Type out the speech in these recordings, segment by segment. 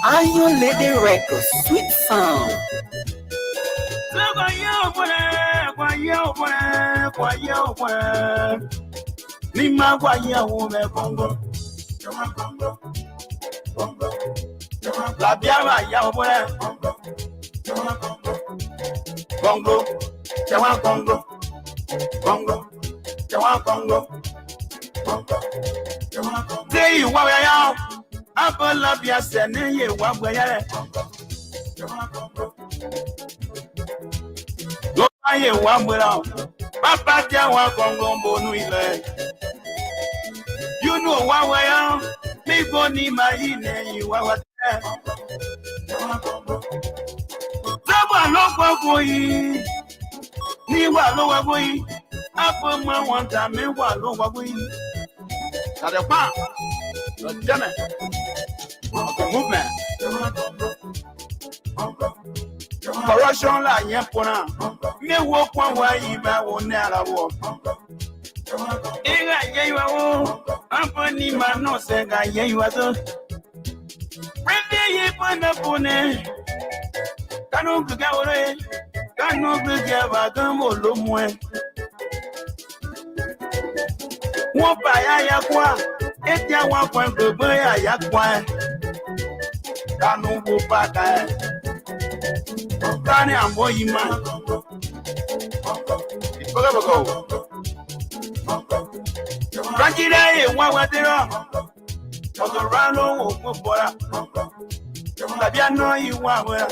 Iron Lady Records, sweet sound. Lima guaya ume Congo. La biara ya obore. Congo. Tiawan Congo. Congo. Tiawan Congo. Say you wa ya. Apa la bia se ne ye wa gbe ya. Lo aye wa gbera. Papa Tiawan Congo bonu ile. You know why we are. Me go ni my name. You are what. Zaba lo kwa yi. Ni wa lo wa yi. Apa ma wanta me wa lo wa yi. Ada pa. Damn it. Movement. Corruption la yen pona. Me wo kwa wa yi ba wo ne ara wo. Ega ye wo. Ampani ma no se ga ye wo so. Prende ye pona pone. Kanu ga ore. Kanu ga ba gan mo lo mu e. Wọ́n bá ya kwa. Eti àwọn kan gbogbo ya kwa. Kanu wo ba ka. Kani ambo yi ma. Boko. Rakire ye wa dero. Odorano o bora. Tabi ano yi wa wa.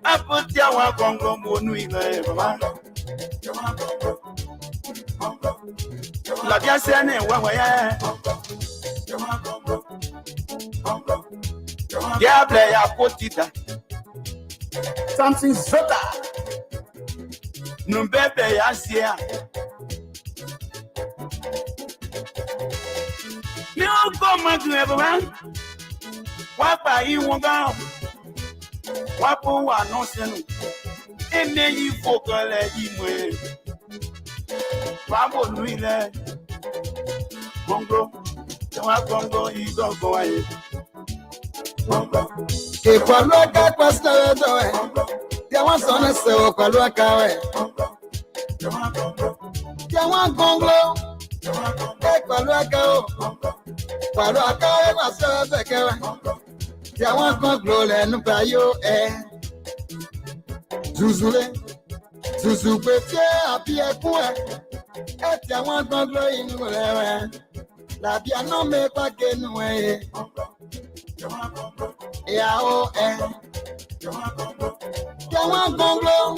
Apoti àwọn Congo mo nu ile baba. La bia se ne wa ya. Diable ya potita. Something zota. Numbebe ya sia. Mi o go magu e baba. Wa pa yi won ga. Wa po wa no senu. Ene yi fokole yi mo e. Wa bo nu ile. Bongo. Tiawan Congo yi go aye. Que cuando acá cuesta de todo, Tiawan son ese o cuando acá Tiawan Gongloe, que cuando acá es más suave que Tiawan Gongloe no payo Zuzule petit a pied coin, et Tiawan Gongloe il nous lève. La bien non mais pas que nous Tiawan Gongloe.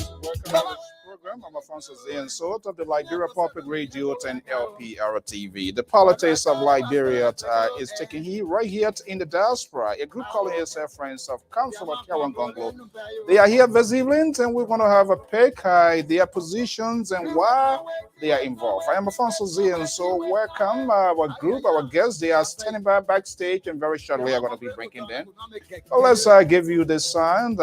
I'm Alfonso Saye, of the Liberia Public Radio and LPR-TV. The politics of Liberia is taking heat right here in the diaspora. A group calling itself Friends of Councilor Tiawan Gongloe. They are here this evening, and we're going to have a pick their positions and why they are involved. I am Alfonso Saye, so welcome our group, our guests. They are standing by backstage, and very shortly I'm going to be bringing them. So let's give you this sign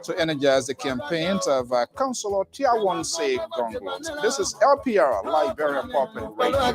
to energize the campaign of Councilor Tiawan Gongloe. This is LPR, Liberia Public Radio.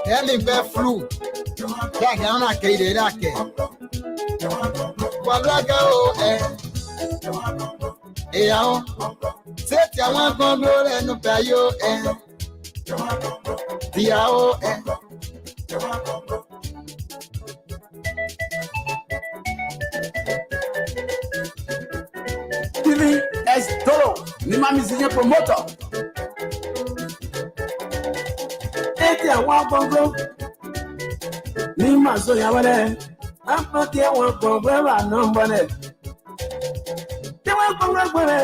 Ele be flu. Ya gana ke de rake. Kwalaga o ya o. Se Tiawan Gongloe no payo Dia o TV es Dolo, ni ma musicien promoteur. Tiawan Gongloe ni ma so ya wale apa Tiawan Gongloe wa no mbone Tiawan Gongloe gbere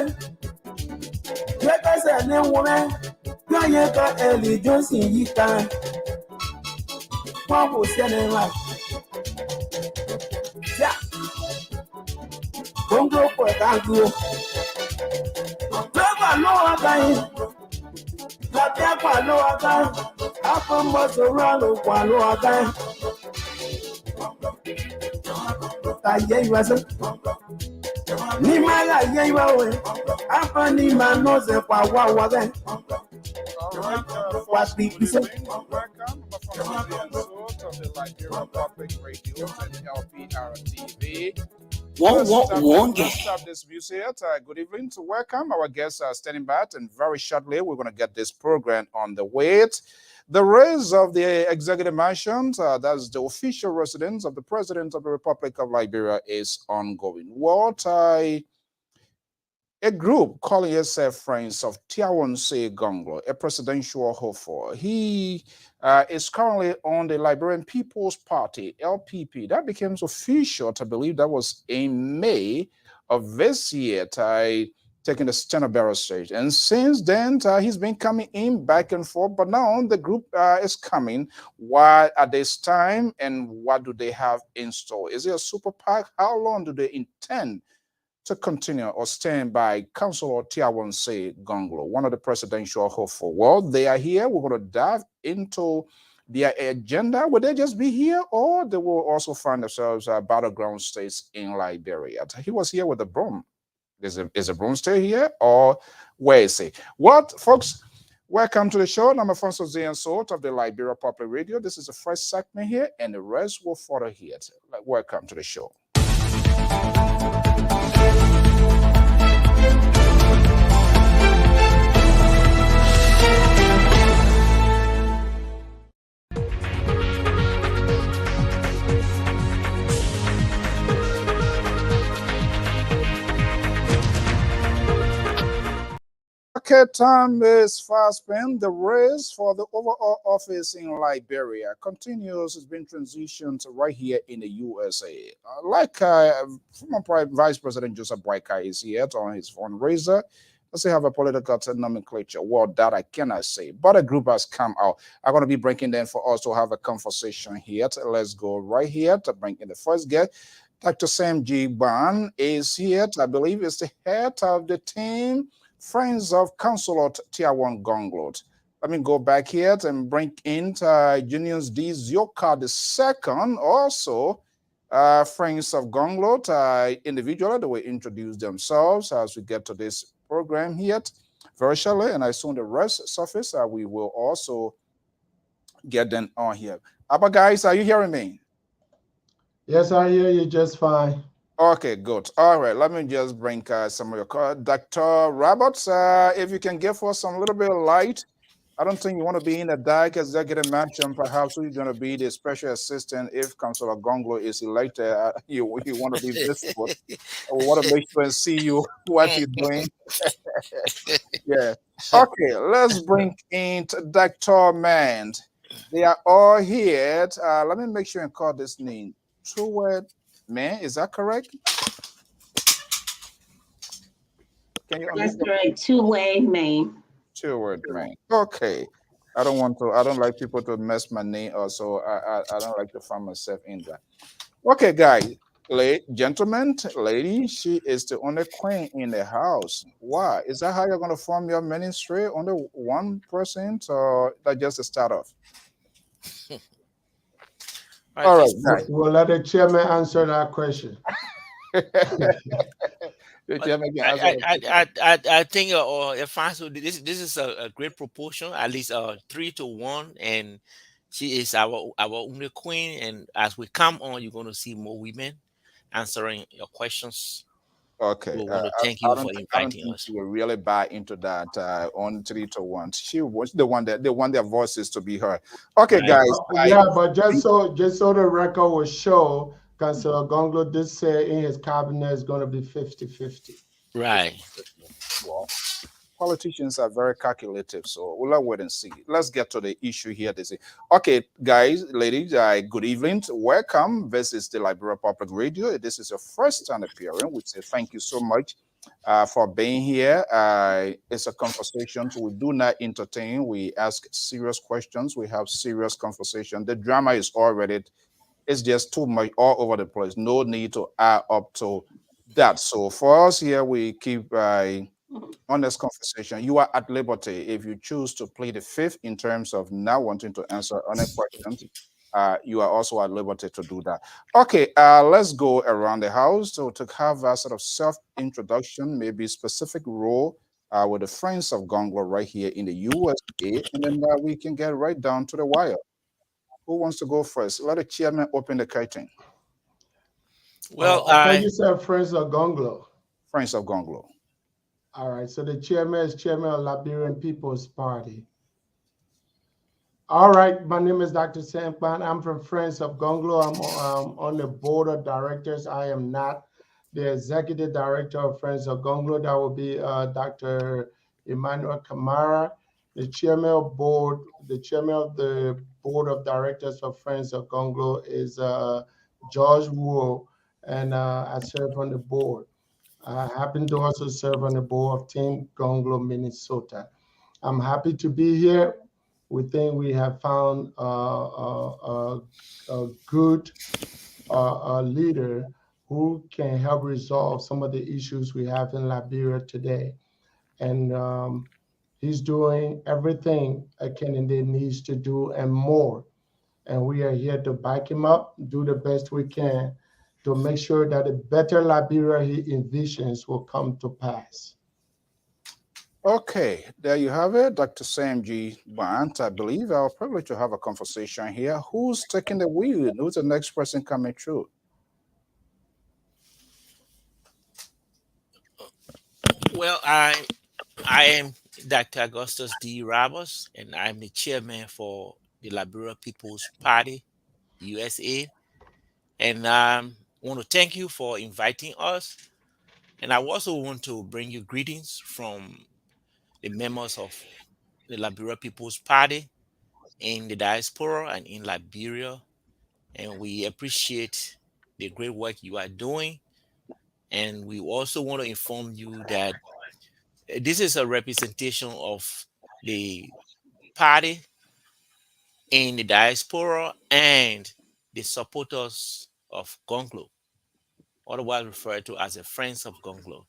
ye ka se ne wome yo ye ka Eli Johnson yi kan wa bo se ne wa Tango. Never know again. That never know again. After much around the one again. Saye was ni mala ye wawe. After ni man knows if I was again. All right, What good the evening. Welcome from the Liberia Public Radio and LPR-TV. Let's start this music. Good evening to welcome. Our guests are standing by, and very shortly we're going to get this program on the way. The raise of the executive mansion, that's the official residence of the President of the Republic of Liberia, is ongoing. A group calling itself Friends of Tiawan Saye Gongloe, a presidential hopeful. He is currently on the Liberian People's Party, LPP. That became official, I believe that was in May of this year, taking the standard bearer stage. And since then, he's been coming in back and forth, but now the group is coming. Why at this time, and what do they have in store? Is it a super PAC? How long do they intend to continue or stand by Councilor Tiawan Saye Gongloe, one of the presidential hopeful? Well, they are here. We're going to dive into their agenda. Will they just be here, or they will also find themselves battleground states in Liberia? He was here with the broom. Is a broom still here, or where is he? What, folks? Welcome to the show. I'm Alfonso Saye of the Liberia Public Radio. This is the first segment here, and the rest will follow here. Welcome to the show. Okay, time is fast spent. The race for the overall office in Liberia continues. It's been transitioned right here in the USA. Former Vice President Joseph Boyka is here on his fundraiser. Let's have a political nomenclature. Well, that I cannot say, but a group has come out. I'm going to be bringing them for us to have a conversation here. Let's go right here to bring in the first guest. Dr. Sam G. Ban is here. I believe is the head of the team, Friends of Councilor Tiawan Gongloe. Let me go back here and bring in Junius D. Zioka II, also Friends of Gongloe. Individually, they will introduce themselves as we get to this program here virtually, and as soon the rest surface, we will also get them on here. Abba, guys, are you hearing me? Yes, I hear you just fine. Okay, good. All right, let me just bring some of your call. Dr. Roberts, if you can give us some little bit of light. I don't think you want to be in the dark executive mansion. Perhaps you're going to be the special assistant if Councilor Gongloe is elected. You want to be visible. I want to make sure and see you what you're doing. Yeah. Okay, let's bring in Dr. Mand. They are all here. Let me make sure and call this name. Truward Man, is that correct? Can you? That's correct. Two-way man. Truward Man. Okay. I don't like people to mess my name up, so I don't like to find myself in that. Okay, guys, gentlemen, lady, she is the only queen in the house. Why? Is that how you're going to form your ministry? Only 1%, or that just a start off? All right, guys. We'll let the chairman answer that question. I think this is a great proportion, at least 3-1, and she is our only queen. And as we come on, you're going to see more women answering your questions. Okay, we want to thank you for inviting us. She will really buy into that on 3-1. She was the one that they want their voices to be heard. Okay, right, guys. But just so the record will show, Councilor Gongloe did say in his cabinet is going to be 50-50. Right. Well, politicians are very calculative, so we'll wait and see. Let's get to the issue here. They say, okay, guys, ladies, good evening. Welcome. This is the Liberia Public Radio. This is your first time appearing. We say thank you so much for being here. It's a conversation. So we do not entertain. We ask serious questions. We have serious conversation. The drama is already, it's just too much all over the place. No need to add up to that. So for us here, we keep honest conversation. You are at liberty if you choose to plead the fifth in terms of not wanting to answer any questions. You are also at liberty to do that. Okay, let's go around the house to have a sort of self introduction, maybe specific role with the Friends of Gongloe right here in the USA, and then we can get right down to the wire. Who wants to go first? Let the chairman open the curtain. Well, I thought you said Friends of Gongloe. Friends of Gongloe. All right, so the chairman is chairman of Liberian People's Party. All right, my name is Dr. Sampan. I'm from Friends of Gongloe. I'm on the board of directors. I am not the executive director of Friends of Gongloe. That will be Dr. Emmanuel Kamara. The chairman of the board of directors for Friends of Gongloe is George Wu, and I serve on the board. I happen to also serve on the board of Team Gongloe, Minnesota. I'm happy to be here. We think we have found a good leader who can help resolve some of the issues we have in Liberia today. And he's doing everything a candidate needs to do and more. And we are here to back him up, do the best we can to make sure that a better Liberia he envisions will come to pass. Okay, there you have it, Dr. Sam G. Bant. I believe I'll probably to have a conversation here. Who's taking the wheel? Who's the next person coming through? Well, I am Dr. Augustus D. Ramos, and I'm the chairman for the Liberia People's Party, USA. And I want to thank you for inviting us. And I also want to bring you greetings from the members of the Liberia People's Party in the diaspora and in Liberia. And we appreciate the great work you are doing. And we also want to inform you that this is a representation of the party in the diaspora and the supporters of Gongloe, otherwise referred to as the Friends of Gongloe.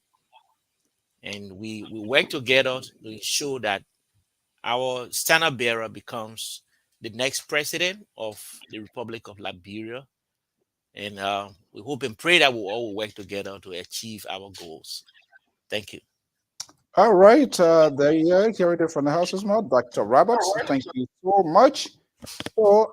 And we work together to ensure that our standard bearer becomes the next president of the Republic of Liberia. And we hope and pray that we'll all work together to achieve our goals. Thank you. All right, there you are. Hearing it from the house's mouth, Dr. Roberts. Thank you so much. So,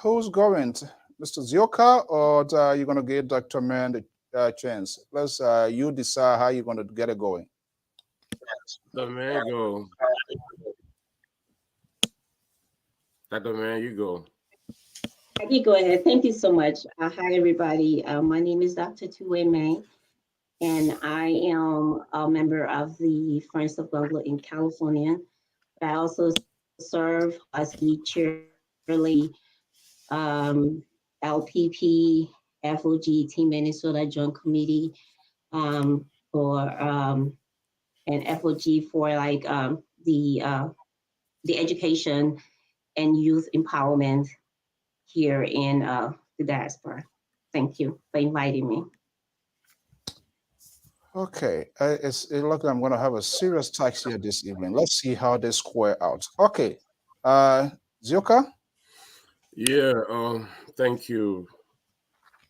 who's going? Mr. Zioka, or are you going to give Dr. Man the chance? Let's you decide how you're going to get it going. Dr. Man, go. Dr. Man, you go. You go ahead. Thank you so much. Hi, everybody. My name is Dr. Tiawan May, and I am a member of the Friends of Gongloe in California. I also serve as the chair of the LPP FOG Team Minnesota Joint Committee for and FOG for like the education and youth empowerment here in the diaspora. Thank you for inviting me. Okay, it looks like I'm going to have a serious tax here this evening. Let's see how they square out. Okay, Zioka? Yeah, thank you,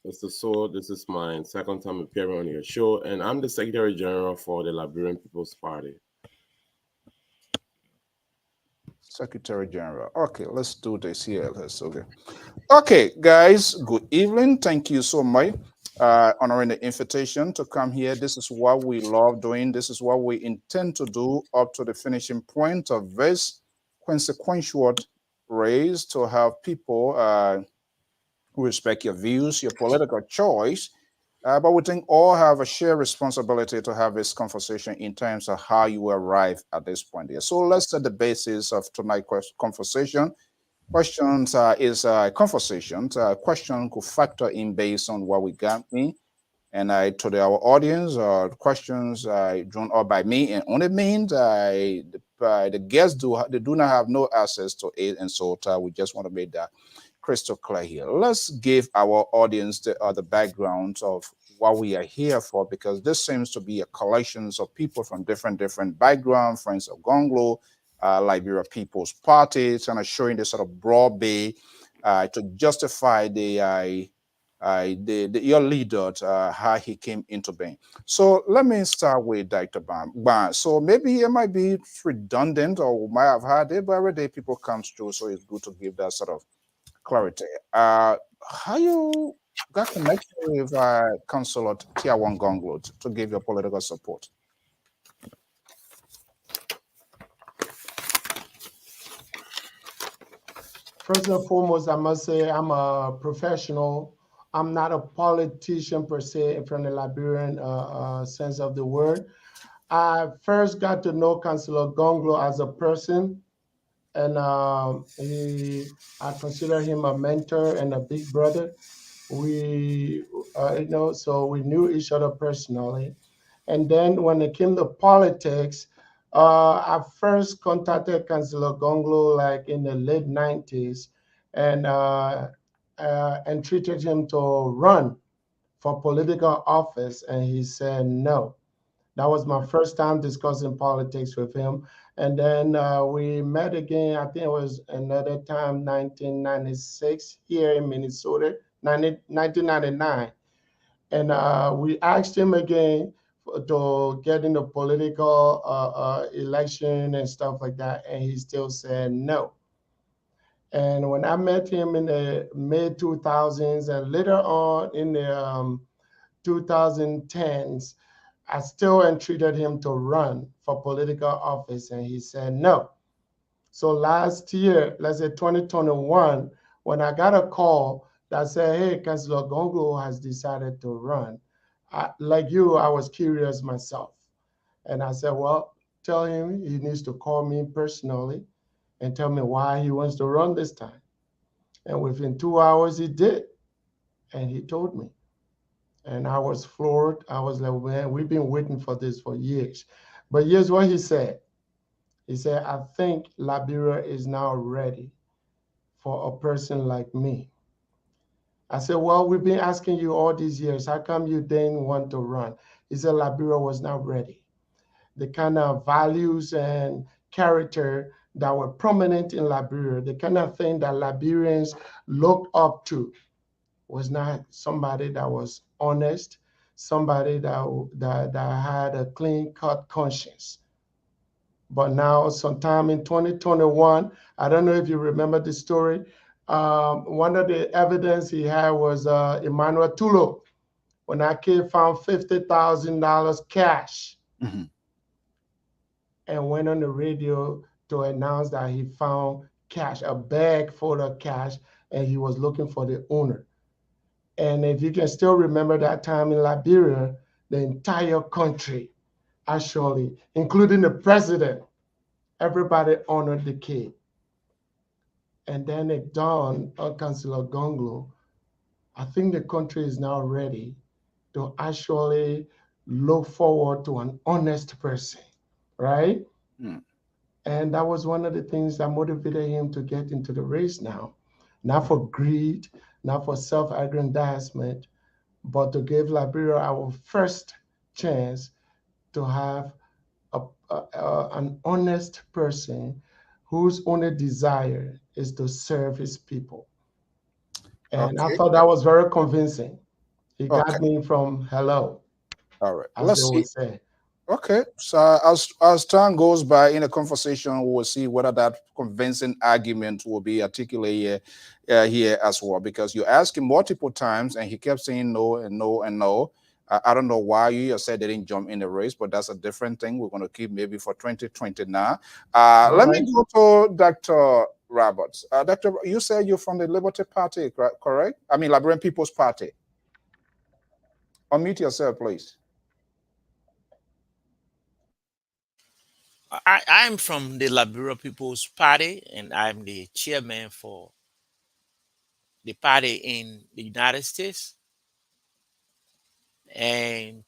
Mr. So. This is my second time appearing on your show, and I'm the Secretary General for the Liberian People's Party. Secretary General. Okay, let's do this here. Okay, guys, good evening. Thank you so much. Honoring the invitation to come here. This is what we love doing. This is what we intend to do up to the finishing point of this consequential race, to have people who respect your views, your political choice. But we think all have a shared responsibility to have this conversation in terms of how you arrive at this point here. So let's set the basis of tonight's conversation. Questions is conversation. Question could factor in based on what we got in. And to our audience, questions drawn up by me and only me. The guests do not have no access to it, and so we just want to make that crystal clear here. Let's give our audience the background of what we are here for, because this seems to be a collection of people from different backgrounds, friends of Gongloe, Liberia People's Party, kind of showing the sort of broad bay to justify your leader, how he came into being. So let me start with Dr. Ban. So maybe it might be redundant, or we might have had it, but every day people come through, so it's good to give that sort of clarity. How you got connection with Councilor Tiawan Gongloe to give your political support? First and foremost, I must say I'm a professional. I'm not a politician per se from the Liberian sense of the word. I first got to know Councilor Gongloe as a person, and I consider him a mentor and a big brother. We, so we knew each other personally. And then when it came to politics, I first contacted Councilor Gongloe like in the late 90s and treated him to run for political office. And he said no. That was my first time discussing politics with him. And then we met again, I think it was another time, 1996, here in Minnesota, 1999. And we asked him again to get into political election and stuff like that. And he still said no. And when I met him in the mid 2000s and later on in the 2010s, I still entreated him to run for political office, and he said no. So last year, let's say 2021, when I got a call that said, hey, Councilor Gongloe has decided to run, like you, I was curious myself. And I said, well, tell him he needs to call me personally and tell me why he wants to run this time. And within 2 hours, he did. And he told me. And I was floored. I was like, man, we've been waiting for this for years. But here's what he said. He said, I think Liberia is now ready for a person like me. I said, well, we've been asking you all these years, how come you didn't want to run? He said, Liberia was not ready. The kind of values and character that were prominent in Liberia, the kind of thing that Liberians looked up to, was not somebody that was honest, somebody that had a clean-cut conscience. But now, sometime in 2021, I don't know if you remember the story, one of the evidence he had was Emmanuel Tulo, when that kid found $50,000 cash and went on the radio to announce that he found cash, a bag full of cash, and he was looking for the owner. And if you can still remember that time in Liberia, the entire country, actually, including the president, everybody honored the kid. And then it dawned on Councilor Gongloe, I think the country is now ready to actually look forward to an honest person, right? And that was one of the things that motivated him to get into the race now, not for greed, not for self-aggrandizement, but to give Liberia our first chance to have an honest person whose only desire is to serve his people. And I thought that was very convincing. He got me from hello. All right. As they would say. Okay, so as time goes by in a conversation, we'll see whether that convincing argument will be articulated here as well, because you asked him multiple times and he kept saying no and no and no. I don't know why you said they didn't jump in the race, but that's a different thing. We're going to keep maybe for 2020 now. Let me go to Dr. Roberts. Dr. You said you're from the Liberty Party, correct? I mean, Liberian People's Party. Unmute yourself, please. I'm from the Liberia People's Party, and I'm the chairman for the party in the United States. And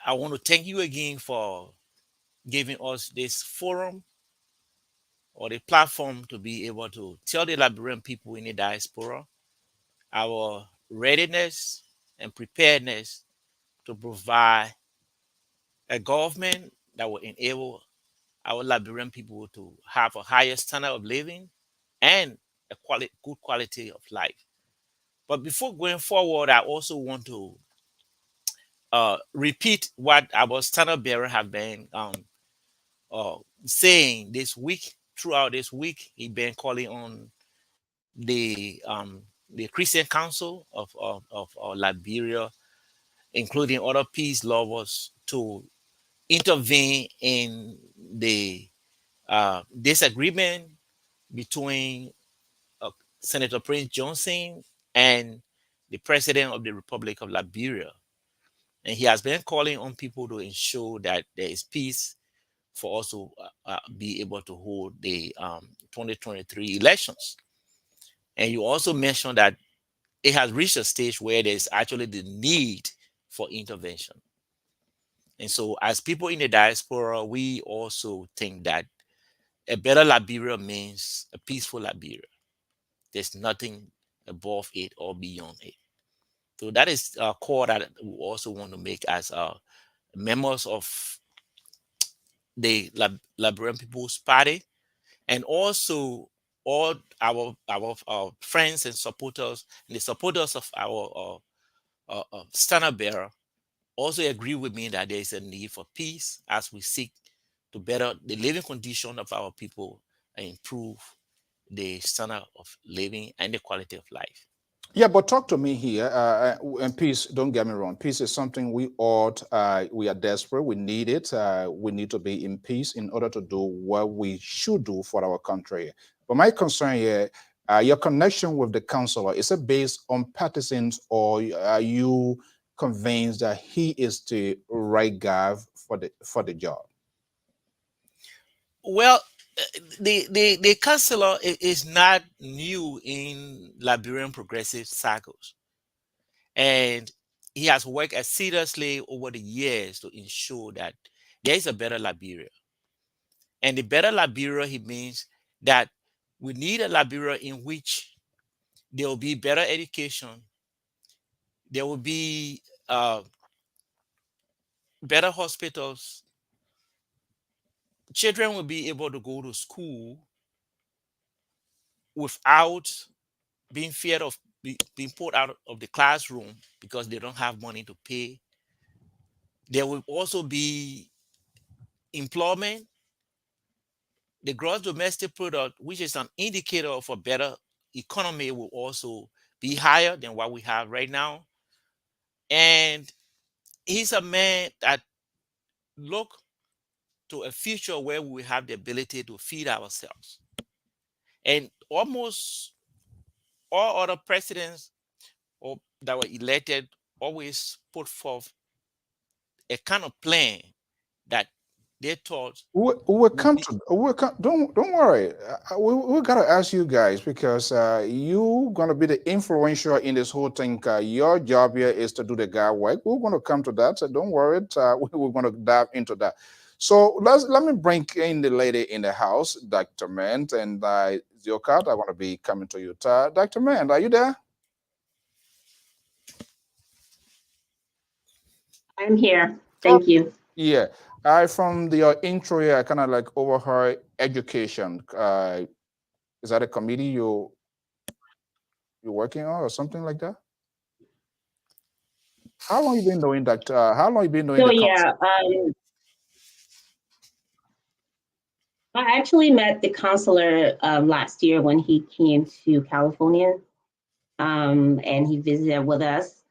I want to thank you again for giving us this forum or the platform to be able to tell the Liberian people in the diaspora our readiness and preparedness to provide a government that will enable our Liberian people to have a higher standard of living and a good quality of life. But before going forward, I also want to repeat what our standard bearer have been uh, saying this week. Throughout this week, he been calling on the Christian Council of Liberia, including other peace lovers, to intervene in the disagreement between Senator Prince Johnson and the President of the Republic of Liberia. And he has been calling on people to ensure that there is peace for us to be able to hold the 2023 elections. And you also mentioned that it has reached a stage where there's actually the need for intervention. And so as people in the diaspora, we also think that a better Liberia means a peaceful Liberia. There's nothing above it or beyond it. So that is a call that we also want to make as members of the Liberian People's Party, and also all our friends and supporters, and the supporters of our standard bearer also agree with me that there is a need for peace as we seek to better the living condition of our people and improve the standard of living and the quality of life. Yeah, but talk to me here. And peace, don't get me wrong. Peace is something we ought, we are desperate. We need it. We need to be in peace in order to do what we should do for our country. But my concern here, your connection with the counselor, is it based on partisans, or are you convinced that he is the right guy for the job? Well, the counselor is not new in Liberian progressive circles, and he has worked assiduously over the years to ensure that there is a better Liberia. And the better Liberia, he means that we need a Liberia in which there will be better education, there will be better hospitals, children will be able to go to school without being feared of being put out of the classroom because they don't have money to pay. There will also be employment. The gross domestic product, which is an indicator of a better economy, will also be higher than what we have right now. And he's a man that look to a future where we have the ability to feed ourselves. And almost all other presidents that were elected always put forth a kind of plan that they thought We'll come to. Don't worry. We gotta ask you guys, because you gonna be the influential in this whole thing. Your job here is to do the guy work. We're gonna come to that, so don't worry. We're gonna dive into that. So let me bring in the lady in the house, Dr. Ment, and Ziokat. I want to be coming to you. Dr. Ment, are you there? I'm here. Thank you. Yeah, from your intro here, I kind of like overheard education. Is that a committee you're working on, or something like that? How long you been doing that? How long you been doing So the yeah, I actually met the counselor last year when he came to California, and he visited with us.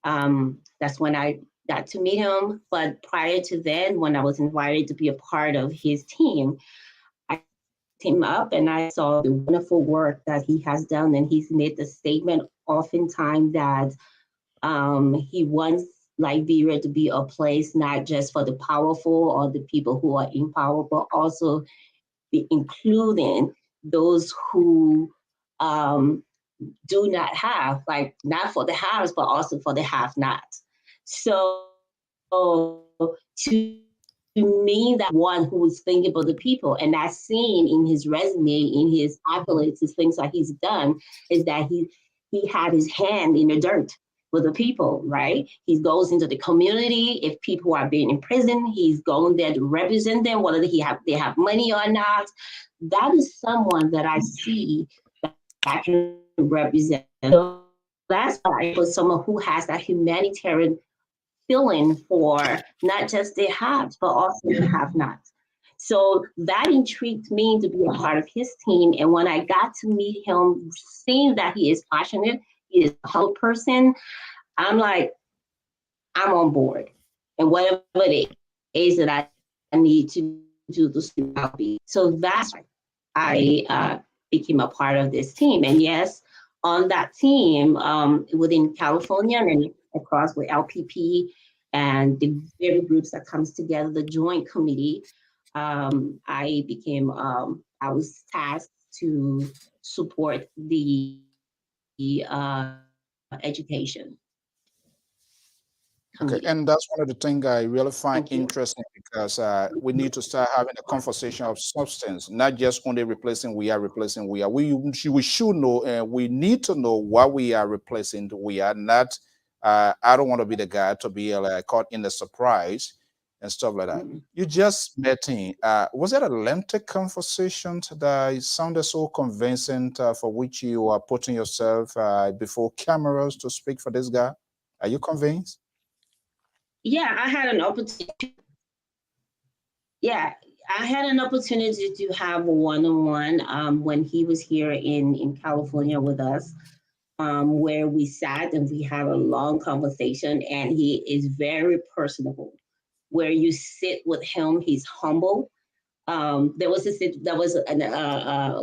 That's when I got to meet him. But prior to then, when I was invited to be a part of his team, I came up and I saw the wonderful work that he has done. And he's made the statement oftentimes that he wants Liberia to be a place not just for the powerful or the people who are in power, but also be including those who do not have, like not for the haves, but also for the have-nots. So to to me, that one who was thinking about the people, and that's seen in his resume, in his accolades, his things that he's done, is that he had his hand in the dirt with the people, right? He goes into the community. If people are being in prison, he's going there to represent them, whether they have money or not. That is someone that I see that can represent. So that's why for someone who has that humanitarian feeling for not just the haves, but also the have-nots. So that intrigued me to be a part of his team. And when I got to meet him, seeing that he is passionate, he is a whole person, I'm like, I'm on board. And whatever it is that I need to do to be. So that's why I became a part of this team. And yes, on that team, within California and across with LPP and the very groups that comes together, the joint committee, I was tasked to support the education. Okay, and that's one of the things I really find interesting, because we need to start having a conversation of substance, not just only replacing we are. We should know, and we need to know what we are replacing. We are not. I don't want to be the guy to be caught in the surprise and stuff like that. You just met him. Was it a lengthy conversation that sounded so convincing, for which you are putting yourself before cameras to speak for this guy? Are you convinced? Yeah, I had an opportunity. Yeah, I had an opportunity to have a one-on-one when he was here in California with us, where we sat and we had a long conversation, and he is very personable. Where you sit with him, he's humble. There was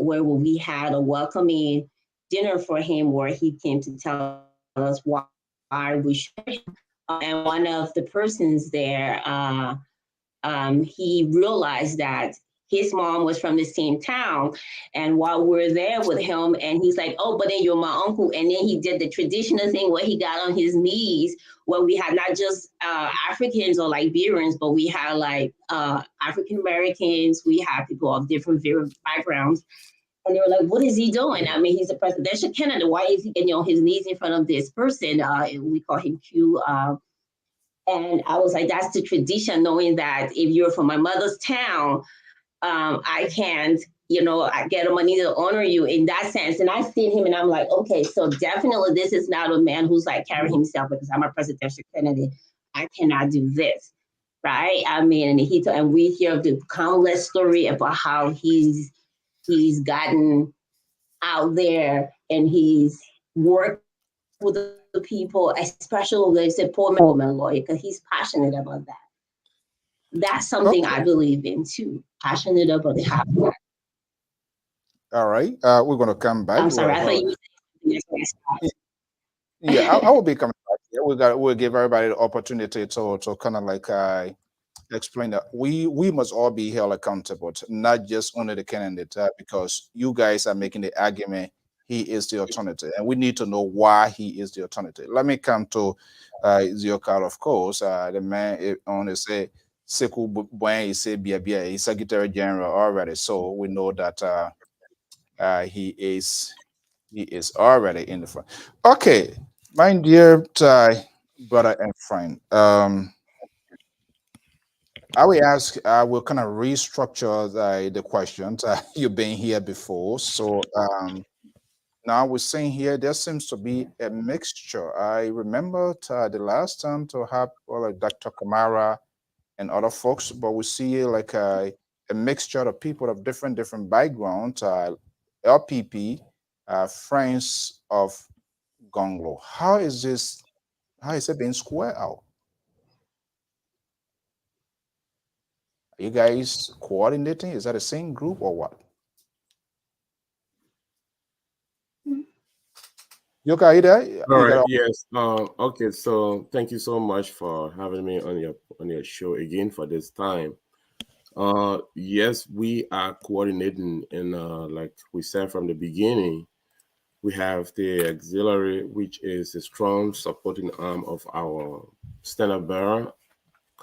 where we had a welcoming dinner for him, where he came to tell us why we should. And one of the persons there, he realized that his mom was from the same town. And while we're there with him, and he's like, oh, but then you're my uncle. And then he did the traditional thing where he got on his knees, where we had not just Africans or Liberians, but we had like African Americans, we had people of different backgrounds. And they were like, what is he doing? I mean, he's a presidential candidate. Why is he getting on his knees in front of this person? We call him Q. And I was like, that's the tradition, knowing that if you're from my mother's town, I can't, I get on my knees to honor you in that sense. And I seen him and I'm like, okay, so definitely this is not a man who's like carrying himself because I'm a presidential candidate. I cannot do this, right? I mean, and we hear the countless story about how he's gotten out there and he's worked with the people, especially they say poor woman lawyer, because he's passionate about that. That's something I believe in too. Passionate about it. All right, we're going to come back. I'm sorry, I thought you were saying. Yeah, I will be coming back here. We'll give everybody the opportunity to kind of like explain that we must all be held accountable, not just only the candidate, because you guys are making the argument he is the alternative, and we need to know why he is the alternative. Let me come to Ziokar, of course. The man on the say Sekou Buen, he say Bia, he's Secretary General already, so we know that he is already in the front. Okay, my dear brother and friend, I will ask, I will kind of restructure the questions. You've been here before, so now we're saying here there seems to be a mixture. I remember the last time to have like Dr. Kamara and other folks, but we see like a mixture of people of different backgrounds. LPP, friends of Gongloe. How is it being squared out? Are you guys coordinating? Is that the same group or what? Yoka, are you there? All right. Yes. Okay. So thank you so much for having me on your show again for this time. Yes, we are coordinating, and like we said from the beginning, we have the auxiliary, which is a strong supporting arm of our standard bearer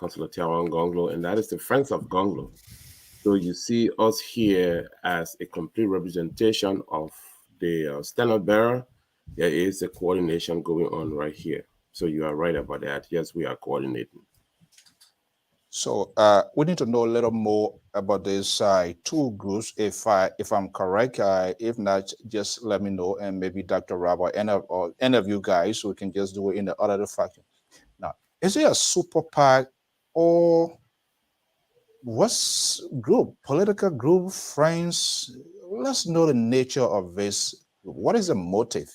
Councillor Tiawan Gongloe, and that is the Friends of Gongloe. So you see us here as a complete representation of the standard bearer. There is a coordination going on right here. So you are right about that. Yes, we are coordinating. So we need to know a little more about these two groups, if I'm correct. If not, just let me know, and maybe Dr. Rob or any of you guys, we can just do it in the other faction. Now, is it a super PAC or what's group, political group, friends? Let's know the nature of this. What is the motive?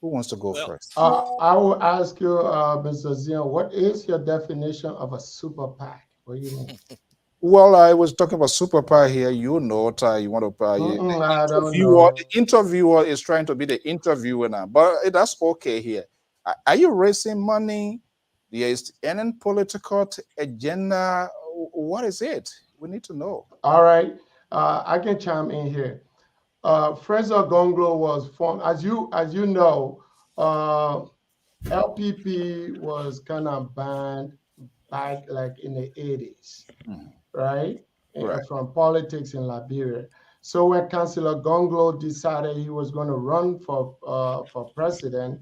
Who wants to go first? I will ask you, Mr. Zion, what is your definition of a super PAC? What do you mean? Well, I was talking about super PAC here. You know, you want to I don't know. the interviewer is trying to be the interviewer now, but that's okay here. Are you raising money? There is any political agenda? What is it? We need to know. All right, I can chime in here. Friends of Gongloe was formed, as you know, LPP was kind of banned back like in the 80s, right? Right. From politics in Liberia. So when Councillor Gongloe decided he was going to run for president,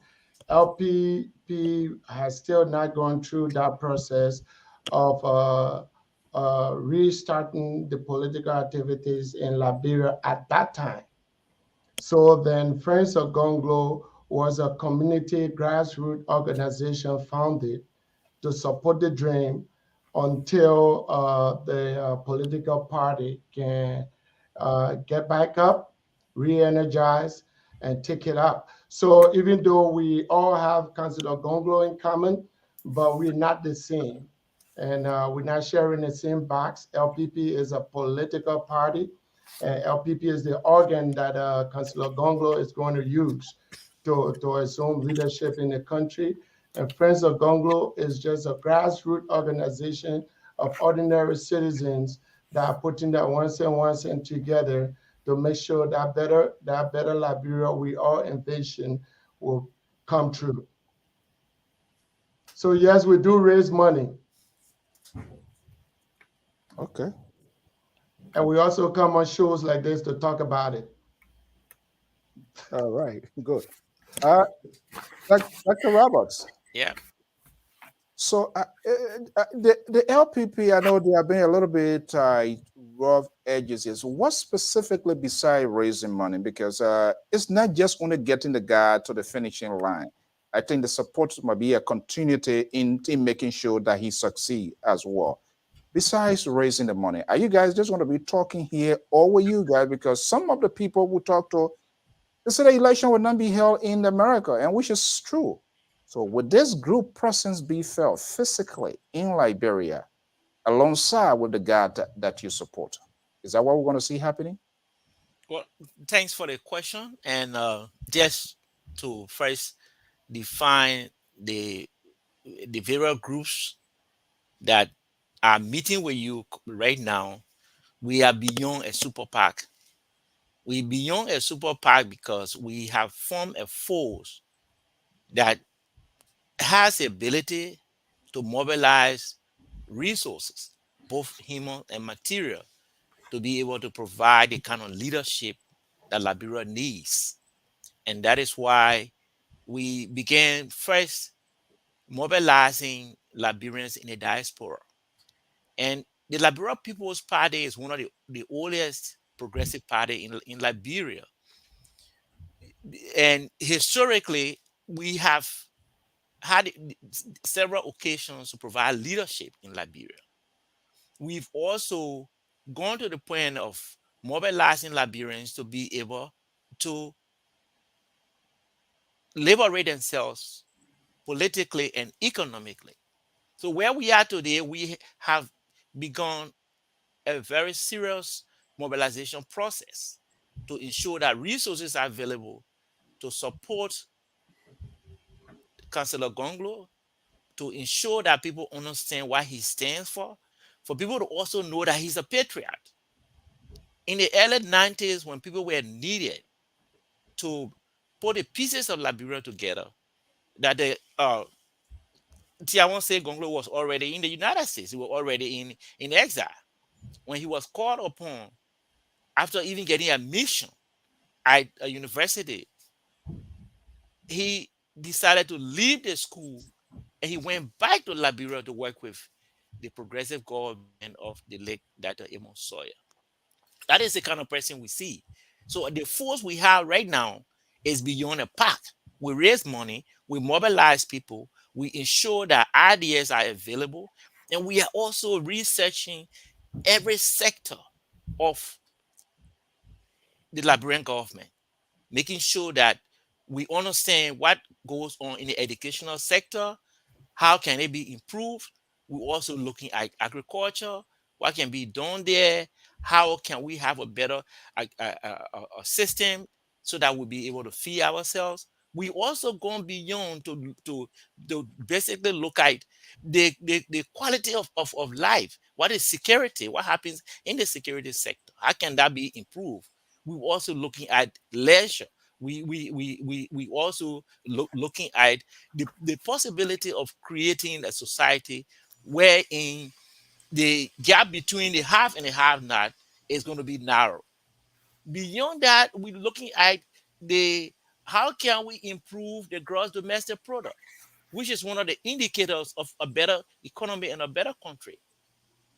LPP has still not gone through that process of restarting the political activities in Liberia at that time. So then Friends of Gongloe was a community grassroots organization founded to support the dream until the political party can get back up, re-energize, and take it up. So even though we all have Councillor Gongloe in common, but we're not the same. And we're not sharing the same box. LPP is a political party. And LPP is the organ that Councillor Gongloe is going to use to assume leadership in the country. And Friends of Gongloe is just a grassroots organization of ordinary citizens that are putting that 1 cent, 1 cent together to make sure that better Liberia we all envision will come true. So yes, we do raise money. Okay. And we also come on shows like this to talk about it. All right, good. Dr. Roberts. Yeah. So the LPP, I know there have been a little bit rough edges here. So what specifically besides raising money? Because it's not just only getting the guy to the finishing line. I think the support might be a continuity in making sure that he succeeds as well. Besides raising the money, are you guys just going to be talking here, or were you guys? Because some of the people we talk to, they said the election would not be held in America, and which is true. So would this group presence be felt physically in Liberia alongside with the God that you support? Is that what we're going to see happening? Well, thanks for the question. And just to first define the various groups that are meeting with you right now, we are beyond a super PAC. We beyond a super PAC because we have formed a force that has the ability to mobilize resources, both human and material, to be able to provide the kind of leadership that Liberia needs. And that is why we began first mobilizing Liberians in the diaspora. And the Liberia People's Party is one of the oldest progressive party in Liberia. And historically, we have had several occasions to provide leadership in Liberia. We've also gone to the point of mobilizing Liberians to be able to liberate themselves politically and economically. So where we are today, we have begun a very serious mobilization process to ensure that resources are available to support Councillor Gongloe, to ensure that people understand what he stands for people to also know that he's a patriot. In the early 90s, when people were needed to put the pieces of Liberia together, that the Tiawan said Gongloe was already in the United States. He was already in exile. When he was called upon, after even getting admission at a university, he decided to leave the school and he went back to Liberia to work with the progressive government of the late Dr. Amos Sawyer. That is the kind of person we see. So the force we have right now is beyond a pack. We raise money, we mobilize people, we ensure that ideas are available, and we are also researching every sector of the Liberian government, making sure that we understand what goes on in the educational sector, how can it be improved. We're also looking at agriculture, what can be done there, how can we have a better a system so that we'll be able to feed ourselves. We also gone beyond to basically look at the quality of life. What is security? What happens in the security sector? How can that be improved? We're also looking at leisure. We also looking at the possibility of creating a society wherein the gap between the have and the have not is going to be narrow. Beyond that, we're looking at the how can we improve the gross domestic product, which is one of the indicators of a better economy and a better country.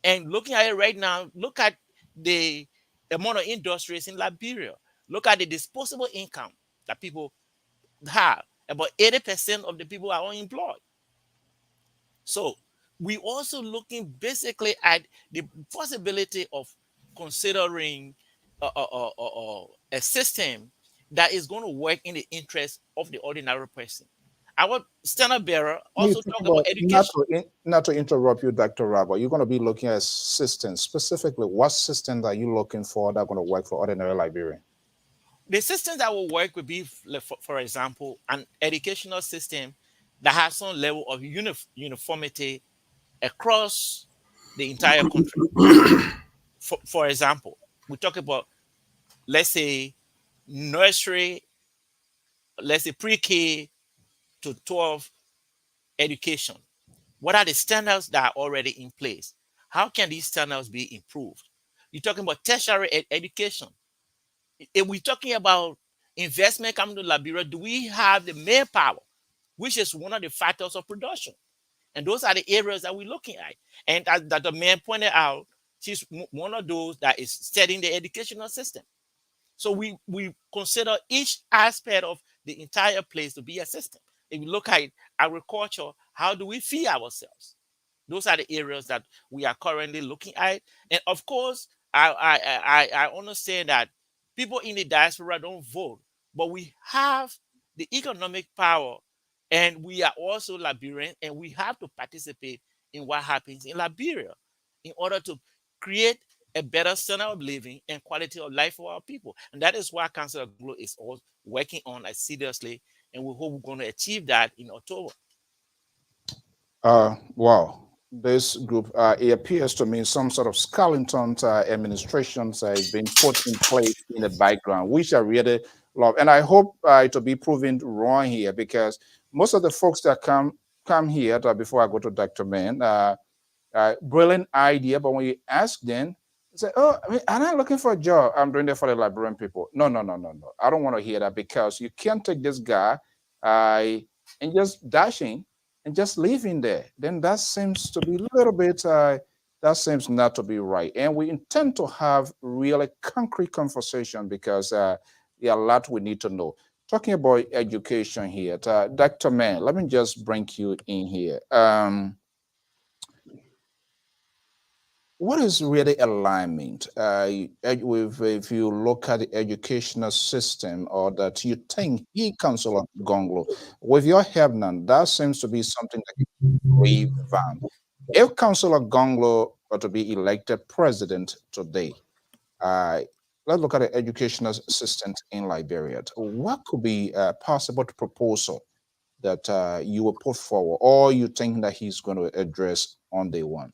And looking at it right now, look at the amount of industries in Liberia. Look at the disposable income that people have. About 80% of the people are unemployed. So we also looking basically at the possibility of considering a system that is going to work in the interest of the ordinary person. Our standard bearer You also talk talk about about education. not to interrupt you, Dr. Rabo. You're going to be looking at systems. Specifically, what systems are you looking for that are going to work for ordinary Liberian? The systems that will work would be, for example, an educational system that has some level of uniformity across the entire country. For example, we talk about, let's say, nursery, let's say pre-K to 12 education. What are the standards that are already in place? How can these standards be improved? You're talking about tertiary education. If we're talking about investment coming to Liberia, do we have the manpower, which is one of the factors of production? And those are the areas that we're looking at. And as that the man pointed out, she's one of those that is setting the educational system. So we consider each aspect of the entire place to be a system. If you look at agriculture, how do we feed ourselves? Those are the areas that we are currently looking at. And of course, I understand that people in the diaspora don't vote, but we have the economic power, and we are also Liberian, and we have to participate in what happens in Liberia in order to create a better standard of living and quality of life for our people. And that is why Council of Glo is all working on it seriously, and we hope we're going to achieve that in October. Wow. This group, it appears to me some sort of skeleton administrations is being put in place in the background, which I really love. And I hope it will be proven wrong here, because most of the folks that come here, before I go to Dr. Mann, brilliant idea, but when you ask them, they say, oh, I mean, I'm not looking for a job. I'm doing that for the Liberian people. No. I don't want to hear that, because you can't take this guy and just dash in and just leave him there. Then that seems to be a little bit, that seems not to be right. And we intend to have really concrete conversation, because there are a lot we need to know. Talking about education here, Dr. Mann, let me just bring you in here. What is really alignment with, if you look at the educational system, or that you think he Council of Gongloe, with your help now, that seems to be something that you revamp. If Council of Gongloe were to be elected president today, let's look at the educational system in Liberia. What could be a possible proposal that you will put forward, or you think that he's going to address on day one?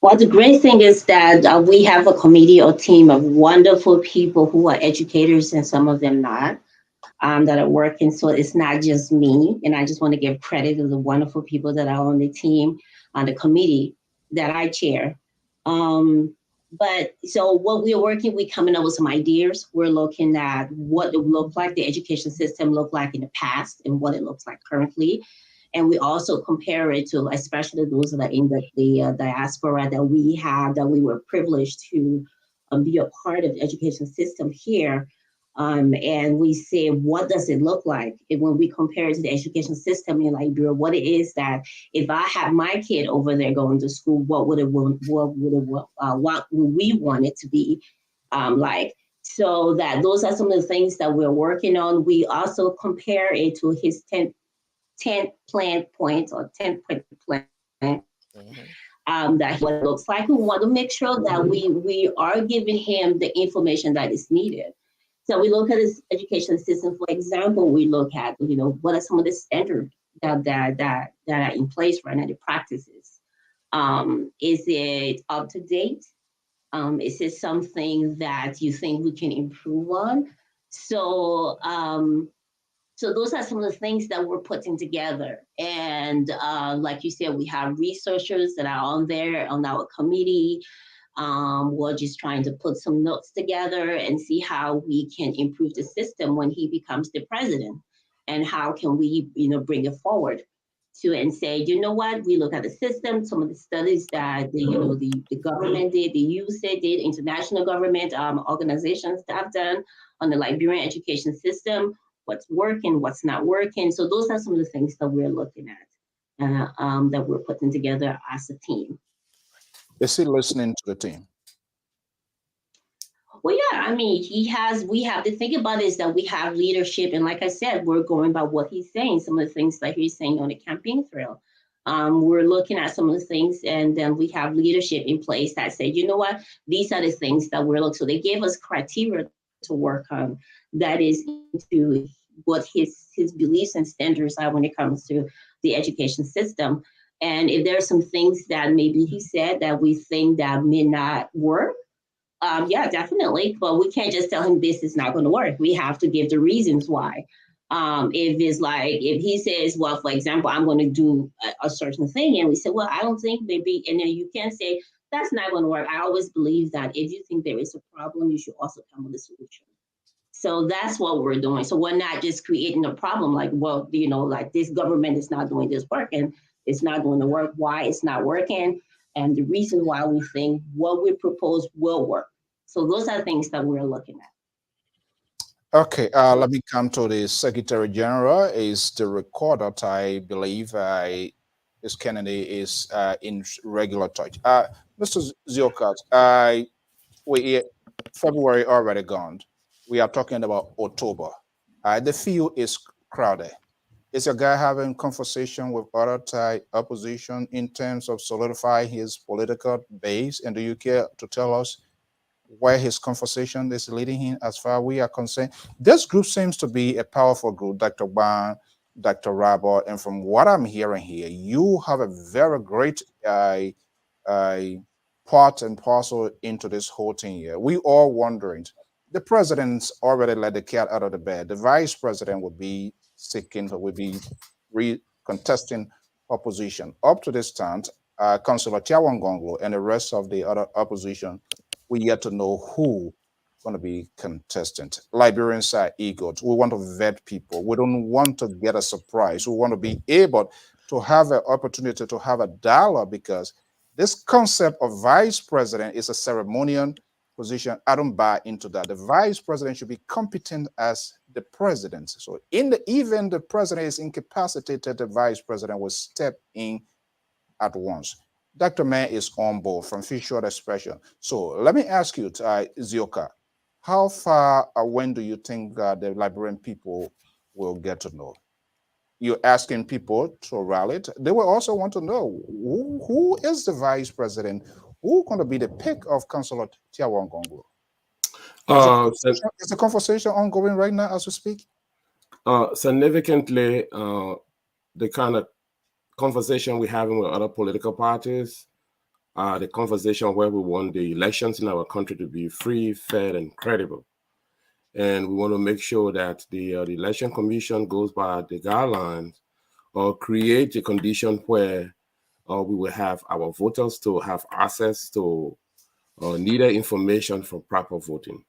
Well, the great thing is that we have a committee or team of wonderful people who are educators and some of them not. that are working. So it's not just me. And I just want to give credit to the wonderful people that are on the team, on the committee that I chair. But so what we're working, we coming up with some ideas. We're looking at what it looked like, the education system looked like in the past and what it looks like currently. And we also compare it to, especially those that are in the diaspora that we have, that we were privileged to be a part of the education system here. And we say, what does it look like? And when we compare it to the education system in Liberia, what it is that if I have my kid over there going to school, what would we want it to be like? So that those are some of the things that we're working on. We also compare it to his 10 plan points or 10-point plan. That what it looks like. We want to make sure that we are giving him the information that is needed. So we look at his education system. For example, we look at, what are some of the standards that are in place right now, the practices. Is it up to date? Is it something that you think we can improve on? So those are some of the things that we're putting together. And like you said, we have researchers that are on there on our committee. We're just trying to put some notes together and see how we can improve the system when he becomes the president, and how can we, bring it forward to and say, you know what, we look at the system, some of the studies that the government did, the USAID did, international government organizations that have done on the Liberian education system, what's working, what's not working. So those are some of the things that we're looking at, that we're putting together as a team. Is he listening to the team? Well, yeah, I mean, we have to think about is that we have leadership. And like I said, we're going by what he's saying, some of the things that he's saying on the campaign trail. We're looking at some of the things, and then we have leadership in place that say, you know what, these are the things that we're looking. So they gave us criteria to work on that is into what his beliefs and standards are when it comes to the education system. And if there are some things that maybe he said that we think that may not work, yeah, definitely. But we can't just tell him this is not going to work. We have to give the reasons why. If he says, well, for example, I'm going to do a certain thing, and we say, well, I don't think maybe, and then you can't say that's not going to work. I always believe that if you think there is a problem, you should also come with a solution. So that's what we're doing. So we're not just creating a problem like, well, like this government is not doing this work and it's not going to work. Why it's not working? And the reason why we think what we propose will work. So those are things that we're looking at. Okay, let me come to the Secretary General. Is the recorder, I believe, his candidate is in regular touch. Mr. Ziokat, February already gone. We are talking about October. The field is crowded. Is your guy having conversation with other Thai opposition in terms of solidifying his political base? And do you care to tell us where his conversation is leading him as far as we are concerned? This group seems to be a powerful group, Dr. Ban, Dr. Rabot, and from what I'm hearing here, you have a very great part and parcel into this whole thing here. We all wondering, the president's already let the cat out of the bag. The vice president would be contesting opposition. Up to this time, Councillor Tiawan Gongloe and the rest of the other opposition, we yet to know who going to be contestant. Liberians are eager. We want to vet people. We don't want to get a surprise. We want to be able to have an opportunity to have a dialogue, because this concept of vice president is a ceremonial position. I don't buy into that. The vice president should be competent as the president. So in the event the president is incapacitated, the vice president will step in at once. Dr. Mann is on board from Facial Expression. So let me ask you, Zioka, how far or when do you think the Liberian people will get to know? You're asking people to rally. They will also want to know who is the vice president, who's going to be the pick of Councillor Tiawan Gongloe. Is the conversation ongoing right now as we speak? Significantly, the kind of conversation we're having with other political parties, the conversation where we want the elections in our country to be free, fair, and credible. and we want to make sure that the election commission goes by the guidelines or create a condition where we will have our voters to have access to needed information for proper voting.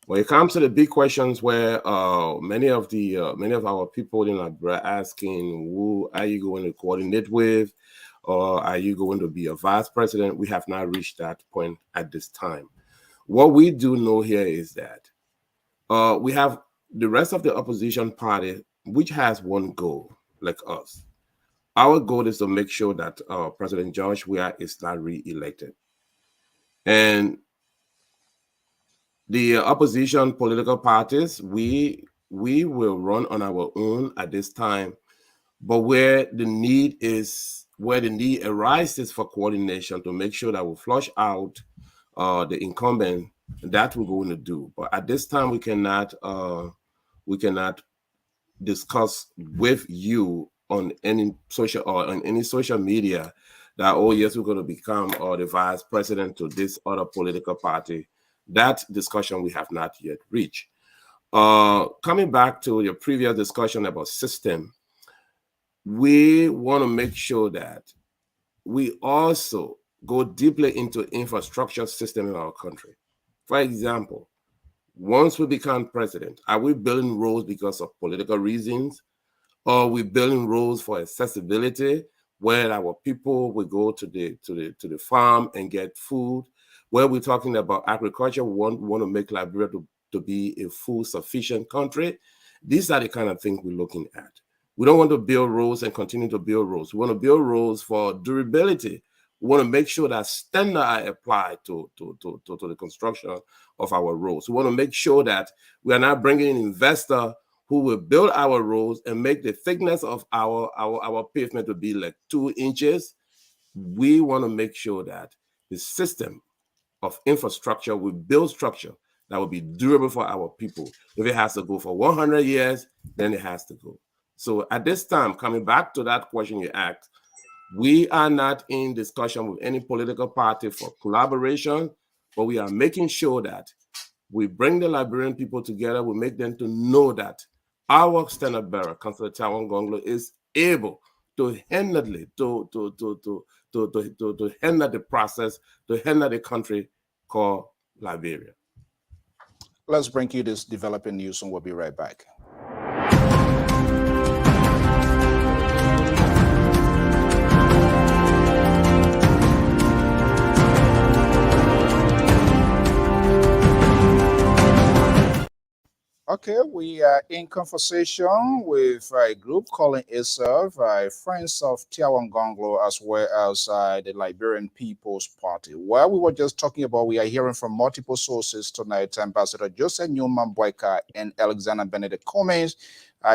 When it comes to the big questions where many of our people in Liberia are asking, who are you going to coordinate with, or are you going to be a vice president? We have not reached that point at this time. What we do know here is that we have the rest of the opposition party, which has one goal, like us. Our goal is to make sure that President George Weah is not re-elected. And the opposition political parties, we will run on our own at this time, but where the need arises for coordination to make sure that we flush out the incumbent, that we're going to do. But at this time, we cannot discuss with you on any social media that, oh yes, we're going to become the vice president to this other political party. That discussion we have not yet reached. Coming back to your previous discussion about system, we want to make sure that we also go deeply into infrastructure system in our country. For example, once we become president, are we building roads because of political reasons? Or are we building roads for accessibility, where our people will go to the farm and get food? Where we're talking about agriculture, we want to make Liberia to be a food sufficient country. These are the kind of things we're looking at. We don't want to build roads and continue to build roads. We want to build roads for durability. We want to make sure that standards are applied to the construction of our roads. We want to make sure that we are not bringing in investor who will build our roads and make the thickness of our pavement to be like 2 inches. We want to make sure that the system of infrastructure will build structure that will be durable for our people. If it has to go for 100 years, then it has to go. So at this time, coming back to that question you asked, we are not in discussion with any political party for collaboration, but we are making sure that we bring the Liberian people together. We make them to know that our standard bearer, Councillor Tiawan Gongloe, is able to handle to handle the process, to handle the country called Liberia. Let's bring you this developing news and we'll be right back. Okay, we are in conversation with a group calling itself Friends of Tiawan Gongloe, as well as the Liberian People's Party. While we were just talking about, we are hearing from multiple sources tonight, Ambassador Joseph Newman Boyka and Alexander Benedict Cummings.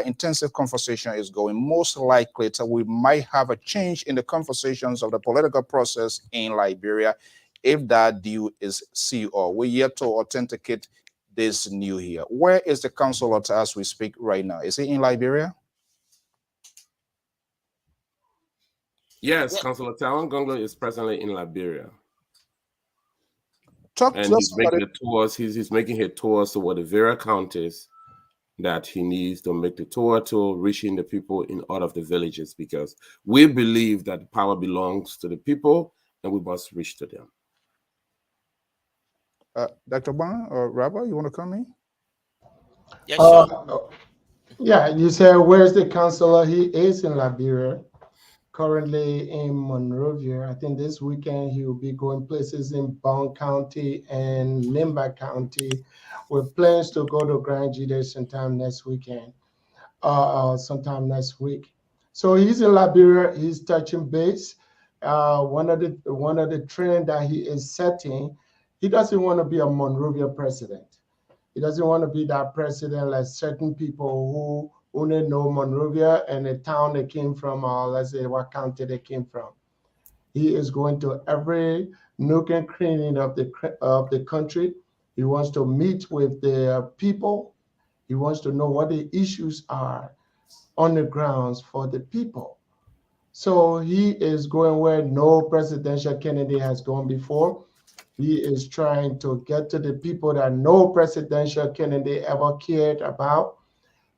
Intensive conversation is going. Most likely, we might have a change in the conversations of the political process in Liberia if that deal is sealed. We're yet to authenticate this new here. Where is the consulate as we speak right now? Is it in Liberia? Yes, Councillor Tiawan Gongloe is presently in Liberia. He's making tours. He's making his tours to the various counties that he needs to make the tour to reaching the people in all of the villages, because we believe that power belongs to the people and we must reach to them. Dr. Ban or Rabba, you want to come in? Yeah, sure. Yeah, you said where's the counselor? He is in Liberia, currently in Monrovia. I think this weekend he will be going places in Bond County and Nimba County, with plans to go to Grand Jide sometime next weekend, sometime next week. So he's in Liberia. He's touching base. One of the trends that he is setting. He doesn't want to be a Monrovia president. He doesn't want to be that president like certain people who only know Monrovia and the town they came from, or let's say what county they came from. He is going to every nook and cranny of the country. He wants to meet with the people. He wants to know what the issues are on the grounds for the people. So he is going where no presidential candidate has gone before. He is trying to get to the people that no presidential candidate ever cared about.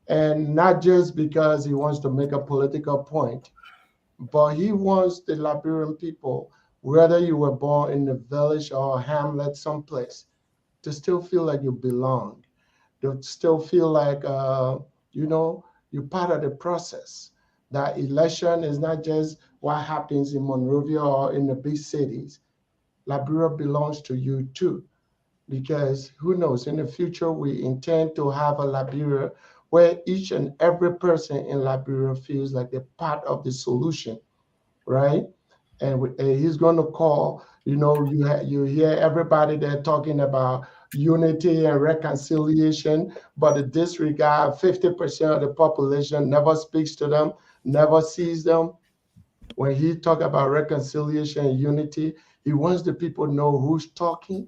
And not just because he wants to make a political point, but he wants the Liberian people, whether you were born in the village or a hamlet someplace, to still feel like you belong, to still feel like, you're part of the process. That election is not just what happens in Monrovia or in the big cities. Liberia belongs to you too, because who knows, in the future, we intend to have a Liberia where each and every person in Liberia feels like they're part of the solution, right? And he's going to call, you hear everybody there talking about unity and reconciliation, but the disregard 50% of the population never speaks to them, never sees them. When he talk about reconciliation and unity, he wants the people to know who's talking.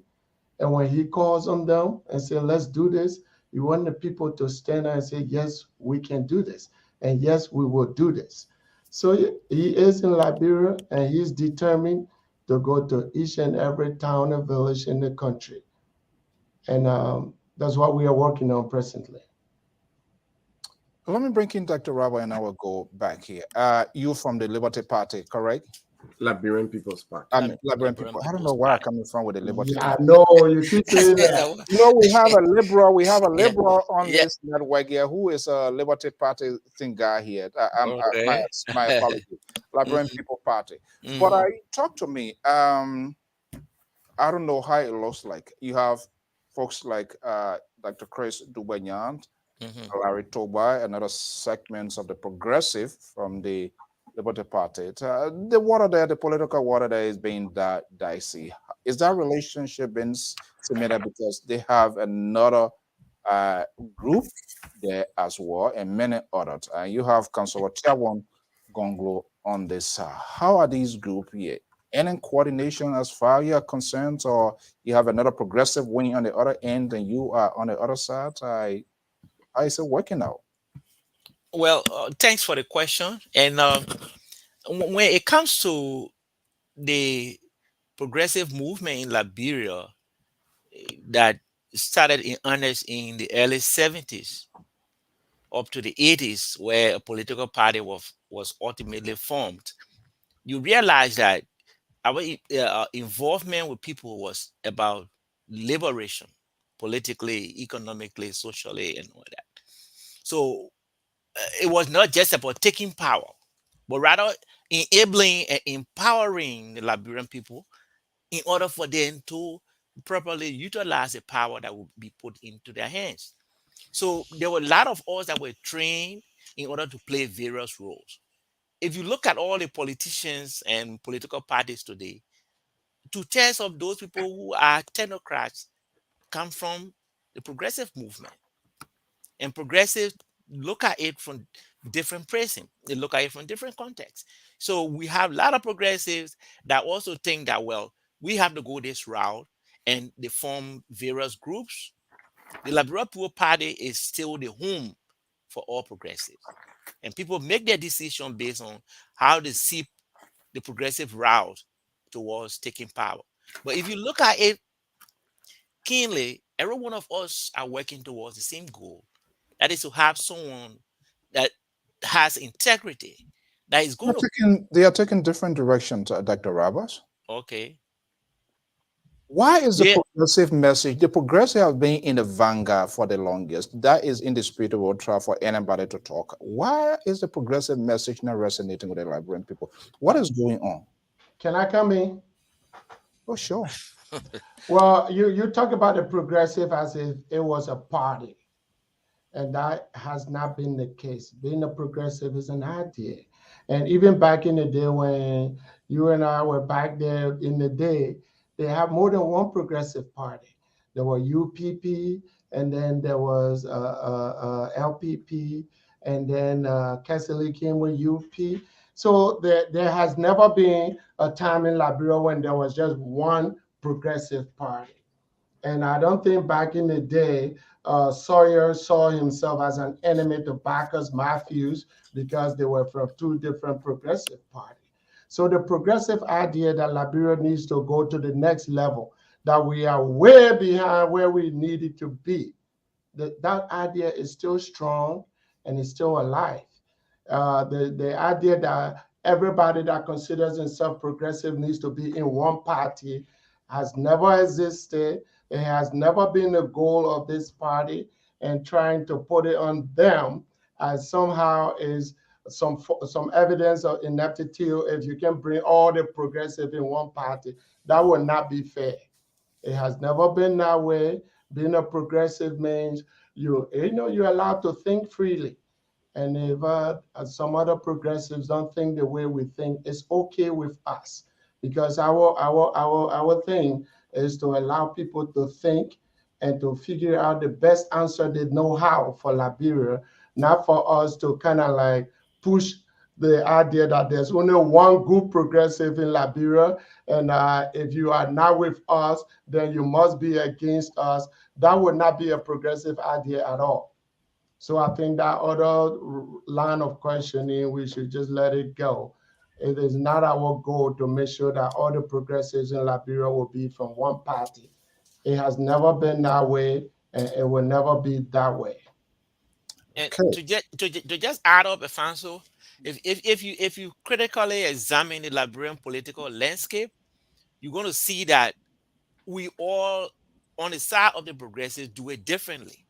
And when he calls on them and say, let's do this, you want the people to stand there and say, yes, we can do this. And yes, we will do this. So he is in Liberia, and he's determined to go to each and every town and village in the country. And that's what we are working on presently. Let me bring in Dr. Rabbi and I will go back here. You from the Liberty Party, correct? Liberian People's Party. Liberian people. I don't know where I'm coming from with the Liberty Yeah, I Party. know, you keep saying that. We have a liberal on this network here who is a Liberty Party thing guy here. My apologies. Liberian People Party. But talk to me. I don't know how it looks like. You have folks like Dr. Chris Dubanyan, Larry Toba, and other segments of the progressive from the Liberty Party. The water there, the political water there is being dicey. Is that relationship been similar because they have another group there as well and many others? You have Councilor Tiawan Gongloe on this. How are these groups here? Any coordination as far as you are concerned, or you have another progressive wing on the other end and you are on the other side? How is it working out? Well, thanks for the question. And when it comes to the progressive movement in Liberia that started in earnest in the early 70s up to the 80s, where a political party was ultimately formed, you realize that our involvement with people was about liberation, politically, economically, socially, and all that. So it was not just about taking power, but rather enabling and empowering the Liberian people in order for them to properly utilize the power that will be put into their hands. So there were a lot of us that were trained in order to play various roles. If you look at all the politicians and political parties today, 2/3 of those people who are technocrats come from the progressive movement. And progressive look at it from different prism. They look at it from different contexts. So we have a lot of progressives that also think that, well, we have to go this route, and they form various groups. The Liberal People Party is still the home for all progressives. And people make their decision based on how they see the progressive route towards taking power. But if you look at it keenly, every one of us are working towards the same goal. That is to have someone that has integrity, that is going to... They are taking different directions, Dr. Rabas. Okay. Why is the progressive message? The progressive have been in the vanguard for the longest. That is indisputable for anybody to talk. Why is the progressive message not resonating with the Liberian people? What is going on? Can I come in? Oh, sure. Well, you talk about the progressive as if it was a party. And that has not been the case. Being a progressive is an idea. And even back in the day when you and I were back there in the day, they have more than one progressive party. There were UPP, and then there was LPP, and then Cassidy came with UP. So there has never been a time in Liberia when there was just one progressive party. And I don't think back in the day, Sawyer saw himself as an enemy to Bacchus Matthews because they were from two different progressive parties. So the progressive idea that Liberia needs to go to the next level, that we are way behind where we needed to be. That idea is still strong and is still alive. The idea that everybody that considers himself progressive needs to be in one party has never existed. It has never been the goal of this party, and trying to put it on them as somehow is some evidence of ineptitude. If you can bring all the progressive in one party, that would not be fair. It has never been that way. Being a progressive means you're allowed to think freely. And if some other progressives don't think the way we think, it's okay with us, because our thing is to allow people to think and to figure out the best answer they know how for Liberia, not for us to kind of like push the idea that there's only one good progressive in Liberia, and if you are not with us, then you must be against us. That would not be a progressive idea at all. So I think that other line of questioning, we should just let it go. It is not our goal to make sure that all the progressives in Liberia will be from one party. It has never been that way, and it will never be that way. And to just add up, Afonso, if you critically examine the Liberian political landscape, you're going to see that we all on the side of the progressives do it differently.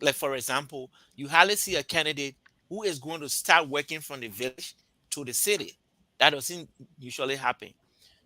Like, for example, you hardly see a candidate who is going to start working from the village to the city. That doesn't usually happen.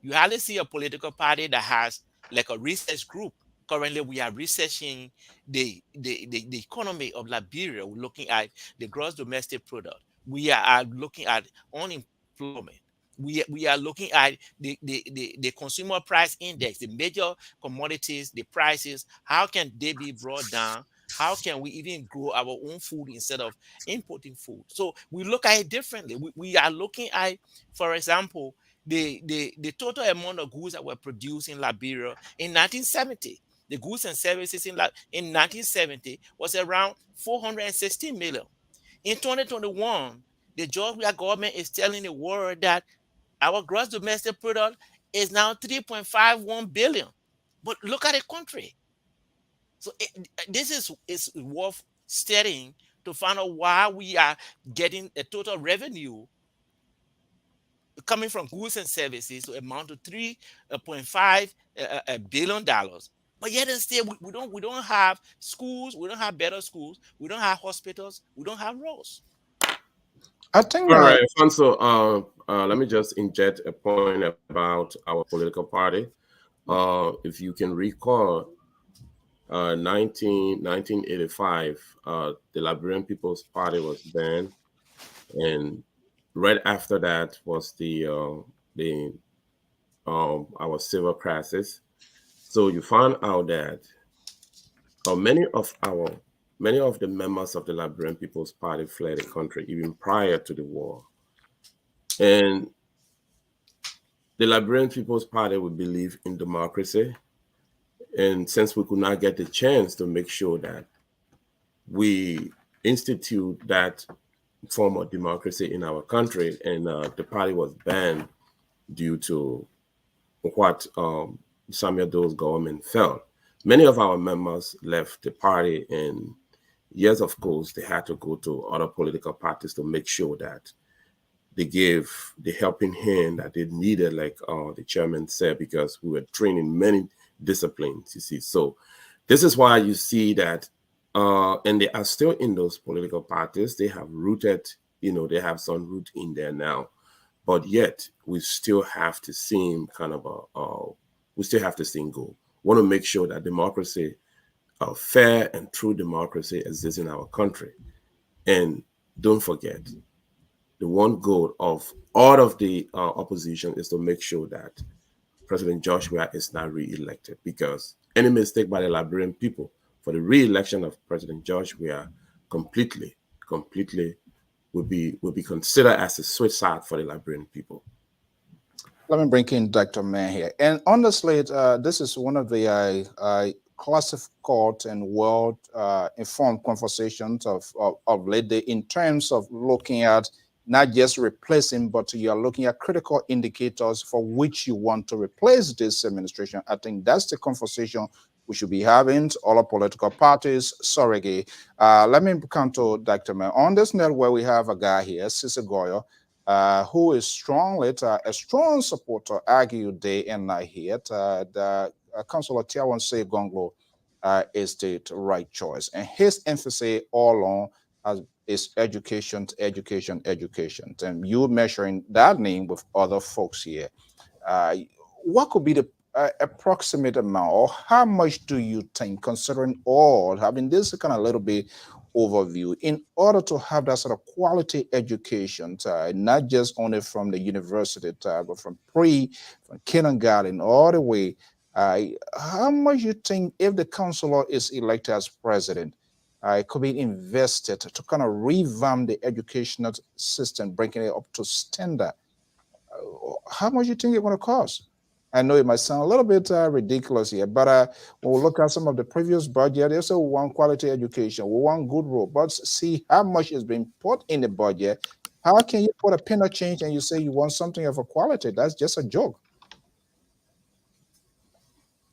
You hardly see a political party that has like a research group. Currently, we are researching the economy of Liberia. We're looking at the gross domestic product. We are looking at unemployment. We are looking at the consumer price index, the major commodities, the prices. How can they be brought down? How can we even grow our own food instead of importing food? So we look at it differently. We are looking at, for example, the total amount of goods that were produced in Liberia in 1970. The goods and services in 1970 was around 416 million. In 2021, the Georgia government is telling the world that our gross domestic product is now 3.51 billion. But look at the country. So this is worth studying to find out why we are getting a total revenue coming from goods and services to amount to $3.5 billion. But yet and still, we don't have schools, we don't have better schools, we don't have hospitals, we don't have roads. I think all right, Alfonso, let me just inject a point about our political party. If you can recall, 1985, the Liberian People's Party was banned, and right after that was our civil crisis. So you found out that many of the members of the Liberian People's Party fled the country even prior to the war, and the Liberian People's Party would believe in democracy. And since we could not get the chance to make sure that we institute that form of democracy in our country, and the party was banned due to what Samuel Doe's government felt, many of our members left the party, and yes, of course, they had to go to other political parties to make sure that they gave the helping hand that they needed, like the chairman said, because we were training many disciplines, you see. So this is why you see that, and they are still in those political parties. They have rooted, they have some root in there now, but yet we still have to see we still have the same goal. Want to make sure that democracy, fair and true democracy, exists in our country. And don't forget, the one goal of all of the opposition is to make sure that President Joshua is not re-elected, because any mistake by the Liberian people for the re-election of President Joshua completely would be considered as a suicide for the Liberian people. Let me bring in Dr. Mann here. And honestly, this is one of the classified and well-informed conversations of late day in terms of looking at not just replacing, but you are looking at critical indicators for which you want to replace this administration. I think that's the conversation we should be having. All our political parties. Sorry, let me come to Dr. Man. On this network, we have a guy here, Sisi Goyo, who is a strong supporter, argue day and night here. The Councillor Tiawan say Gongloe is the right choice, and his emphasis all along is education, education, education. And you measuring that name with other folks here. What could be the approximate amount, or how much do you think, considering all, having this kind of little bit overview, in order to have that sort of quality education, not just only from the university, but from kindergarten all the way, how much you think, if the councillor is elected as president, it could be invested to kind of revamp the educational system, bringing it up to standard? How much you think it going to cost? I know it might sound a little bit ridiculous here, but when we look at some of the previous budget, they also want quality education, we want good road, but see how much is being put in the budget. How can you put a pin or change and you say you want something of a quality? That's just a joke.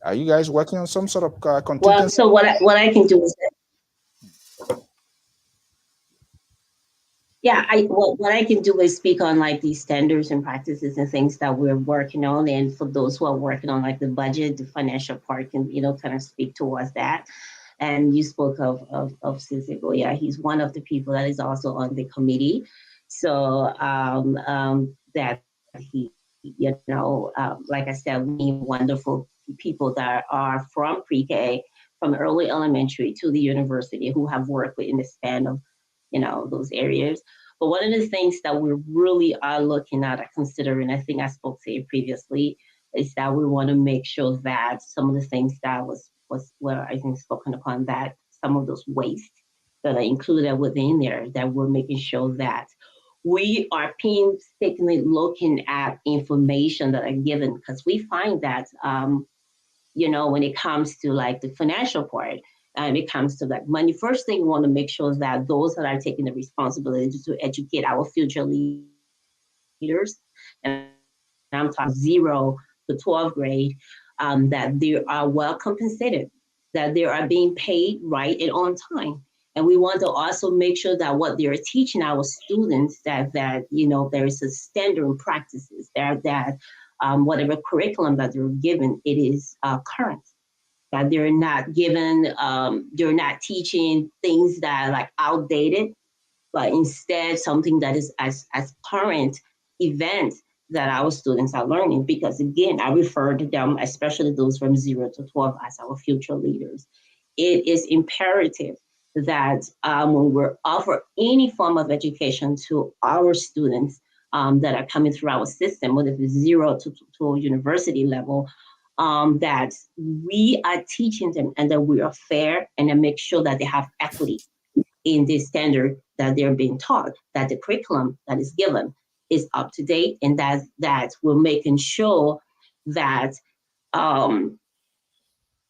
Are you guys working on some sort of contingency? Well, so what I can do is, yeah, what I can do is speak on like these standards and practices and things that we're working on. And for those who are working on like the budget, the financial part, can, kind of speak towards that. And you spoke of Sisigo. Yeah, he's one of the people that is also on the committee. So that he, like I said, we need wonderful people that are from pre-K, from early elementary to the university, who have worked within the span of those areas. But one of the things that we really are looking at considering, I think I spoke to you previously, is that we want to make sure that some of the things that was I think spoken upon, that some of those waste that are included within there, that we're making sure that we are painstakingly looking at information that are given, because we find that when it comes to like the financial part, it comes to like money, first thing we want to make sure that those that are taking the responsibility to educate our future leaders, and I'm talking 0 to 12th grade, that they are well compensated, that they are being paid right and on time. And we want to also make sure that what they're teaching our students, that there is a standard in practices, that whatever curriculum that they're given, it is current. That they're not given, they're not teaching things that are like outdated, but instead something that is as current events that our students are learning. Because again, I refer to them, especially those from 0 to 12, as our future leaders. It is imperative that when we offer any form of education to our students that are coming through our system, whether it's 0 to university level, that we are teaching them, and that we are fair, and then make sure that they have equity in the standard that they're being taught, that the curriculum that is given is up to date, and that we're making sure that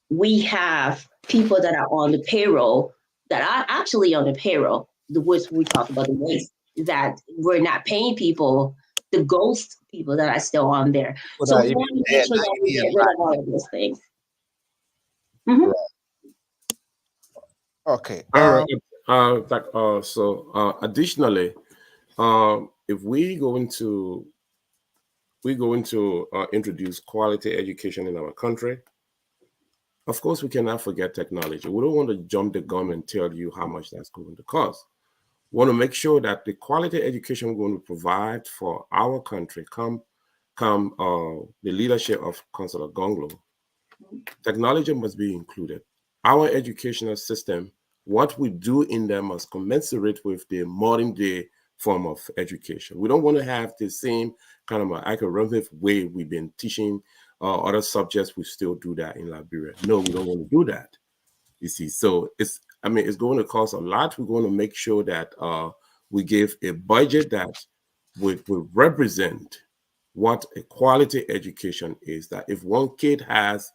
we have people that are on the payroll, that are actually on the payroll, which we talk about the waste, that we're not paying people, the ghost people that are still on there. So we want to make sure that we get rid of all of those things. Mm-hmm. Okay. All right. So additionally, if we going to introduce quality education in our country, of course we cannot forget technology. We don't want to jump the gun and tell you how much that's going to cost. We want to make sure that the quality education we're going to provide for our country come the leadership of Councillor Gongloe, technology must be included. Our educational system, what we do in them, must commensurate with the modern day form of education. We don't want to have the same kind of academic way we've been teaching other subjects. We still do that in Liberia. No, we don't want to do that. You see, so it's going to cost a lot. We're going to make sure that we give a budget that would represent what a quality education is. That if one kid has,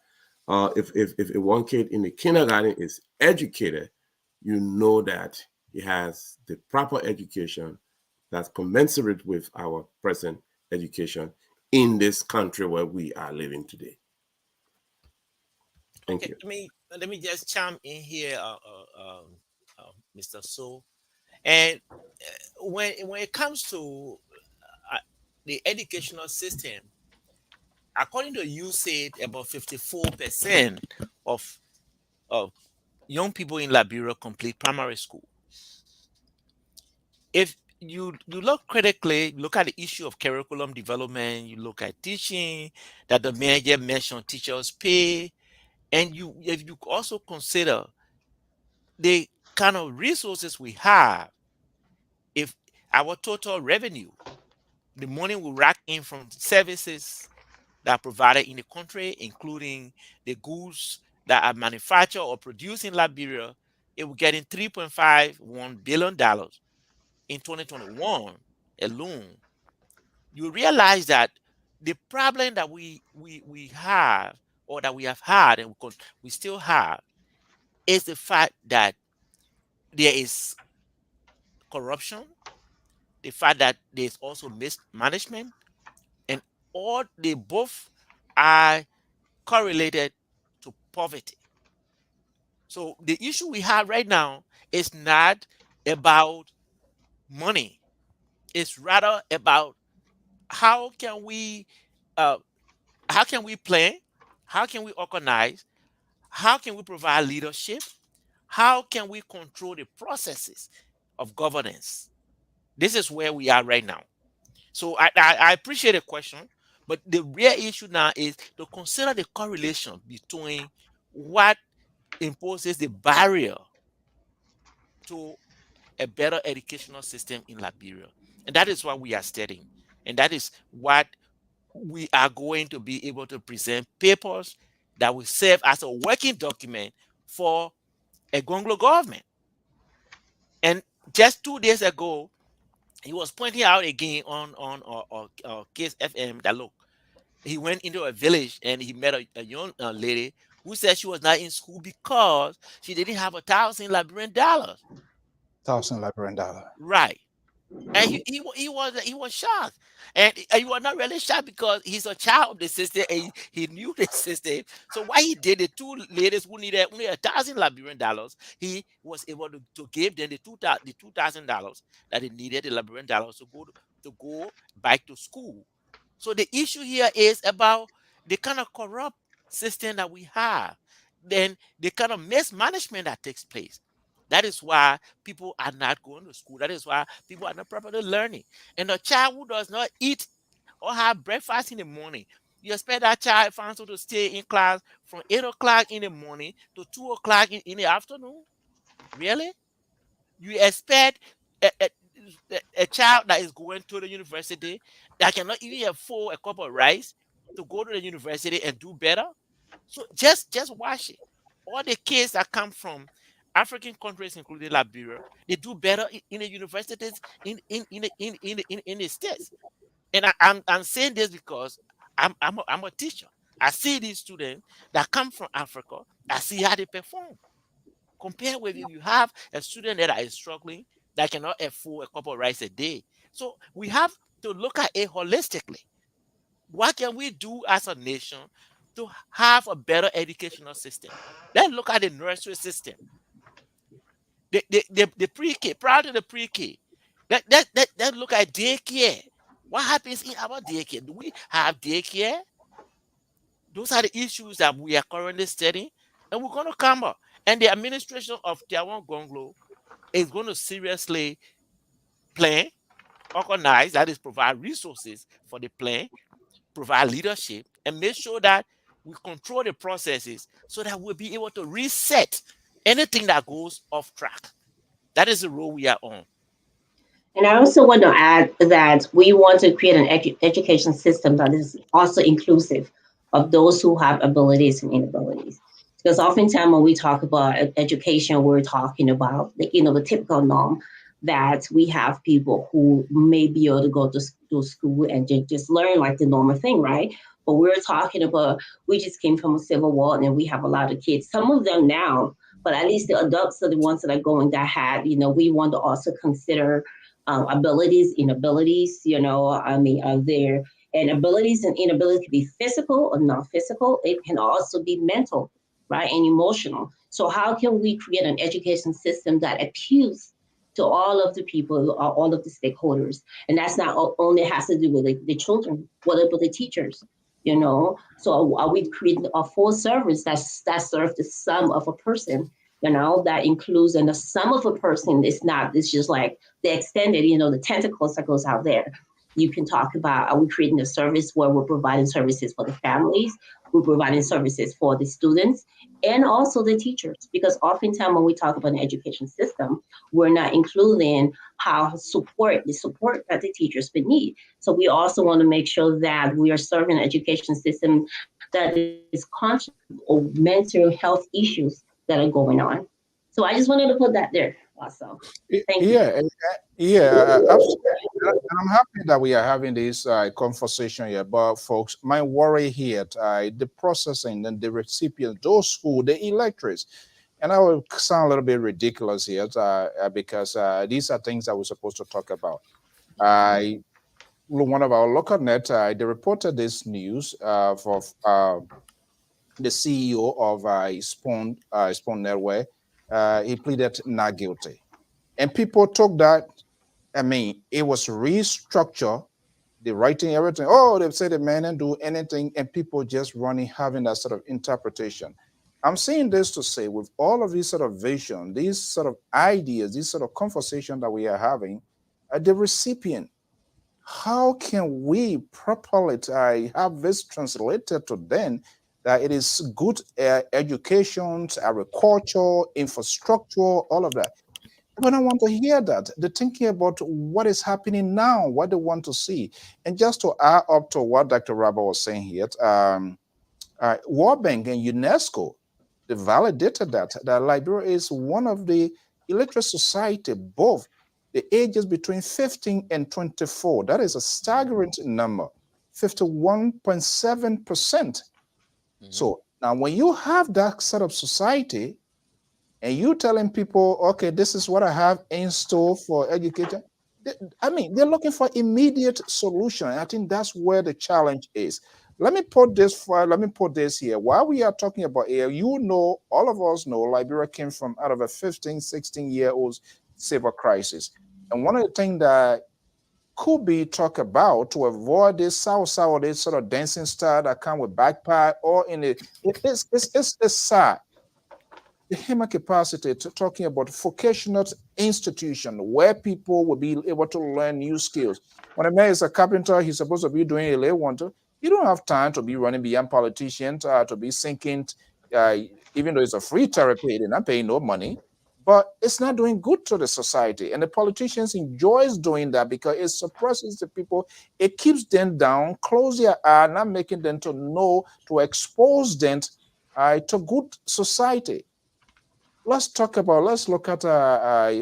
if one kid in the kindergarten is educated, you know that he has the proper education that's commensurate with our present education in this country where we are living today. Thank Okay, you. let me just chime in here, Mr. So. And when it comes to the educational system, according to USAID, about 54% of young people in Liberia complete primary school. If you look critically, look at the issue of curriculum development, you look at teaching, that the manager mentioned teachers' pay, and if you also consider the kind of resources we have, if our total revenue, the money we rack in from services that are provided in the country, including the goods that are manufactured or produced in Liberia, it will get in $3.51 billion in 2021 alone. You realize that the problem that we have, or that we have had, and we still have, is the fact that there is corruption, the fact that there's also mismanagement, and all they both are correlated to poverty. So the issue we have right now is not about money. It's rather about how can we uh, plan, how can we organize, how can we provide leadership, how can we control the processes of governance. This is where we are right now. So I appreciate the question, but the real issue now is to consider the correlation between what imposes the barrier to a better educational system in Liberia. And that is what we are studying. And that is what we are going to be able to present papers that will serve as a working document for a Gongloe government. And just 2 days ago, he was pointing out again on Case FM that look, he went into a village and he met a young lady who said she was not in school because she didn't have $1,000 Liberian. $1,000. Right. And he was shocked, and he was not really shocked because he's a child of the system and he knew the system. So why he did, the two ladies who needed only $1,000 Liberian, he was able to give them the $2,000 that they needed, the Liberian dollars, to go back to school. So the issue here is about the kind of corrupt system that we have, then the kind of mismanagement that takes place. That is why people are not going to school. That is why people are not properly learning. And a child who does not eat or have breakfast in the morning, you expect that child to stay in class from 8 o'clock in the morning to 2 o'clock in the afternoon? Really? You expect a child that is going to the university that cannot even afford a cup of rice to go to the university and do better? So just watch it. All the kids that come from African countries, including Liberia, they do better in the universities in the states. And I'm saying this because I'm a teacher. I see these students that come from Africa. I see how they perform. Compare with if you have a student that is struggling, that cannot afford a cup of rice a day. So we have to look at it holistically. What can we do as a nation to have a better educational system? Let's look at the nursery system, the pre-K, prior to the pre-K. Let's look at daycare. What happens in our daycare? Do we have daycare? Those are the issues that we are currently studying, and we're going to come up. And the administration of Tiawan Gongloe is going to seriously plan, organize, that is, provide resources for the plan, provide leadership, and make sure that we control the processes so that we'll be able to reset anything that goes off track. That is the role we are on. And I also want to add that we want to create an education system that is also inclusive of those who have abilities and inabilities. Because oftentimes when we talk about education, we're talking about the typical norm that we have people who may be able to go to school and just learn like the normal thing, right? But we're talking about, we just came from a civil war and we have a lot of kids, some of them now, but at least the adults are the ones that are going that had, we want to also consider abilities, inabilities, are there. And abilities and inability can be physical or non-physical. It can also be mental, right, and emotional. So how can we create an education system that appeals to all of the people, all of the stakeholders? And that's not only has to do with the children, what about the teachers? So are we creating a full service that serves the sum of a person? That includes, and the sum of a person is not, it's just like the extended, the tentacles that goes out there. You can talk about, are we creating a service where we're providing services for the families, we're providing services for the students, and also the teachers? Because oftentimes when we talk about an education system, we're not including the support that the teachers would need. So we also want to make sure that we are serving an education system that is conscious of mental health issues that are going on. So I just wanted to put that there also. Thank you. Absolutely. And I'm happy that we are having this conversation here. But folks, my worry here, the processing and the recipients, those who, the electors, and I will sound a little bit ridiculous here because these are things that we're supposed to talk about. One of our local net, they reported this news for the CEO of Spawn Network. He pleaded not guilty. And people took that. I mean, it was restructure, the writing, everything. Oh, they said the man didn't do anything, and people just running, having that sort of interpretation. I'm saying this to say, with all of these sort of vision, these sort of ideas, these sort of conversation that we are having, the recipient, how can we properly have this translated to them that it is good education, agriculture, infrastructure, all of that? But I want to hear that. They're thinking about what is happening now, what they want to see. And just to add up to what Dr. Rabba was saying here, World Bank and UNESCO, they validated that Liberia is one of the illiterate society, both the ages between 15 and 24. That is a staggering number, 51.7%. So now when you have that sort of society, and you telling people, okay, this is what I have in store for education. I mean, they're looking for immediate solution. I think that's where the challenge is. Let me put this here. While we are talking about air, all of us know Liberia came from out of a 15, 16-year-old civil crisis. And one of the things that could be talked about to avoid this sour, this sort of dancing style that come with backpack or in it's sad. The human capacity to talking about vocational institution where people will be able to learn new skills. When a man is a carpenter, he's supposed to be doing a labor. You don't have time to be running beyond politicians, to be sinking, even though it's a free therapy, they're not paying no money, but it's not doing good to the society. And the politicians enjoys doing that because it suppresses the people. It keeps them down, close their eye, not making them to know, to expose them to good society. Let's look at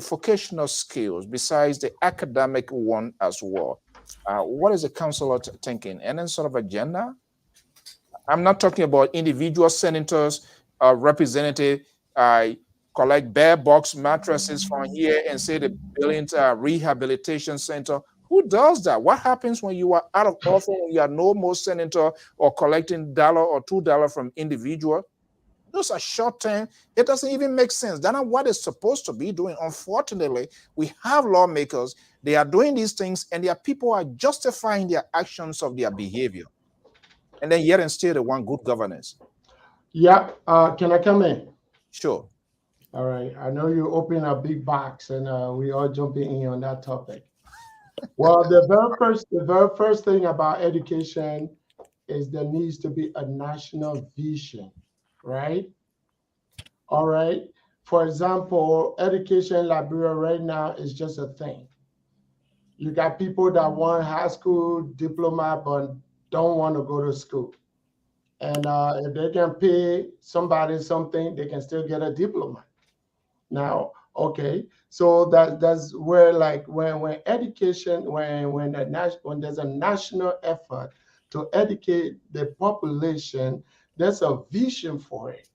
vocational skills besides the academic one as well. What is the council thinking? Any sort of agenda? I'm not talking about individual senators, representative, collect bare box mattresses from here and say the building rehabilitation center. Who does that? What happens when you are out of office, when you are no more senator or collecting $1 or $2 from individual? Those are short term. It doesn't even make sense. That's not what it's supposed to be doing. Unfortunately, we have lawmakers. They are doing these things, and their people are justifying their actions of their behavior. And then yet and still they want good governance. Yeah. Can I come in? Sure. All right. I know you open a big box, and we are jumping in on that topic. Well, the very first thing about education is there needs to be a national vision, right? All right. For example, education in Liberia right now is just a thing. You got people that want high school diploma but don't want to go to school. And if they can pay somebody something, they can still get a diploma. Now, okay, so that's where, like, when education, when there's a national effort to educate the population, there's a vision for it,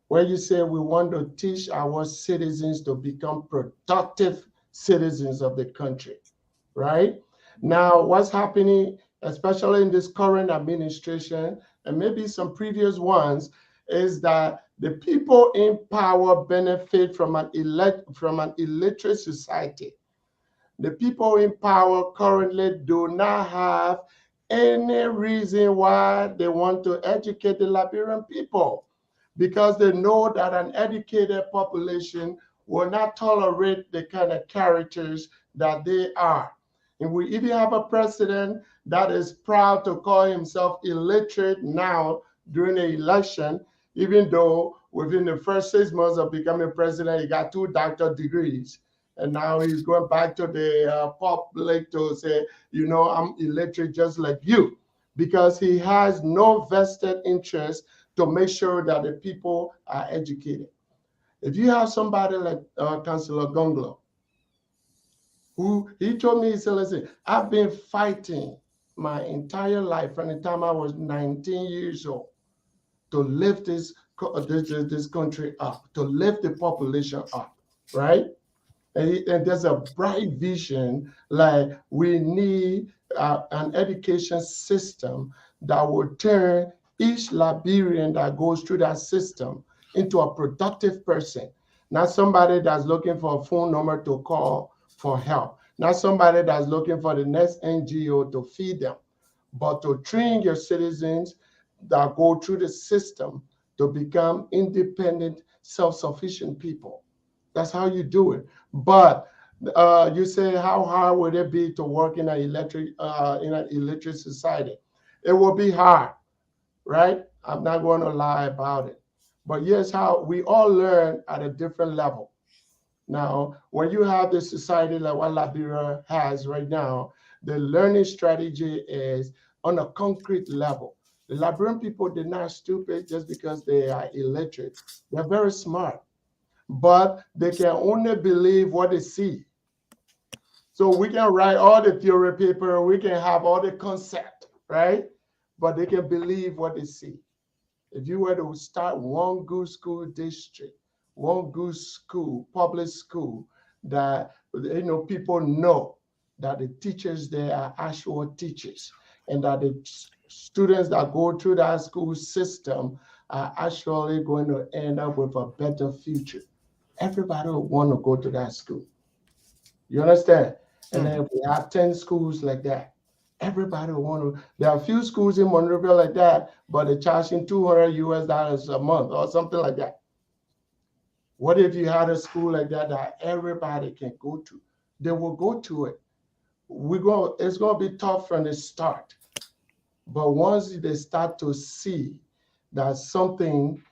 where you say we want to teach our citizens to become productive citizens of the country, right? Now, what's happening, especially in this current administration and maybe some previous ones, is that the people in power benefit from an illiterate society. The people in power currently do not have any reason why they want to educate the Liberian people, because they know that an educated population will not tolerate the kind of characters that they are. And we even have a president that is proud to call himself illiterate now during the election, even though within the first 6 months of becoming president, he got 2 doctorate degrees. And now he's going back to the public to say, you know, I'm illiterate just like you, because he has no vested interest to make sure that the people are educated. If you have somebody like Councillor Gongloe, who he told me, he said, listen, I've been fighting my entire life from the time I was 19 years old to lift this country up, to lift the population up, right? And there's a bright vision, like we need an education system that will turn each Liberian that goes through that system into a productive person, not somebody that's looking for a phone number to call for help, not somebody that's looking for the next NGO to feed them, but to train your citizens that go through the system to become independent, self-sufficient people. That's how you do it. But you say, how hard would it be to work in an illiterate society? It will be hard, right? I'm not going to lie about it. But yes, how we all learn at a different level. Now, when you have the society like what Liberia has right now, the learning strategy is on a concrete level. The Liberian people, they're not stupid just because they are illiterate. They're very smart, but they can only believe what they see. So we can write all the theory paper, we can have all the concept, right? But they can believe what they see. If you were to start one good school district, one good school, public school, that people know that the teachers there are actual teachers, and that the students that go through that school system are actually going to end up with a better future. Everybody will want to go to that school. You understand? And then we have 10 schools like that. Everybody will want to. There are a few schools in Monrovia like that, but they're charging $200 a month or something like that. What if you had a school like that that everybody can go to? They will go to it. It's going to be tough from the start. But once they start to see that something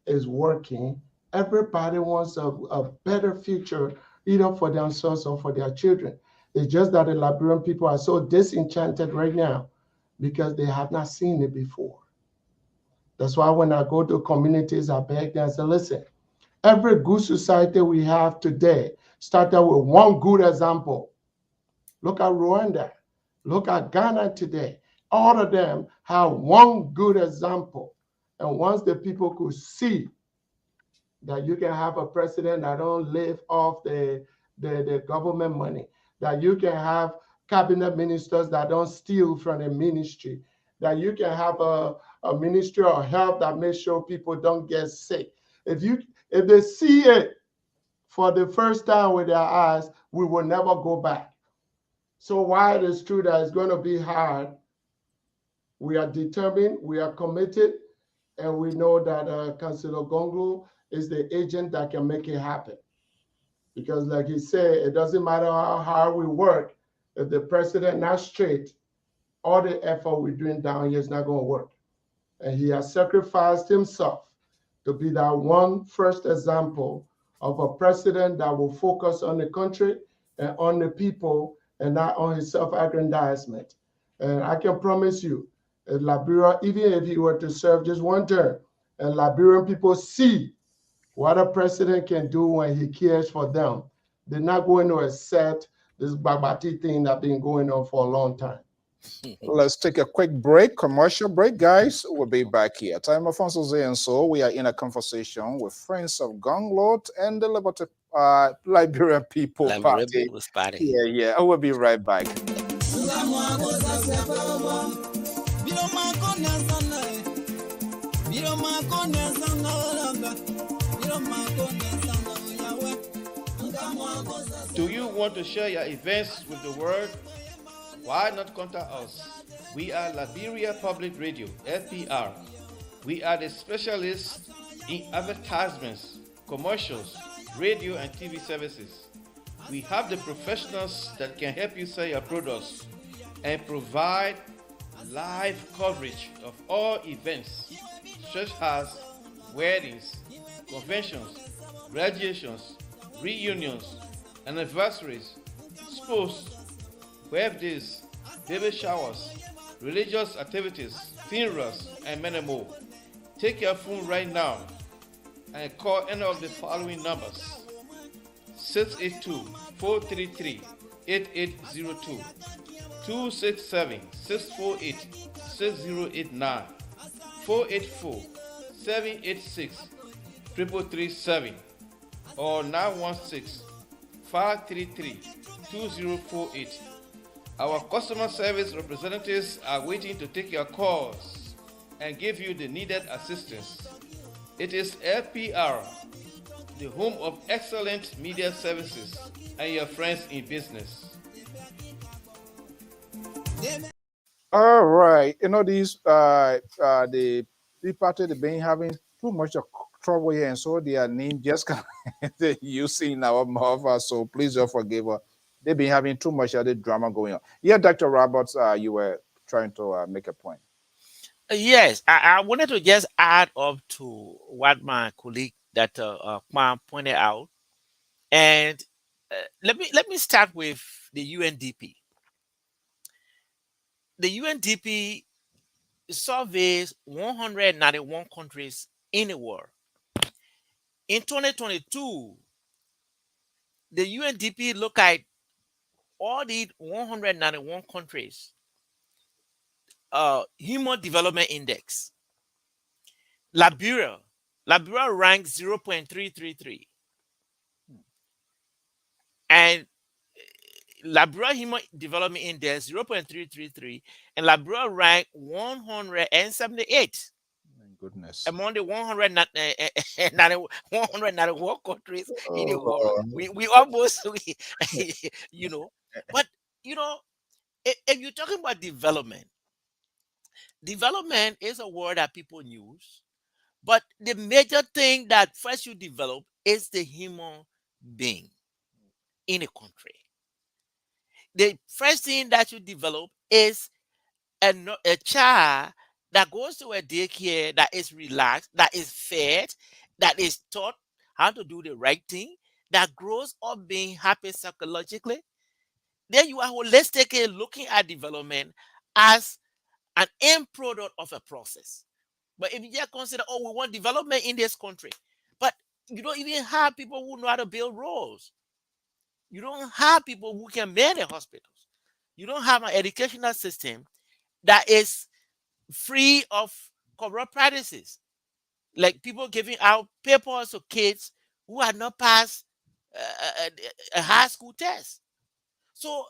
is working, everybody wants a better future, either for themselves or for their children. It's just that the Liberian people are so disenchanted right now because they have not seen it before. That's why when I go to communities, I beg them and say, listen, every good society we have today started with one good example. Look at Rwanda. Look at Ghana today. All of them have one good example. And once the people could see that you can have a president that don't live off the government money, that you can have cabinet ministers that don't steal from the ministry, that you can have a ministry of health that makes sure people don't get sick. If they see it for the first time with their eyes, we will never go back. So while it is true that it's going to be hard, we are determined, we are committed, and we know that Councillor Gongloe is the agent that can make it happen. Because like he said, it doesn't matter how hard we work, if the president not straight, all the effort we're doing down here is not going to work. And he has sacrificed himself to be that one first example of a president that will focus on the country and on the people and not on his self-aggrandizement. And I can promise you, in Liberia, even if he were to serve just one term, and Liberian people see what a president can do when he cares for them, they're not going to accept this Babati thing that's been going on for a long time. Let's take a quick break, commercial break, guys. We'll be back here. Time of Saye, and so we are in a conversation with Friends of Gongloe and the Liberty Liberian People Liberian Party. People's Party. Yeah, I will be right back. Do you want to share your events with the world? Why not contact us? We are Liberia Public Radio, LPR. We are the specialists in advertisements, commercials, radio and TV services. We have the professionals that can help you sell your products and provide live coverage of all events, such as weddings, conventions, graduations, reunions, anniversaries, sports, birthdays, baby showers, religious activities, funerals, and many more. Take your phone right now and call any of the following numbers: 682-433-8802, 267-648-6089, 484-786-3337, or 916-533-2048. Our customer service representatives are waiting to take your calls and give you the needed assistance. It is LPR, the home of excellent media services and your friends in business. All right. You know, these the party, they've been having too much of trouble here, and so their name just can't using in our mouth. So please don't forgive us. They've been having too much of the drama going on. Yeah, Dr. Roberts, you were trying to make a point. Yes, I wanted to just add up to what my colleague that Kwan pointed out, and let me start with the UNDP. The UNDP surveys 191 countries in the world. In 2022, the UNDP looked at all the 191 countries Human Development Index. Liberia ranked 0.333. And Liberia Human Development Index 0.333, and Liberia ranked 178. Goodness. Among the 191 countries in the world. We almost, you know, but, you know, if you're talking about development is a word that people use, but the major thing that first you develop is the human being in a country. The first thing that you develop is a child that goes to a daycare, that is relaxed, that is fed, that is taught how to do the right thing, that grows up being happy psychologically. Then you are holistically looking at development as an end product of a process. But if you just consider, oh, we want development in this country, but you don't even have people who know how to build roads. You don't have people who can manage hospitals. You don't have an educational system that is free of corrupt practices, like people giving out papers to kids who had not passed a high school test. So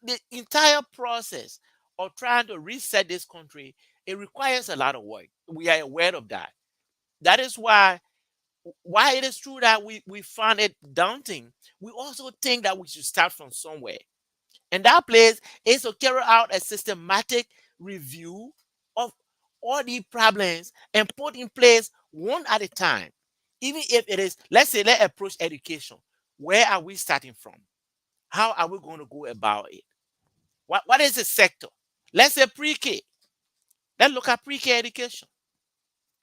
the entire process of trying to reset this country, it requires a lot of work. We are aware of that. That is why it is true that we find it daunting. We also think that we should start from somewhere. And that place is to carry out a systematic review of all the problems and put in place one at a time. Even if it is, let's approach education. Where are we starting from? How are we going to go about it? What is the sector? Let's say pre-K. Let's look at pre-K education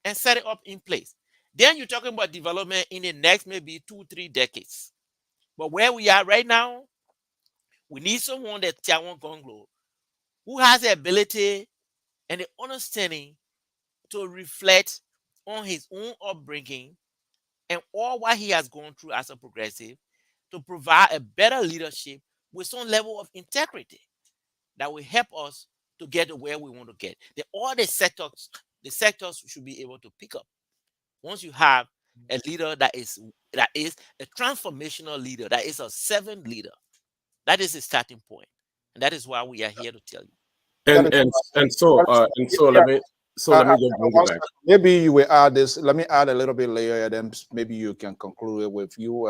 and set it up in place. Then you're talking about development in the next maybe 2-3 decades. But where we are right now, we need someone that Tiawan Gongloe, who has the ability and the understanding to reflect on his own upbringing and all what he has gone through as a progressive, to provide a better leadership with some level of integrity that will help us to get to where we want to get. All the sectors should be able to pick up. Once you have a leader that is a transformational leader, that is a servant leader. That is the starting point, and that is why we are here to tell you. That And is and and that so is- let me let me just bring it one back. second. Maybe you will add this. Let me add a little bit later, and then maybe you can conclude it with you,